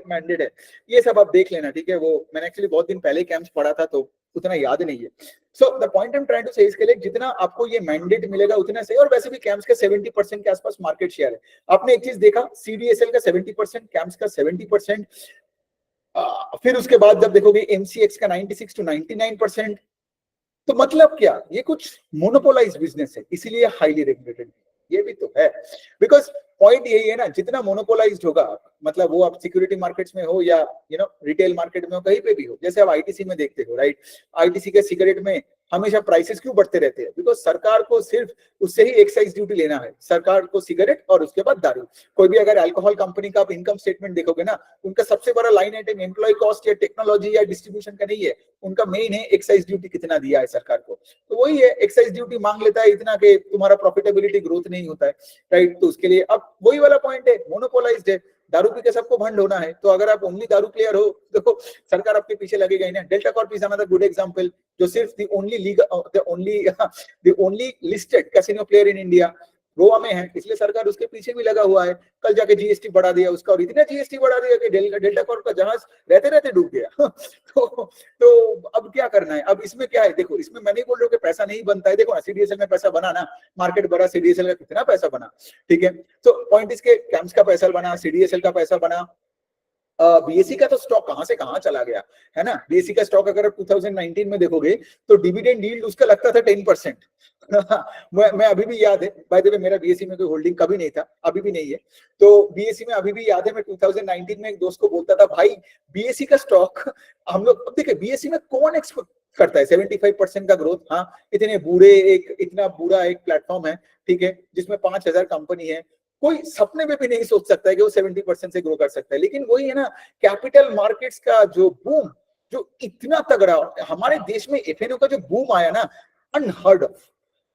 मैंडेट है। ये सब आप देख लेना, ठीक है। वो मैंने एक्चुअली बहुत दिन पहले कैंप्स पढ़ा था तो उतना याद नहीं है। So the point I am trying to say इसके लिए जितना आपको ये मैंडेट मिलेगा उतना सही, और वैसे भी कैंप्स का 70% के आसपास मार्केट शेयर है। आपने एक चीज देखा, सीडीएसएल का 70%, कैंप्स का 70%, फिर उसके बाद जब देखोगे एमसीएक्स का 96 to 99%। तो मतलब क्या, ये कुछ मोनोपोलाइज बिजनेस है, इसीलिए हाईली रेगुलेटेड, ये भी तो है। बिकॉज पॉइंट यही है ना, जितना मोनोपोलाइज्ड होगा, मतलब वो आप सिक्योरिटी मार्केट्स में हो या रिटेल मार्केट में हो, कहीं पे भी हो, जैसे आप आईटीसी में देखते हो, राइट। आईटीसी के सिगरेट में हमेशा प्राइसेस क्यों बढ़ते रहते हैं, बिकॉज सरकार को सिर्फ उससे ही एक्साइज ड्यूटी लेना है, सरकार को सिगरेट और उसके बाद दारू। कोई भी अगर अल्कोहल कंपनी का आप इनकम स्टेटमेंट देखोगे ना, उनका सबसे बड़ा लाइन आइटम एम्प्लॉय कॉस्ट या टेक्नोलॉजी या डिस्ट्रीब्यूशन का नहीं है, उनका मेन है एक्साइज ड्यूटी कितना दिया है सरकार को। तो वही है, एक्साइज ड्यूटी मांग लेता है इतना कि तुम्हारा प्रॉफिटेबिलिटी ग्रोथ नहीं होता है, राइट। तो उसके लिए अब वही वाला पॉइंट है, मोनोपोलाइज्ड है, दारू पी के सबको भंड होना है। तो अगर आप ओनली दारू प्लेयर हो, देखो सरकार आपके पीछे लगेगा ही ना। Delta Corp is another good example, जो सिर्फ the only listed casino player in India Goa में है, इसलिए सरकार उसके पीछे भी लगा हुआ है। कल जाके जीएसटी बढ़ा दिया उसका, और इतना जीएसटी बढ़ा दिया कि डेल्टा कॉर्प का जहाज रहते रहते डूब गया। तो अब क्या करना है, अब इसमें क्या है, देखो इसमें मैं नहीं बोल रहा हूँ कि पैसा नहीं बनता है, देखो सीडीएसएल में पैसा बना ना, मार्केट बढ़ा, सीडीएसएल का कितना पैसा बना, ठीक है। तो पॉइंट इसके कैंप्स का पैसा बना, सीडीएसएल का पैसा बना, बीएसई का तो स्टॉक कहां से कहां चला गया है ना। बीएसई का स्टॉक अगर आप 2019 में देखोगे तो डिविडेंड यील्ड उसका लगता था 10%। मैं अभी भी याद है, बाय द वे मेरा बीएसई में कोई होल्डिंग कभी नहीं था, अभी भी नहीं है। तो बीएसई में अभी भी याद है, मैं 2019 में एक दोस्त को बोलता था, भाई बीएसई का स्टॉक हम लोग, देखिए बीएसई में कौन एक्सपेक्ट करता है 75% का ग्रोथ। हाँ, इतने बुरे इतना बुरा एक प्लेटफॉर्म है, ठीक है, जिसमें 5000 कंपनी है, कोई सपने में भी नहीं सोच सकता है कि वो 70% से ग्रो कर सकता है। लेकिन वही है ना, कैपिटल मार्केट्स का जो बूम, जो इतना तगड़ा हमारे देश में एफएनओ का जो बूम आया ना, अनहर्ड ऑफ।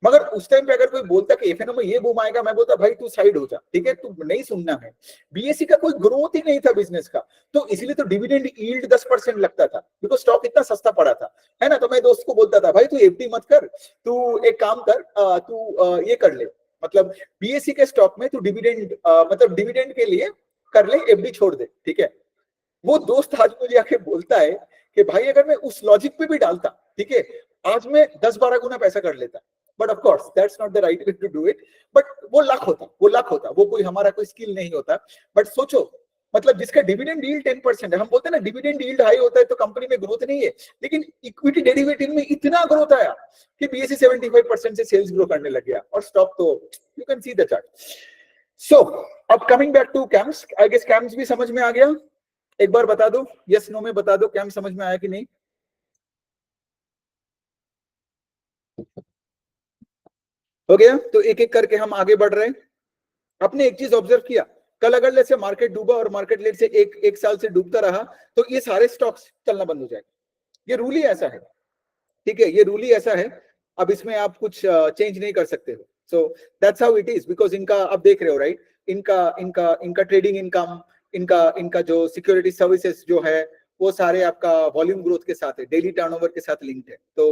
मगर उस टाइम पे अगर कोई बोलता कि एफएनओ में ये बूम आएगा, मैं बोलता भाई तू साइड हो जा, ठीक है, तू नहीं सुनना है। बीएसई का कोई ग्रोथ ही नहीं था बिजनेस का, तो इसीलिए तो डिविडेंड यील्ड 10% लगता था, बिकॉज स्टॉक इतना सस्ता पड़ा था, है ना। तो मैं दोस्त को बोलता था, भाई तू एफडी मत कर, तू एक काम कर, तू ये कर ले, मतलब बीएसई के स्टॉक में तू डिविडेंड मतलब डिविडेंड के लिए कर ले, एफडी छोड़ दे, ठीक है। वो दोस्त आज मुझे आके बोलता है कि भाई अगर मैं उस लॉजिक पे भी डालता, ठीक है, आज मैं 10-12 गुना पैसा कर लेता। But of course that's not the right way to do it. But वो लक होता, वो कोई हमारा कोई स्किल नहीं होता। बट सोचो, मतलब जिसका डिविडेंड यील्ड 10% है, हम बोलते हैं ना डिविडेंड यील्ड हाई होता है तो कंपनी में ग्रोथ नहीं है, लेकिन इक्विटी डेरिवेटिव में इतना ग्रोथ आया कि बीएसई 75% से सेल्स ग्रो करने लग गया, और स्टॉक तो you can see the chart. So अब coming back to CAMS, I guess CAMS भी समझ में आ गया। एक बार बता दो, यस नो में बता दो, कैम्प समझ में आया कि नहीं। हो गया, तो एक एक करके हम आगे बढ़ रहे हैं। आपने एक चीज ऑब्जर्व किया, कल अगर लेट से मार्केट डूबा और मार्केट लेट से एक साल से डूबता रहा, तो ये सारे स्टॉक्स चलना बंद हो जाएगा। ये रूल ही ऐसा है, ठीक है, ये रूल ही ऐसा है। अब इसमें आप कुछ चेंज नहीं कर सकते हो। So that's how it is, because इनका अब देख रहे हो राइट, इनका इनका इनका ट्रेडिंग इनकम, इनका इनका जो सिक्योरिटी सर्विसेज जो है, वो सारे आपका वॉल्यूम ग्रोथ के साथ है, डेली टर्नओवर के साथ लिंक्ड है। तो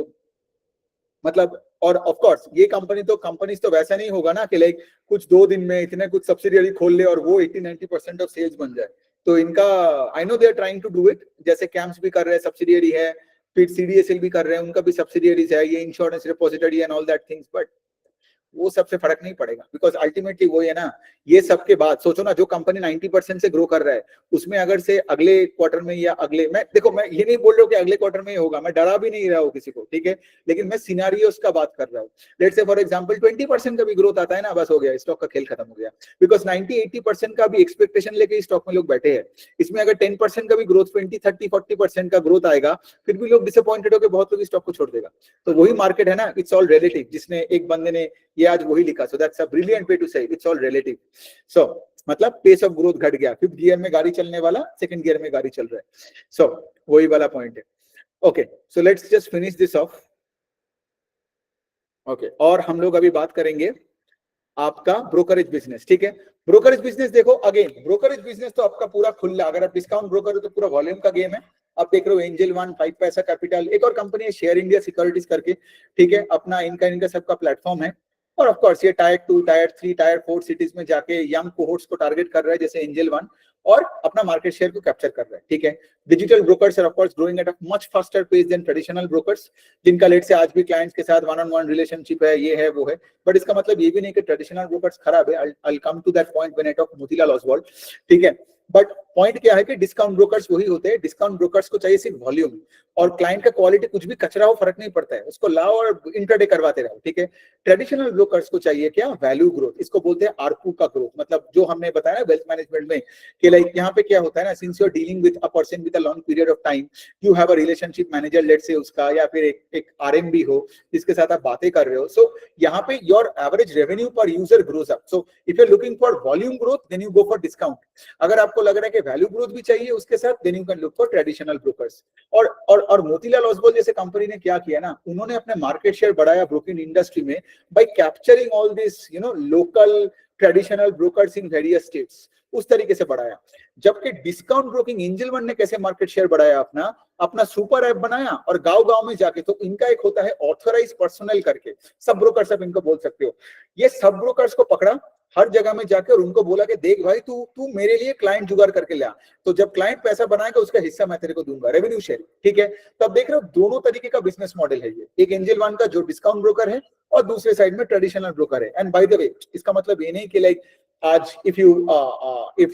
मतलब, और ऑफ कोर्स ये कंपनीज तो वैसा नहीं होगा ना कि लाइक कुछ 2 दिन में इतने कुछ सब्सिडियरी खोल ले और वो 80-90% ऑफ सेल्स बन जाए। तो इनका, I know they are trying to do it, जैसे कैंप्स भी कर रहे हैं, सब्सिडियरी है, फिर सीडीएसएल भी कर रहे हैं, उनका भी सब्सिडियरीज है, ये insurance repository and all that things. But वो सबसे फर्क नहीं पड़ेगा, बिकॉज अल्टीमेटली वो है ना, ये सबके बाद सोचो ना, जो कंपनी 90% से ग्रो कर रहा है, उसमें अगर से अगले क्वार्टर में या अगले, मैं देखो मैं ये नहीं बोल रहा हूँ कि अगले क्वार्टर में ही होगा, मैं डरा भी नहीं रहा हूँ किसी को, ठीक है, लेकिन मैं सिनारियोस का बात कर रहा हूँ। लेट्स से फॉर एग्जांपल 20% का भी ग्रोथ आता है ना, बस हो गया, स्टॉक का खेल खत्म हो गया, बिकॉज 90-80% का भी एक्सपेक्टेशन लेके स्टॉक में लोग बैठे हैं। इसमें अगर 10% का भी ग्रोथ, 20-30-40% का ग्रोथ आएगा, फिर भी लोग डिसअपॉइंटेड होकर बहुत लोग स्टॉक को छोड़ देगा। तो वही मार्केट है ना, इट्स ऑल रिलेटिव, जिसने एक बंदे ने ये आज वही लिखा, so that's a brilliant way to say it's all relative. So मतलब पेस ऑफ ग्रोथ घट गया, 5th गियर में गाड़ी चलने वाला 2nd गियर में गाड़ी चल रहा है। सो वही वाला पॉइंट है। Okay, so let's just finish this of. Okay, और हम लोग अभी बात करेंगे आपका ब्रोकरेज बिजनेस, ठीक है। ब्रोकरेज बिजनेस देखो, अगेन ब्रोकरेज बिजनेस तो आपका पूरा खुला, अगर आप डिस्काउंट ब्रोकर हो तो पूरा वॉल्यूम का गेम है। आप देख रहे हो एंजल वन, 5 पैसा कैपिटल, एक और कंपनी है शेयर इंडिया सिक्योरिटीज करके, ठीक है, अपना इनका सबका प्लेटफॉर्म है। और ऑफ कोर्स ये टायर 2, टायर 3, टायर 4 सिटीज में जाके यंग कोहोर्ट्स को टारगेट कर रहा है, जैसे एंजल वन, और अपना मार्केट शेयर को कैप्चर कर रहा है, ठीक है। Digital brokers are of course growing at a much faster pace than traditional brokers, जिनका लेट से आज भी क्लाइंट्स के साथ वन ऑन वन रिलेशनशिप है, ये है वो है। बट इसका मतलब ये भी नहीं कि ट्रेडिशनल ब्रोकर्स खराब है, I will come to that point when I talk Motilal Oswal, ठीक है। बट पॉइंट क्या है कि डिस्काउंट ब्रोकर्स वही होते हैं, डिस्काउंट ब्रोकर्स को चाहिए सिर्फ वॉल्यूम, और क्लाइंट का क्वालिटी कुछ भी कचरा हो फर्क नहीं पड़ता है, उसको लाओ और इंट्राडे करवाते रहो, ठीक है। ट्रेडिशनल ब्रोकर्स को चाहिए क्या, वैल्यू ग्रोथ, इसको बोलते हैं आरपू का ग्रोथ। मतलब जो हमने बताया वेल्थ मैनेजमेंट में कि लाइक यहाँ पे क्या होता है ना, since you are dealing with a person with a long period of time, you have a relationship manager let say उसका, या फिर एक आरएमबी हो जिसके साथ आप बातें कर रहे हो। सो यहाँ पे your average revenue per user grows up. So if you are looking for volume growth then you go for discount. अगर आपको लग रहा है कि वैल्यू ग्रोथ भी चाहिए उसके साथ, then you can look for traditional brokers. और मोतीलाल ओसवाल जैसे कंपनी ने क्या किया ना, उन्होंने अपने मार्केट शेयर बढ़ाया ब्रोकिंग इंडस्ट्री में bye capturing all this local traditional brokers in various states, उस तरीके से बढ़ाया। जबकि डिस्काउंट ब्रोकिंग एंजल वन ने कैसे मार्केट शेयर बढ़ाया, अपना सुपर ऐप बनाया और गांव गांव में जाके, तो इनका एक होता है ऑथराइज पर्सनल करके, सब ब्रोकर्स आप इनको बोल सकते हो, ये सब ब्रोकर्स को पकड़ा हर जगह में जाके और उनको बोला कि देख भाई तू मेरे लिए क्लाइंट जुगाड़ करके ला, तो जब क्लाइंट पैसा बनाएगा उसका हिस्सा मैं तेरे को दूंगा, रेवेन्यू शेयर, ठीक है। तो आप देख रहे हो दोनों तरीके का बिजनेस मॉडल है ये, एक एंजल वन का जो डिस्काउंट ब्रोकर है और दूसरे साइड में ट्रेडिशनल ब्रोकर है। एंड बाय द वे इसका मतलब ये नहीं कि लाइक आज इफ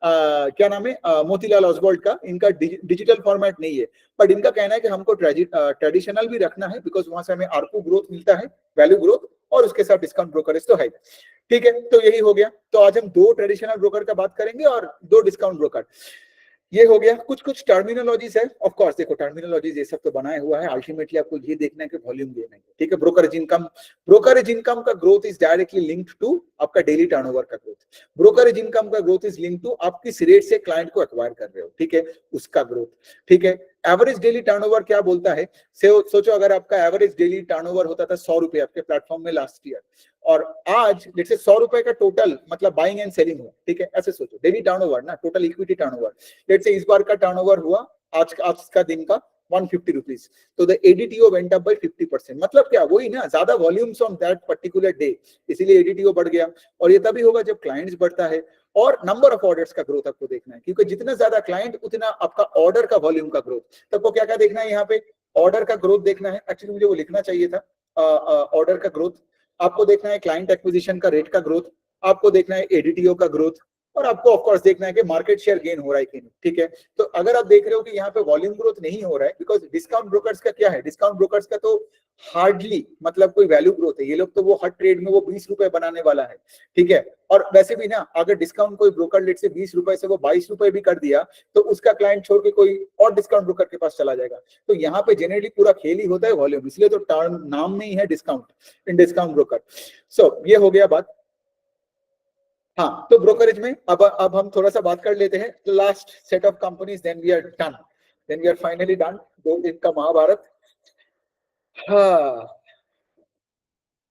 क्या नाम है, मोतीलाल ओसवाल्ड का, इनका डिजिटल फॉर्मेट नहीं है, बट इनका कहना है कि हमको ट्रेडिशनल भी रखना है, बिकॉज वहां से हमें आरपू ग्रोथ मिलता है, वैल्यू ग्रोथ, और उसके साथ डिस्काउंट ब्रोकरेज तो है। ठीक है, तो यही हो गया। तो आज हम 2 ट्रेडिशनल ब्रोकर का बात करेंगे और 2 डिस्काउंट ब्रोकर। ये हो गया। कुछ कुछ टर्मिनोलॉजीज है, ऑफ कोर्स देखो टर्मिनोलॉजीज ये सब तो बनाया हुआ है, अल्टीमेटली आपको ये देखना है कि वॉल्यूम गेन है। ठीक है, ब्रोकरेज इनकम का growth is directly linked to आपका डेली टर्नओवर का ग्रोथ। ब्रोकरेज इनकम का ग्रोथ इज लिंक्ड टू आप किस रेट से क्लाइंट को एक्वायर कर रहे हो, ठीक है, उसका ग्रोथ। ठीक है, एवरेज डेली टर्नओवर क्या बोलता है, सोचो अगर आपका एवरेज डेली टर्नओवर होता था 100 रुपए आपके प्लेटफॉर्म में लास्ट ईयर, और आज जैसे 100 रुपए का टोटल मतलब बाइंग एंड सेलिंग हुआ, ठीक है, ऐसे सोचो डेली टर्नओवर ना, total equity turnover, let's say इस बार का टर्नओवर हुआ आज का दिन का 150 रुपीज, तो द एडीटीओ वेंट अप बाय 50%। मतलब क्या, वही ना, ज्यादा volumes on that particular day, इसीलिए एडीटीओ बढ़ गया। और ये तभी होगा जब क्लाइंट्स बढ़ता है, और नंबर ऑफ ऑर्डर्स का ग्रोथ आपको देखना है, क्योंकि जितना ज्यादा क्लाइंट उतना आपका ऑर्डर का वॉल्यूम का ग्रोथ। तो आपको क्या क्या देखना है, यहाँ पे ऑर्डर का ग्रोथ देखना है, एक्चुअली मुझे वो लिखना चाहिए था, ऑर्डर का ग्रोथ आपको देखना है, क्लाइंट एक्विजिशन का रेट का ग्रोथ आपको देखना है, एडीटीओ का ग्रोथ, और आपको ऑफ कोर्स देखना है कि मार्केट शेयर गेन हो रहा है कि नहीं। ठीक है, तो अगर आप देख रहे हो कि यहाँ पे वॉल्यूम ग्रोथ नहीं हो रहा है, बिकॉज डिस्काउंट ब्रोकर्स का क्या है, डिस्काउंट ब्रोकर्स का तो हार्डली मतलब कोई वैल्यू ग्रोथ है, ये लोग तो वो हर ट्रेड में वो 20 रुपए बनाने वाला है। ठीक है, और वैसे भी ना, अगर डिस्काउंट कोई ब्रोकर लेट से 20 रुपए से वो 22 रुपए भी कर दिया, तो उसका क्लाइंट छोड़ के कोई और डिस्काउंट ब्रोकर के पास चला जाएगा। तो यहाँ पे जनरली पूरा खेल ही होता है वॉल्यूम, इसलिए तो टर्म नाम में ही है डिस्काउंट इन डिस्काउंट ब्रोकर। सो ये हो गया बात। हाँ, तो ब्रोकरेज में अब हम थोड़ा सा बात कर लेते हैं last set of companies, then we are finally done 2 दिन का महाभारत। हाँ,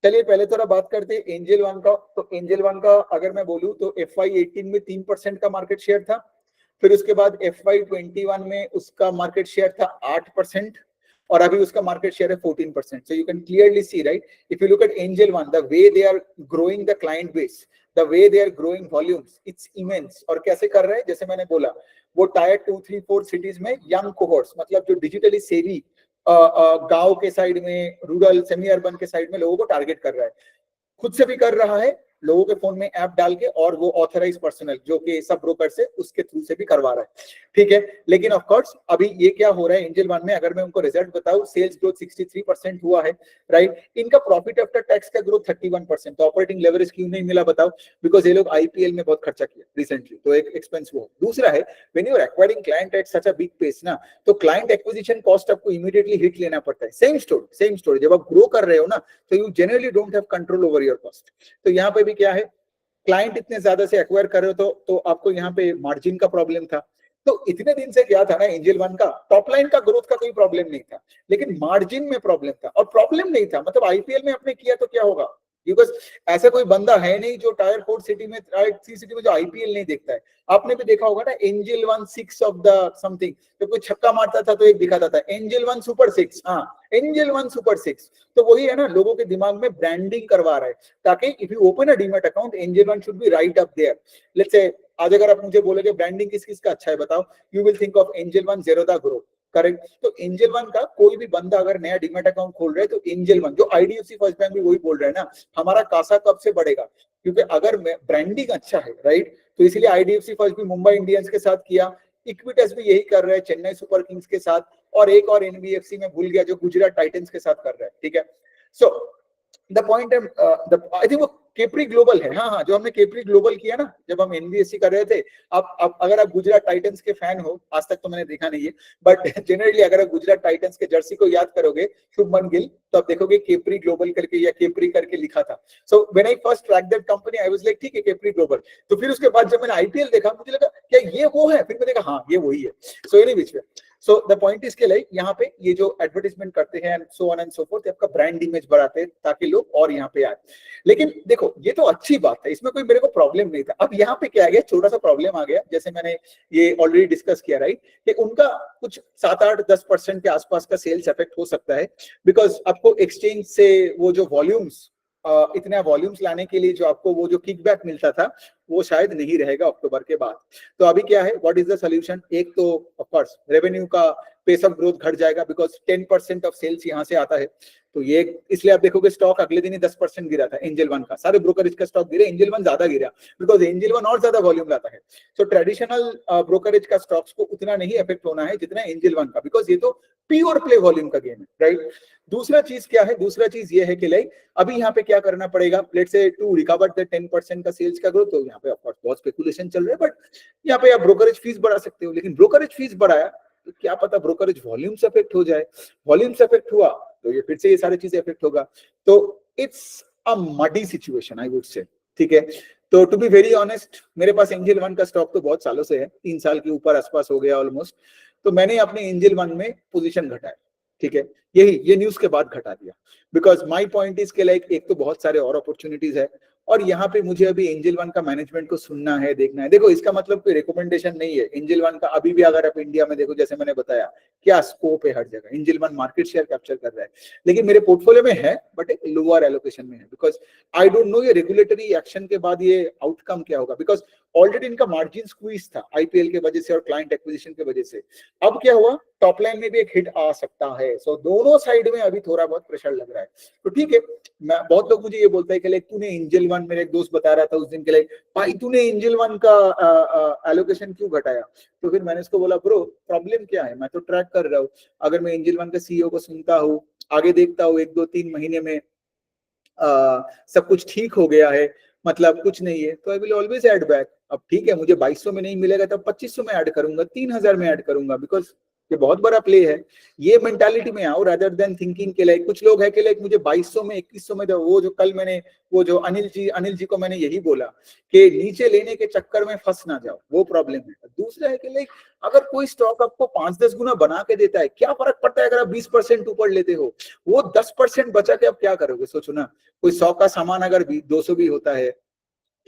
चलिए पहले थोड़ा बात करते हैं एंजल वन का। तो एंजल वन का अगर मैं बोलूं तो FY18 में 3% का मार्केट शेयर था, फिर उसके बाद FY21 में उसका मार्केट शेयर था 8%, और अभी उसका मार्केट शेयर है 14%। So you can clearly see, right, if you look at Angel One, the way they are growing the client base, the way they are growing volumes, it's immense. और कैसे कर रहे हैं, जैसे मैंने बोला, वो टायर 2, 3, 4 सिटीज में यंग कोहोर्ट्स, मतलब जो डिजिटली सेवी गांव के साइड में, रूरल सेमी अर्बन के साइड में लोगों को टारगेट कर रहा है, खुद से भी कर रहा है, लोगों के फोन में ऐप डाल के, और वो ऑथराइज पर्सनल जो कि सब ब्रोकर से उसके थ्रू से भी करवा रहा है। ठीक है, लेकिन ऑफ कोर्स अभी ये क्या हो रहा है एंजल वन में, अगर मैं उनको रिजल्ट बताऊं, सेल्स ग्रोथ 63% हुआ है, राइट, इनका प्रॉफिट आफ्टर टैक्स का ग्रोथ 31%। तो ऑपरेटिंग लेवरेज क्यों नहीं मिला बताओ, बिकॉज ये लोग आईपीएल में बहुत खर्चा किया रिसेंटली, तो एक एक्सपेंस वो। दूसरा है, when you are acquiring client at such a big pace ना, तो क्लाइंट एक्विजिशन कॉस्ट आपको इमीडिएटली हिट लेना पड़ता है। सेम स्टोरी जब आप ग्रो कर रहे हो ना, तो you generally don't have control over your cost. तो यहाँ पे भी क्या है, क्लाइंट इतने ज्यादा से एक्वायर कर रहे हो, तो आपको यहाँ पे मार्जिन का प्रॉब्लम था। तो इतने दिन से क्या था ना, एंजल वन का टॉप लाइन का ग्रोथ का कोई प्रॉब्लम नहीं था, लेकिन मार्जिन में प्रॉब्लम था। और प्रॉब्लम नहीं था मतलब आईपीएल में आपने किया तो क्या होगा, बिकॉज ऐसा कोई बंदा है नहीं जो टायर 4 सिटी में, टायर 3 सिटी में जो आईपीएल नहीं देखता है। आपने भी देखा होगा ना, angel one 6 of the something, जब कोई छक्का मारता था तो एक दिखाता था एंजल वन सुपर 6, हाँ एंजल वन सुपर 6। तो वही है ना, लोगों के दिमाग में ब्रांडिंग करवा रहा है, ताकि if you open a demat account, Angel One should be right up there. Let's say आज अगर आप मुझे बोलोगे ब्रांडिंग किस किस का अच्छा है बताओ, you will think of angel one, Zerodha grow, correct. तो एंजल वन का कोई भी बंदा अगर नया डीमैट अकाउंट खोल रहा है, तो एंजल वन, जो आईडीएफसी फर्स्ट बैंक भी वही बोल रहा है ना, हमारा कासा कब से बढ़ेगा, क्योंकि अगर ब्रांडिंग अच्छा है, राइट, तो इसलिए आईडीएफसी फर्स्ट भी मुंबई इंडियंस के साथ किया, इक्विटस भी यही कर रहा है चेन्नई सुपर किंग्स के साथ, और एक और एनबीएफसी में भूल गया जो गुजरात टाइटंस के साथ कर रहा है। ठीक है, so the point I think वो केप्री ग्लोबल है, हाँ हाँ, जो हमने केप्री ग्लोबल किया ना जब हम एनबीएफसी कर रहे थे। आप अगर आप गुजरात टाइटंस के फैन हो, आज तक तो मैंने देखा नहीं है, बट जनरली अगर आप गुजरात टाइटंस के जर्सी को याद करोगे, शुभमन गिल, तो आप देखोगे केप्री ग्लोबल करके या केप्री करके लिखा था। So when I first track that company, I was like ठीक है केप्री ग्लोबल। तो फिर उसके बाद जब मैंने आईपीएल देखा, मुझे लगा क्या ये वो है, फिर मैंने कहा हाँ ये वही है। सो एनी बीच में, सो द पॉइंट इज के लाइक यहाँ पे ये जो एडवर्टाइजमेंट करते हैं so on and so fourth, आपका ब्रांड इमेज बढ़ाते हैं ताकि लोग और यहाँ पे आए। लेकिन देखो ये तो अच्छी बात है, इसमें कोई मेरे को प्रॉब्लम नहीं था। अब यहाँ पे क्या आ गया, छोटा सा प्रॉब्लम आ गया, जैसे मैंने ये ऑलरेडी डिस्कस किया, राइट, कि उनका कुछ 7-8-10% के आसपास का सेल्स इफेक्ट हो सकता है, बिकॉज आपको एक्सचेंज से वो जो वॉल्यूम्स, इतने वॉल्यूम्स लाने के लिए जो आपको वो जो किकबैक मिलता था, वो शायद नहीं रहेगा अक्टूबर के बाद। तो अभी क्या है, व्हाट इज द सोल्यूशन? एक तो ऑफ कोर्स रेवेन्यू का पेस ऑफ ग्रोथ घट जाएगा, बिकॉज 10% ऑफ सेल्स यहाँ से आता है। तो ये इसलिए आप देखोगे स्टॉक अगले दिन ही 10% गिरा था एंजल वन का, सारे ब्रोकरेज का स्टॉक गिरे, एंजल वन ज्यादा गिरा बिकॉज एंजल वन और ज्यादा वॉल्यूम लाता है। तो ट्रेडिशनल ब्रोकरेज का स्टॉक्स को उतना नहीं इफेक्ट होना है जितना एंजल वन का, बिकॉज ये तो प्योर प्ले वॉल्यूम का गेम है, राइट। दूसरा चीज क्या है? दूसरा चीज ये है कि लाइक अभी यहाँ पे क्या करना पड़ेगा, let's say to recover the 10% का सेल्स का ग्रोथ। तो यहाँ पे ऑफ कोर्स बहुत स्पेकुलेशन चल रहा है, बट यहाँ पे आप ब्रोकरेज फीस बढ़ा सकते हो, लेकिन ब्रोकरेज फीस बढ़ाया तो क्या पता ब्रोकरेज वॉल्यूम से इफेक्ट हो जाए। वॉल्यूम से इफेक्ट हुआ तो ये फिर से ये सारी चीजें इफेक्ट होगा। तो it's a muddy situation I would say, ठीक है। तो टू बी वेरी ऑनेस्ट, मेरे पास एंजल वन का स्टॉक तो बहुत सालों से है, 3 साल के ऊपर आसपास हो गया ऑलमोस्ट। तो मैंने अपने एंजल वन में पोजीशन घटाया, ठीक है। यही ये न्यूज के बाद घटा दिया, बिकॉज माई पॉइंट इज के लाइक एक तो बहुत सारे और अपॉर्चुनिटीज है, और यहाँ पे मुझे अभी एंजल वन का मैनेजमेंट को सुनना है, देखना है। देखो इसका मतलब कोई रिकमेंडेशन नहीं है एंजल वन का। अभी भी अगर आप इंडिया में देखो, जैसे मैंने बताया, क्या स्कोप है हर जगह, angel one market share capture कर रहा है, लेकिन मेरे पोर्टफोलियो में है बट एक लोअर एलोकेशन में है, बिकॉज आई डोंट नो ये रेगुलेटरी एक्शन के बाद ये आउटकम क्या होगा, बिकॉज ऑलरेडी इनका मार्जिन स्क्वीज था आईपीएल के वजह से और क्लाइंट एक्विजिशन के वजह से। अब क्या हुआ, टॉप लाइन में भी एक हिट आ सकता है। सो दोनों साइड में अभी थोड़ा बहुत प्रेशर लग रहा है। तो ठीक है, मैं बहुत लोग मुझे ये बोलता है कि लाइक तूने एंजल वन, मेरे एक दोस्त बता रहा था उस दिन के लाइक, भाई तूने एंजल वन का एलोकेशन क्यों घटाया? तो फिर मैंने उसको बोला ब्रो प्रॉब्लम क्या है, मैं तो ट्रैक कर रहा हूँ। अगर मैं एंजल वन के सीईओ को सुनता हूँ, आगे देखता हूँ 1-2-3 महीने में सब कुछ ठीक हो गया है, मतलब कुछ नहीं है, तो I will always add back. अब ठीक है, मुझे 2200 में नहीं मिलेगा तो 2500 में ऐड करूंगा, 3000 में ऐड करूंगा, बिकॉज ये बहुत बड़ा प्ले है। ये मेंटालिटी में आओ रादर देन थिंकिंग के लाइक, कुछ लोग है कि लाइक मुझे 2200 में 2100 में, वो जो कल मैंने वो जो अनिल जी को मैंने यही बोला कि नीचे लेने के चक्कर में फंस ना जाओ, वो प्रॉब्लम है। दूसरा है कि लाइक अगर कोई स्टॉक आपको 5-10 गुना बना के देता है, क्या फर्क पड़ता है अगर आप 20% ऊपर लेते हो? वो 10% बचा के आप क्या करोगे? सोचो ना, कोई 100 का सामान अगर 200 भी होता है,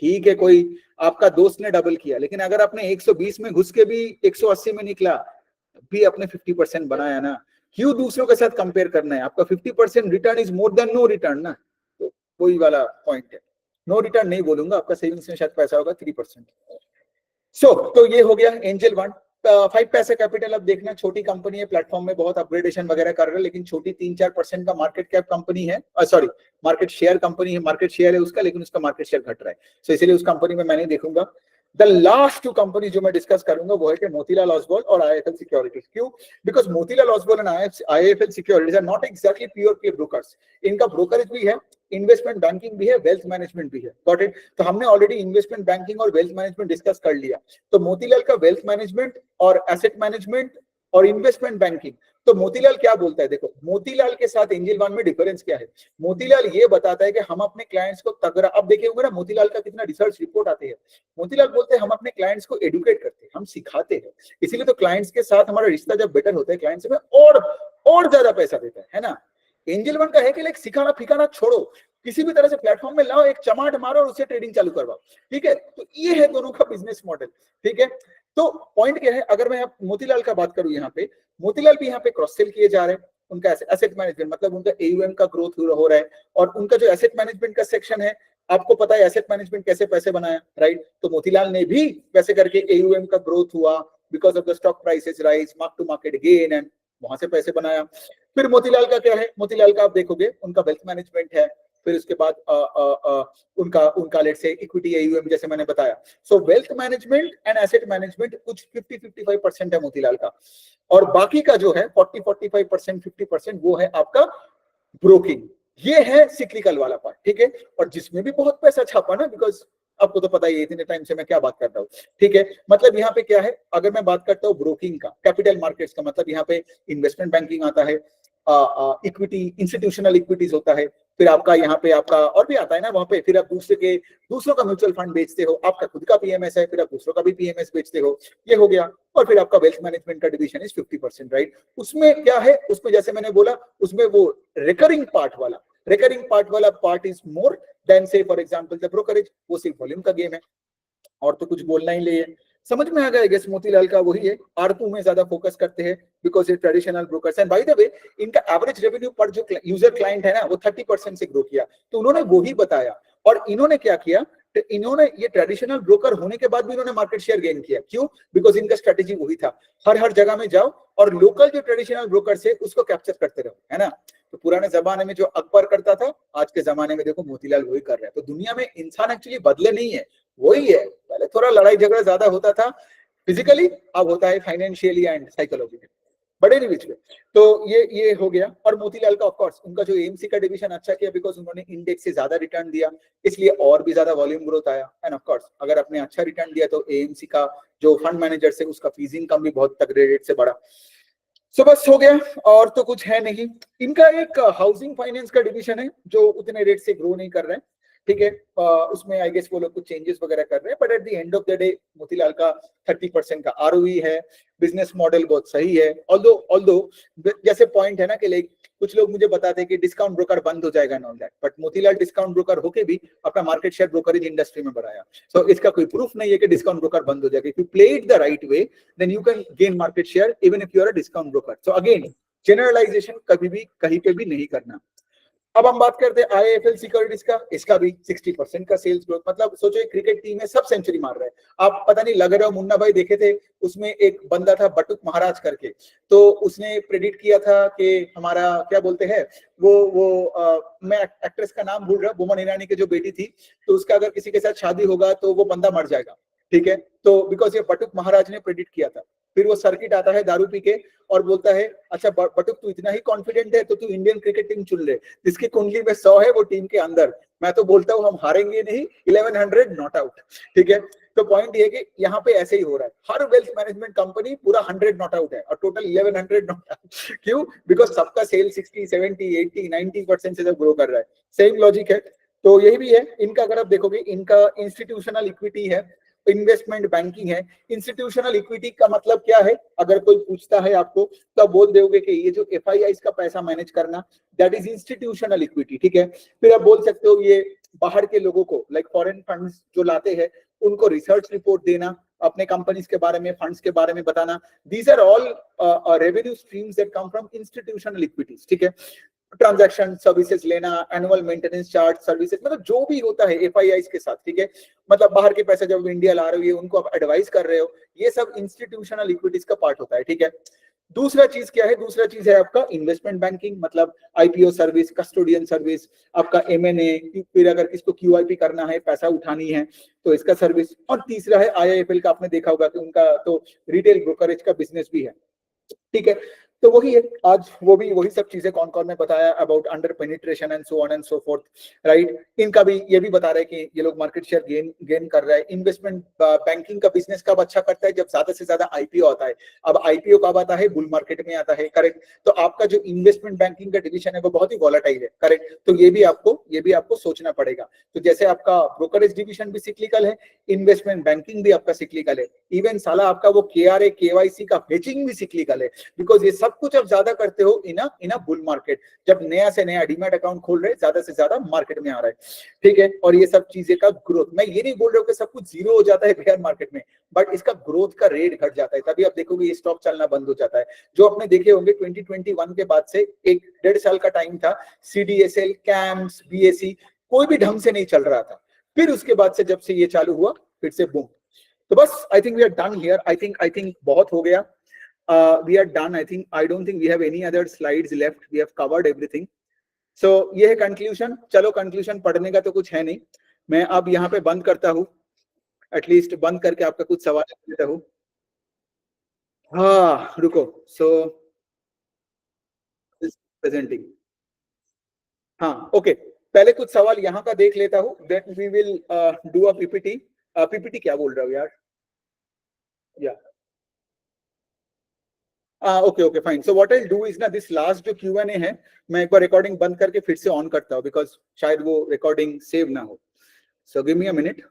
ठीक है, कोई आपका दोस्त ने डबल किया, लेकिन अगर आपने 120 में घुस के भी 180 में निकला, भी अपने 50% बनाया ना, क्यों दूसरों के साथ कंपेयर करना है? आपका 50% return is more than no return ना। तो वही वाला पॉइंट है, नो रिटर्न नहीं बोलूंगा, आपका सेविंग्स में शायद पैसा होगा 3%। तो ये हो गया एंजल वन। 5 पैसे कैपिटल, अब देखना छोटी कंपनी है, प्लेटफॉर्म में बहुत अपग्रेडेशन वगैरह कर रहा है, लेकिन छोटी 3-4% का मार्केट कैप कंपनी है, सॉरी मार्केट शेयर कंपनी है, मार्केट शेयर है उसका, लेकिन उसका मार्केट शेयर घट रहा है। सो इसलिए उस कंपनी में मैं नहीं देखूंगा। द लास्ट 2 कंपनी जो मैं डिस्कस करूंगा वो है कि मोतीलाल ओसवाल और आईएफएल सिक्योरिटीज। क्यों? Because Motilal Oswal and IIFL securities are not exactly pure play brokers. इनका ब्रोकरेज भी है, इन्वेस्टमेंट बैंकिंग भी है, वेल्थ मैनेजमेंट भी है। Got it? तो हमने ऑलरेडी इन्वेस्टमेंट बैंकिंग और वेल्थ मैनेजमेंट डिस्कस कर लिया। तो मोतीलाल का वेल्थ मैनेजमेंट और एसेट मैनेजमेंट और इन्वेस्टमेंट बैंकिंग। तो मोतीलाल क्या बोलता है? देखो मोतीलाल के साथ एंजल वन में डिफरेंस क्या है। मोतीलाल ये बताता है कि हम अपने क्लाइंट्स को तगड़ा, अब देखिए होगा ना मोतीलाल का कितना रिसर्च रिपोर्ट आते हैं। मोतीलाल बोलते हैं हम अपने क्लाइंट्स को एडुकेट करते हैं, हम सिखाते हैं, इसीलिए तो क्लाइंट्स के साथ हमारा रिश्ता जब बेटर होता है, क्लाइंट्स में और ज्यादा पैसा देता है ना। एंजल वन का है कि लाइक सिखाना फिखाना छोड़ो, किसी भी तरह से प्लेटफॉर्म में लाओ, एक चमाट मारो और उससे ट्रेडिंग चालू करवाओ, ठीक है। तो ये है दोनों का बिजनेस मॉडल, ठीक है। तो पॉइंट क्या है, अगर मैं मोतीलाल का बात करूं, यहाँ पे मोतीलाल भी यहाँ पे क्रॉस सेल किए जा रहे हैं। उनका एसेट मैनेजमेंट मतलब उनका एयूएम का ग्रोथ हो रहा है, और उनका जो एसेट मैनेजमेंट का सेक्शन है, आपको पता है एसेट मैनेजमेंट कैसे पैसे बनाया, राइट। तो मोतीलाल ने भी वैसे करके एयूएम का ग्रोथ हुआ because of the stock prices rise, mark to market gain, and वहां से पैसे बनाया। फिर मोतीलाल का क्या है, मोतीलाल का आप देखोगे उनका वेल्थ मैनेजमेंट है, फिर उसके बाद उनका लेट्स से इक्विटी एयूएम जैसे मैंने बताया। सो wealth management and asset management कुछ 50-55% है मोतीलाल का, और बाकी का जो है 40-45%, 50% वो है आपका ब्रोकिंग। ये है सिक्लिकल वाला पार्ट, ठीक है। और जिसमें भी बहुत पैसा छापा ना, बिकॉज आपको तो पता ही है इतने टाइम से मैं क्या बात करता हूँ, ठीक है। मतलब यहाँ पे क्या है, अगर मैं बात करता हूँ ब्रोकिंग का, कैपिटल मार्केट्स का, मतलब यहाँ पे इन्वेस्टमेंट बैंकिंग आता है, इक्विटी इंस्टीट्यूशनल इक्विटीज होता है, फिर आपका यहाँ पे आपका और भी आता है ना वहां पे, फिर आप दूसरों का म्यूचुअल फंड बेचते हो, आपका खुद का पीएमएस है, फिर आप दूसरों का भी पीएमएस बेचते हो, ये हो गया। और फिर आपका वेल्थ मैनेजमेंट का डिवीजन इज 50%, राइट। उसमें क्या है, उसमें जैसे मैंने बोला, उसमें वो रिकरिंग पार्ट वाला पार्ट इज मोर देन से फॉर एग्जांपल द ब्रोकरेज, वो सिर्फ वॉल्यूम का गेम है, और तो कुछ बोलना ही नहीं है। समझ में आ गया? गेस मोतीलाल का वही है, आरपू में ज्यादा फोकस करते हैं बिकॉज ये traditional brokers and by the way इनका एवरेज रेवेन्यू पर जो यूजर क्लाइंट है ना, वो 30% से ग्रो किया, तो उन्होंने वही बताया। और इन्होंने क्या किया, तो इन्होंने ये ट्रेडिशनल ब्रोकर होने के बाद भी इन्होंने मार्केट शेयर गेन किया। क्यों? बिकॉज इनका स्ट्रेटेजी वही था, हर जगह में जाओ और लोकल जो ट्रेडिशनल ब्रोकर है उसको कैप्चर करते रहो, है ना। तो पुराने जमाने में जो अकबर करता था, आज के जमाने में देखो मोतीलाल वही कर रहे हैं। तो दुनिया में इंसान एक्चुअली बदले नहीं है, वही है। पहले थोड़ा लड़ाई झगड़ा ज्यादा होता था फिजिकली, अब होता है फाइनेंशियली एंड साइकोलॉजिकली, बड़े नहीं बीच में। तो ये हो गया। और मोतीलाल का ऑफकोर्स उनका जो एएमसी का डिवीजन अच्छा किया बिकॉज उन्होंने इंडेक्स से ज्यादा रिटर्न दिया, इसलिए और भी ज्यादा वॉल्यूम ग्रोथ आया। एंड ऑफकोर्स अगर आपने अच्छा रिटर्न दिया तो एएमसी का जो फंड मैनेजर से उसका फीस इनकम भी बहुत तगड़े रेट से बढ़ा। सो बस हो गया, और तो कुछ है नहीं। इनका एक हाउसिंग फाइनेंस का डिवीजन है जो उतने रेट से ग्रो नहीं कर रहे हैं, ठीक है। उसमें आई गेस वो लोग कुछ चेंजेस वगैरह कर रहे हैं, but at the end of the day Motilal का 30% का आरओई है, बिजनेस मॉडल बहुत सही है। ऑल्दो जैसे पॉइंट है ना कि लाइक कुछ लोग मुझे बताते हैं कि डिस्काउंट ब्रोकर बंद हो जाएगा and all that, but Motilal discount broker होके भी अपना मार्केट शेयर ब्रोकरेज इंडस्ट्री में बढ़ाया। सो इसका कोई प्रूफ नहीं है कि डिस्काउंट ब्रोकर बंद हो जाएगा। If you play it the right way then you can gain market share even if you are a discount broker. So again generalization कभी भी कहीं पे भी नहीं करना। अब हम बात करते हैं आईआईएफएल सिक्योरिटीज का, इसका भी 60% का सेल्स ग्रोथ। मतलब सोचो एक क्रिकेट टीम है, सब सेंचुरी मार रहे हैं। आप पता नहीं लग रहा हो मुन्ना भाई देखे थे, उसमें एक बंदा था बटुक महाराज करके, तो उसने प्रेडिक्ट किया था कि हमारा क्या बोलते हैं मैं एक्ट्रेस का नाम भूल रहा हूँ, बोमन ईरानी की जो बेटी थी, तो उसका अगर किसी के साथ शादी होगा तो वो बंदा मर जाएगा, ठीक है। तो बिकॉज ये बटुक महाराज ने प्रेडिक्ट किया था। फिर वो सर्किट आता है दारू पी के और बोलता है अच्छा बटुक तू इतना ही कॉन्फिडेंट है तो तू इंडियन क्रिकेट टीम चुन ले, जिसकी कुंडली में 100 है वो टीम के अंदर। मैं तो बोलता हूँ हम हारेंगे नहीं, 1100 नॉट आउट, ठीक है। तो पॉइंट ये कि यहाँ पे ऐसे ही हो रहा है, हर वेल्थ मैनेजमेंट कंपनी पूरा 100 नॉट आउट है और टोटल 1100 नॉट आउट। क्यों? बिकॉज सबका सेल 60, 70, 80, 90% से जब ग्रो कर रहा है, सेम लॉजिक है। तो यही भी है इनका। अगर आप देखोगे इनका इंस्टीट्यूशनल इक्विटी है, इन्वेस्टमेंट बैंकिंग है। इंस्टीट्यूशनल इक्विटी का मतलब क्या है? अगर कोई पूछता है आपको तो आप बोल दोगे कि ये जो एफआईआईस का पैसा मैनेज करना, दैट इज इंस्टीट्यूशनल इक्विटी, ठीक है। फिर आप बोल सकते हो ये बाहर के लोगों को लाइक फॉरेन फंड्स जो लाते हैं उनको रिसर्च रिपोर्ट देना, अपने कंपनीज के बारे में, फंड्स के बारे में बताना। These are all revenue streams that come from institutional equities, ठीक है। ट्रांजैक्शन सर्विसेज लेना, एनुअल मेंटेनेंस चार्ज सर्विसेज, मतलब जो भी होता है एफआईआईस के साथ, ठीक है। मतलब बाहर के पैसे जब इंडिया ला रहे हो उनको आप एडवाइस कर रहे हो, ये सब इंस्टीट्यूशनल इक्विटीज का पार्ट होता है, ठीक है। दूसरा चीज क्या है? दूसरा चीज है आपका इन्वेस्टमेंट बैंकिंग, मतलब आईपीओ सर्विस, कस्टोडियन सर्विस, आपका एमएनए, फिर अगर किसको क्यूआईपी करना है, पैसा उठानी है तो इसका सर्विस। और तीसरा है आईआईएफएल का, आपने देखा होगा कि उनका तो रिटेल ब्रोकरेज का बिजनेस भी है, ठीक है। तो वही है, आज वो भी वही सब चीजें कौन कौन ने बताया about under penetration and so on and so fourth, right. इनका भी ये भी बता रहे हैं कि ये लोग मार्केट शेयर गेन कर रहा है। इन्वेस्टमेंट बैंकिंग का बिजनेस कब अच्छा करता है? जब ज्यादा से ज्यादा आईपीओ आता है। अब आईपीओ कब आता है? बुल मार्केट में आता है, करेक्ट। तो आपका जो इन्वेस्टमेंट बैंकिंग का डिवीजन है वो बहुत ही वॉलेटाइल है, करेक्ट। तो ये भी आपको सोचना पड़ेगा। तो जैसे आपका ब्रोकरेज डिवीजन भी सिक्लिकल है, इन्वेस्टमेंट बैंकिंग भी आपका सिक्लिकल है, इवन साला आपका वो केआरए केवाईसी का हेजिंग भी सिक्लिकल है, बिकॉज ये सब कुछ आप ज्यादा करते हो इन अ बुल मार्केट। जब नया से नया डीमैट अकाउंट खोल रहे, ज्यादा से ज्यादा मार्केट में आ रहा है, ठीक है। और ये सब चीजें का ग्रोथ, मैं ये नहीं बोल रहा हूँ कि सब कुछ जीरो हो जाता है बेयर मार्केट में, बट इसका ग्रोथ का रेट घट जाता है, तभी आप देखोगे ये स्टॉक चलना बंद हो जाता है। जो आपने देखे होंगे 2021 के बाद से 1-1.5 साल का टाइम था, सीडीएसएल, कैम्स, बीएसई कोई भी ढंग से नहीं चल रहा था। फिर उसके बाद से जब से ये चालू हुआ फिर से बूम। तो बस I think we are done here. I think बहुत हो गया। We are done. I don't think we have any other slides left. We have covered everything. So ये है कंक्लूजन। चलो कंक्लूजन पढ़ने का तो कुछ है नहीं, मैं अब यहाँ पे बंद करता हूँ, एटलीस्ट बंद करके आपका कुछ सवाल लेता हूँ। हाँ रुको, सो प्रेजेंटिंग, हाँ ओके। पहले कुछ सवाल यहाँ का देख लेता हूँ, then we will do a PPT. PPT क्या बोल रहा हूँ यार, या okay okay fine. So what I do is ना, दिस लास्ट जो Q&A है मैं एक बार रिकॉर्डिंग बंद करके फिर से ऑन करता हूँ, बिकॉज शायद वो रिकॉर्डिंग सेव ना हो। So give me a minute.